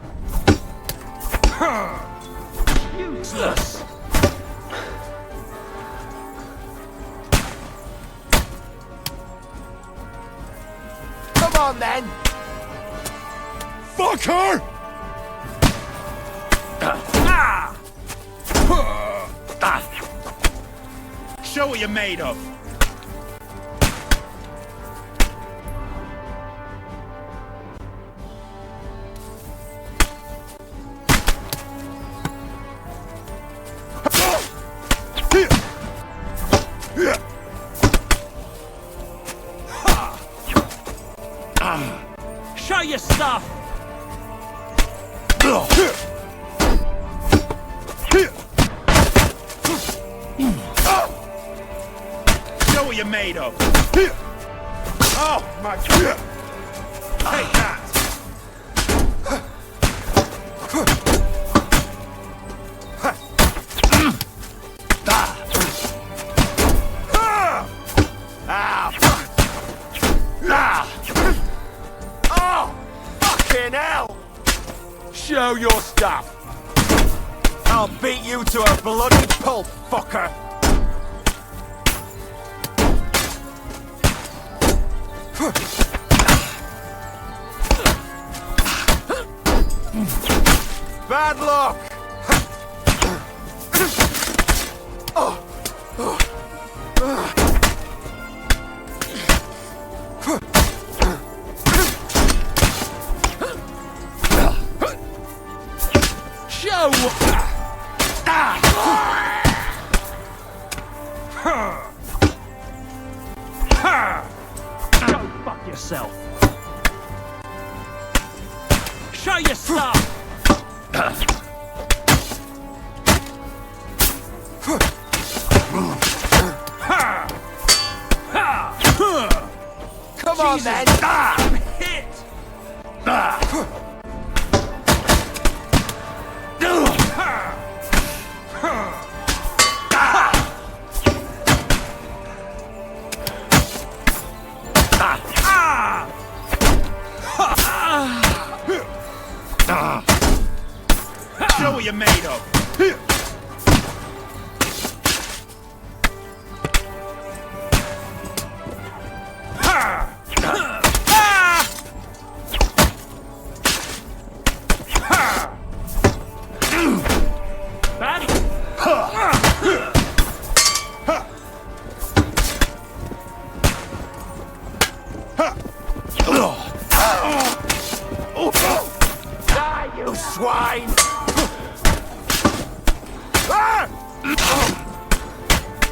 Useless! Come on, then! Fuck her! Show what you're made of. Show your stuff! Show what you're made of. Oh my god! Take that! Fucking hell! Show your stuff! I'll beat you to a bloody pulp, fucker! Bad luck! Show! Go fuck yourself! Show your stuff! Come on, then! I'm hit! you're made of. Die, you swine!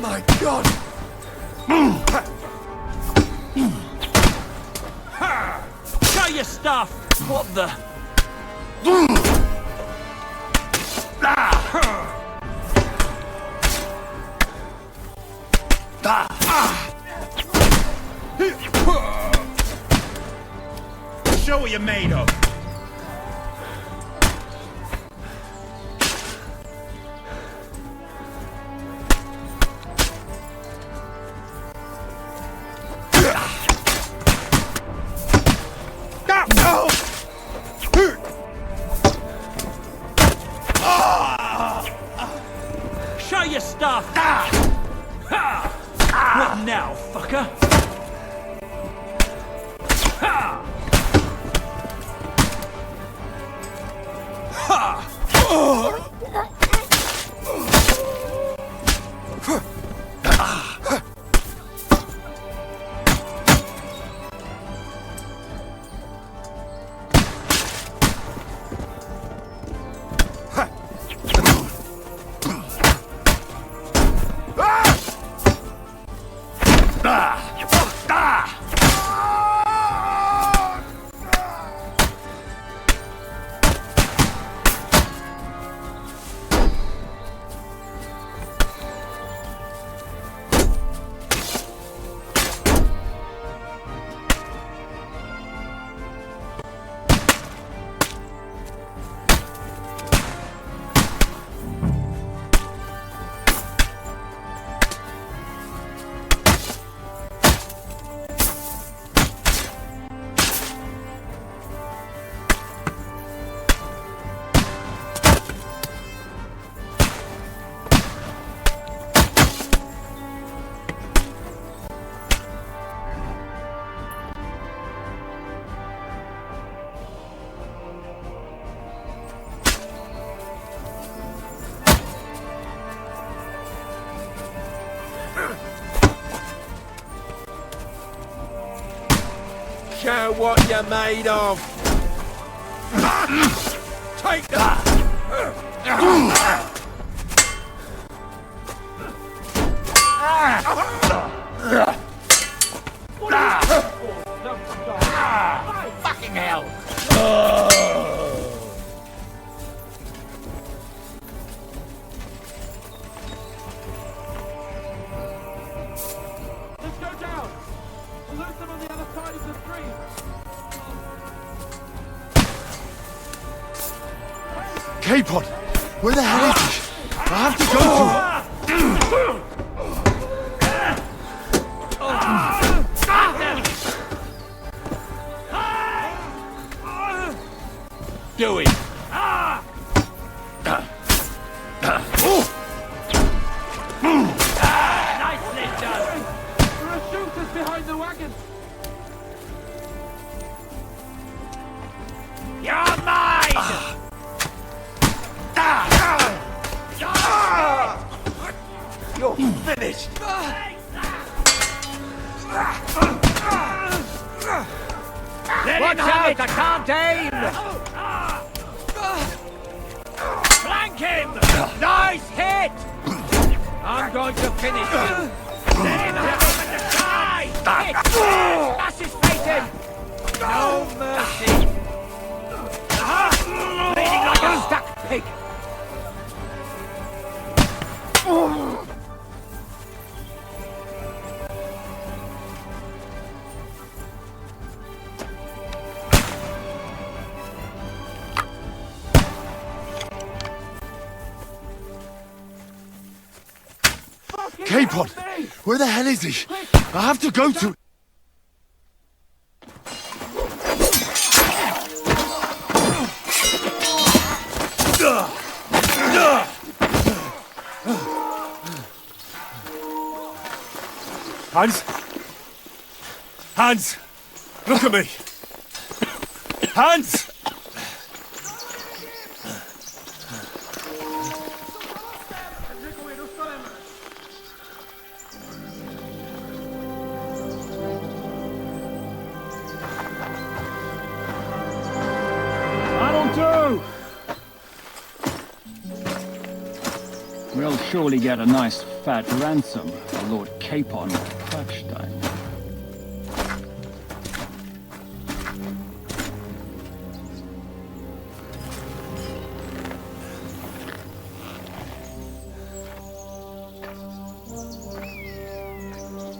My God! Show your stuff! What the? Show what you're made of. Show your stuff! What now, fucker? Show what you're made of. Take that. Fucking hell! Let's go down! We'll lose them on the other side of the stream! K-Pod! Where the hell is he? I have to go to... Do it. Nicely done! There are shooters behind the wagon! You're mine! You're finished! Watch out! I can't aim! Flank him! Nice hit! I'm going to finish you! Let him have him at the side! Hit! Assassinate him! No mercy! Bleeding like a stuck pig! K-Pod! Where the hell is he? I have to go to... Hans? Hans! Look at me! Hans! That'll do! We'll surely get a nice fat ransom for Lord Capon of Kragstein.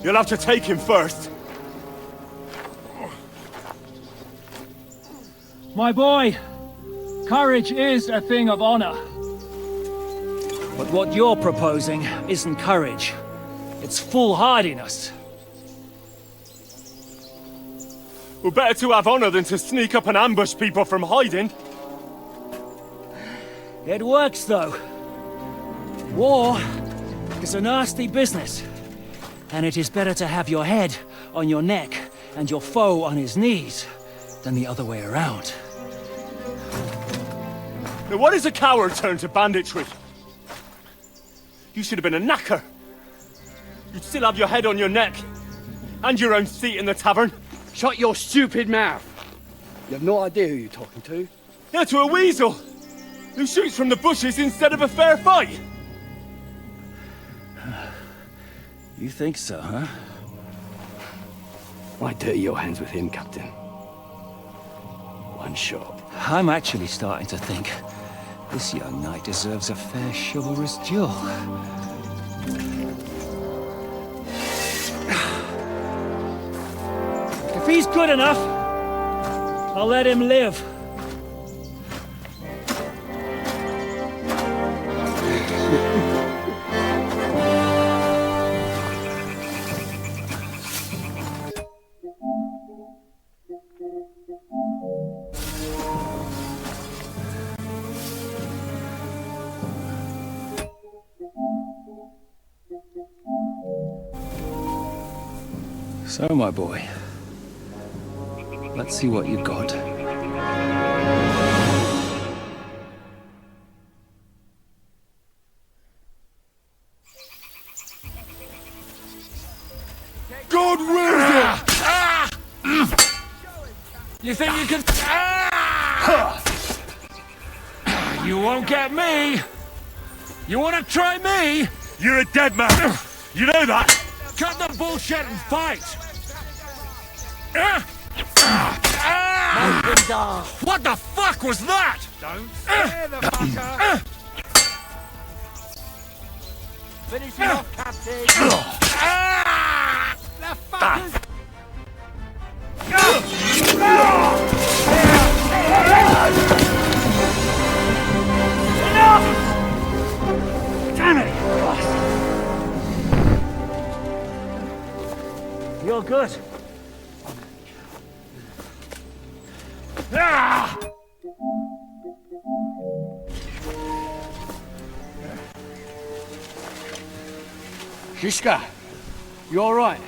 You'll have to take him first. My boy, courage is a thing of honor. But what you're proposing isn't courage. It's foolhardiness. Well, better to have honor than to sneak up and ambush people from hiding. It works, though. War is a nasty business. And it is better to have your head on your neck and your foe on his knees than the other way around. Now, what is a coward turned to banditry? You should have been a knacker. You'd still have your head on your neck. And your own seat in the tavern. Shut your stupid mouth. You have no idea who you're talking to. Yeah, to a weasel. Who shoots from the bushes instead of a fair fight. You think so, huh? Why dirty your hands with him, Captain? One shot. I'm actually starting to think this young knight deserves a fair chivalrous duel. If he's good enough, I'll let him live. So, my boy, let's see what you got. God wills it! You think you can... You won't get me! You want to try me? You're a dead man! You know that! Cut the bullshit and fight! What the fuck was that? Don't scare the fucker! Finish it off, Captain! The fuckers! Enough! Damn it! You're good. Shishka, you all right?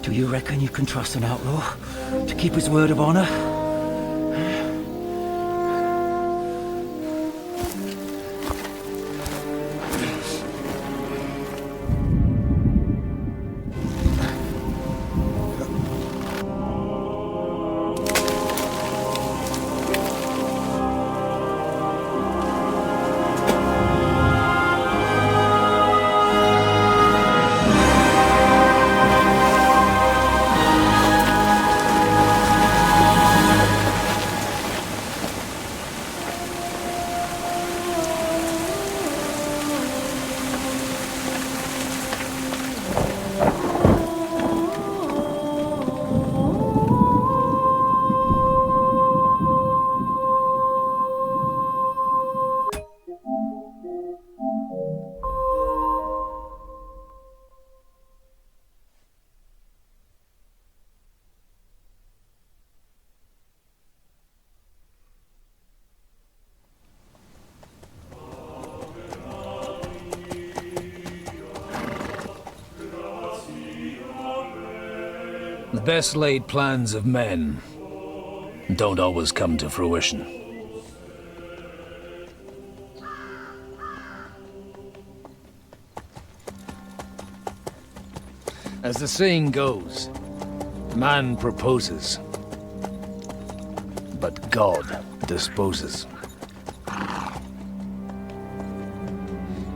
Do you reckon you can trust an outlaw to keep his word of honor? The best laid plans of men don't always come to fruition. As the saying goes, man proposes, but God disposes.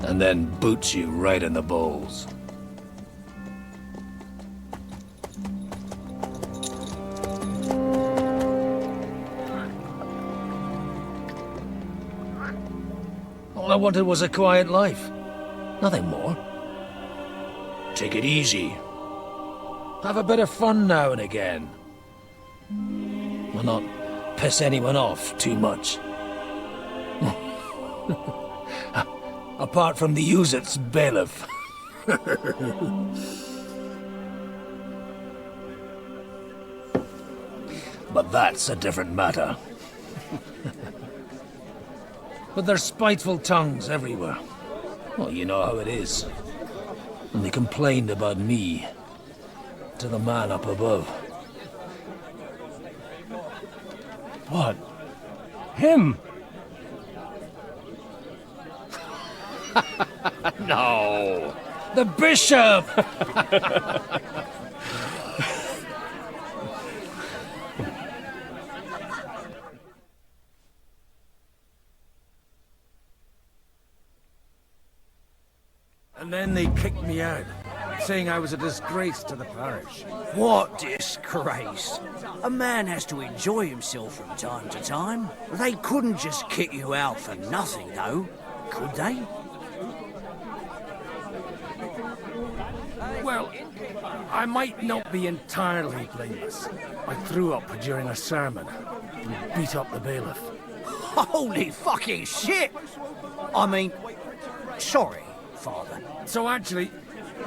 And then boots you right in the balls. All I wanted was a quiet life. Nothing more. Take it easy. Have a bit of fun now and again. Will not piss anyone off too much. Apart from the Uzit's bailiff. But that's a different matter. But there's spiteful tongues everywhere. Well, you know how it is. And they complained about me to the man up above. What? Him? No! The bishop! And then they kicked me out, saying I was a disgrace to the parish. What disgrace? A man has to enjoy himself from time to time. They couldn't just kick you out for nothing, though, could they? Well, I might not be entirely blameless. I threw up during a sermon and beat up the bailiff. Holy fucking shit! I mean, sorry, Father. So actually,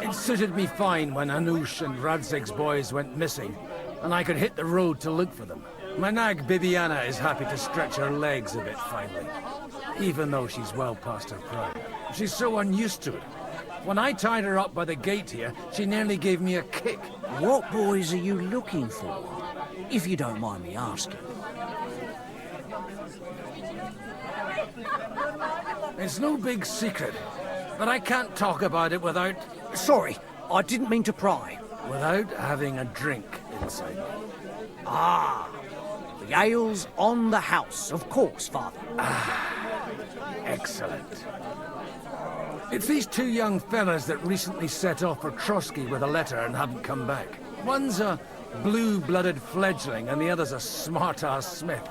it suited me fine when Anush and Radzig's boys went missing, and I could hit the road to look for them. My nag Bibiana is happy to stretch her legs a bit finally, even though she's well past her prime. She's so unused to it. When I tied her up by the gate here, she nearly gave me a kick. What boys are you looking for, if you don't mind me asking? It's no big secret, but I can't talk about it without... Sorry, I didn't mean to pry. Without having a drink inside me. Ah, the ale's on the house, of course, Father. Excellent. It's these two young fellas that recently set off for Trotsky with a letter and haven't come back. One's a blue-blooded fledgling and the other's a smart-ass smith.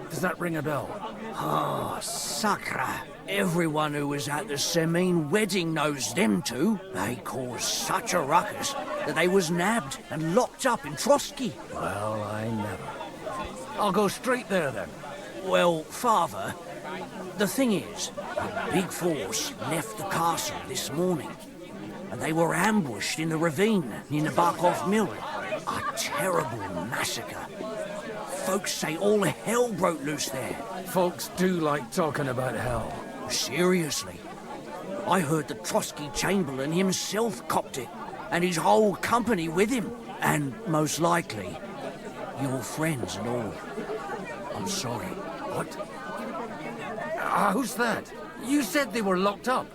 Does that ring a bell? Oh, Sakra. Everyone who was at the Semine wedding knows them two. They caused such a ruckus that they was nabbed and locked up in Trotsky. Well, I never. I'll go straight there, then. Well, Father, the thing is, a big force left the castle this morning, and they were ambushed in the ravine near the Barkov Mill. A terrible massacre. Folks say all hell broke loose there. Folks do like talking about hell. Seriously. I heard the Trotsky Chamberlain himself copped it, and his whole company with him. And most likely, your friends and all. I'm sorry. What? Who's that? You said they were locked up.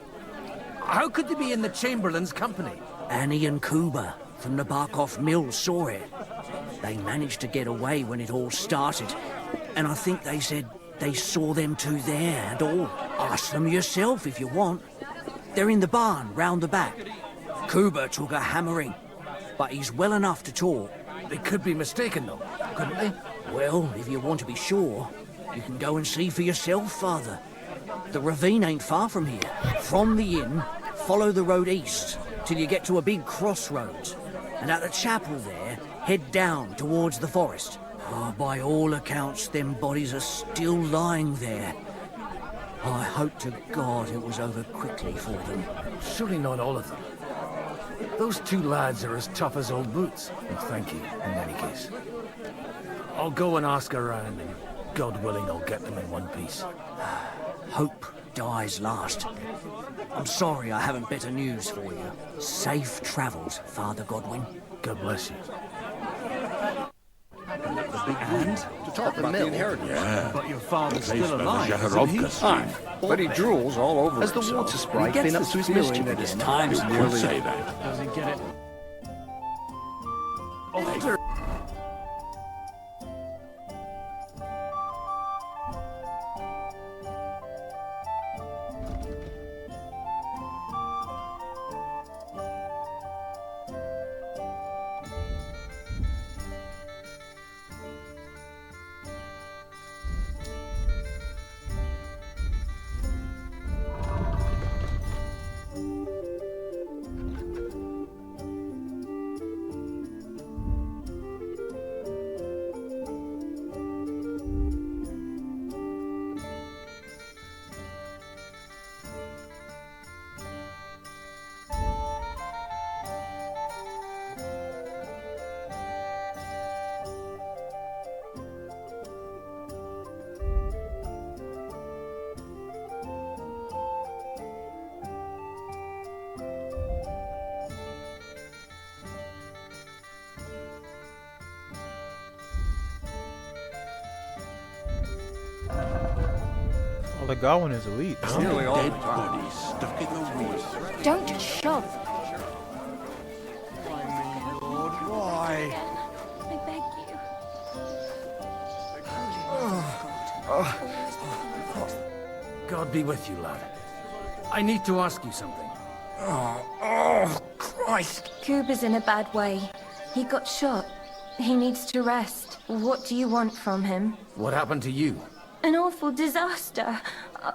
How could they be in the Chamberlain's company? Annie and Kuba from the Barkov Mill saw it. They managed to get away when it all started, and I think they said they saw them two there and all. Ask them yourself if you want. They're in the barn round the back. Kuba took a hammering, but he's well enough to talk. They could be mistaken, though, couldn't they? Well, if you want to be sure, you can go and see for yourself, Father. The ravine ain't far from here. From the inn, follow the road east till you get to a big crossroads. And at the chapel there, head down towards the forest. Oh, by all accounts, them bodies are still lying there. I hope to God it was over quickly for them. Surely not all of them. Those two lads are as tough as old boots. And thank you, in any case. I'll go and ask around, and God willing, I'll get them in one piece. Hope dies last. I'm sorry I haven't better news for you. Safe travels, Father Godwin. God bless you. And to talk about the inheritance. Yeah. But your father's Place still where the alive. Zaharovka isn't he? Aye, but he drools all over Has the himself. water sprite He gets been up this to his feeling mischief that his again? time's You nearly could say up. that. Does he get it? Well, the Godwin is elite. Nearly all dead bodies stuck in the wheels. Don't just shove. Lord, why? I beg you. God be with you, lad. I need to ask you something. Oh, Christ. Kuba's in a bad way. He got shot. He needs to rest. What do you want from him? What happened to you? An awful disaster.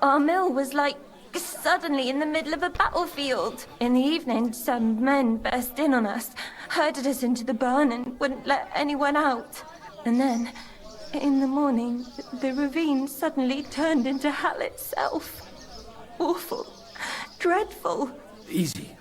Our mill was like suddenly in the middle of a battlefield. In the evening, some men burst in on us, herded us into the barn and wouldn't let anyone out. And then, in the morning, the ravine suddenly turned into hell itself. Awful. Dreadful. Easy.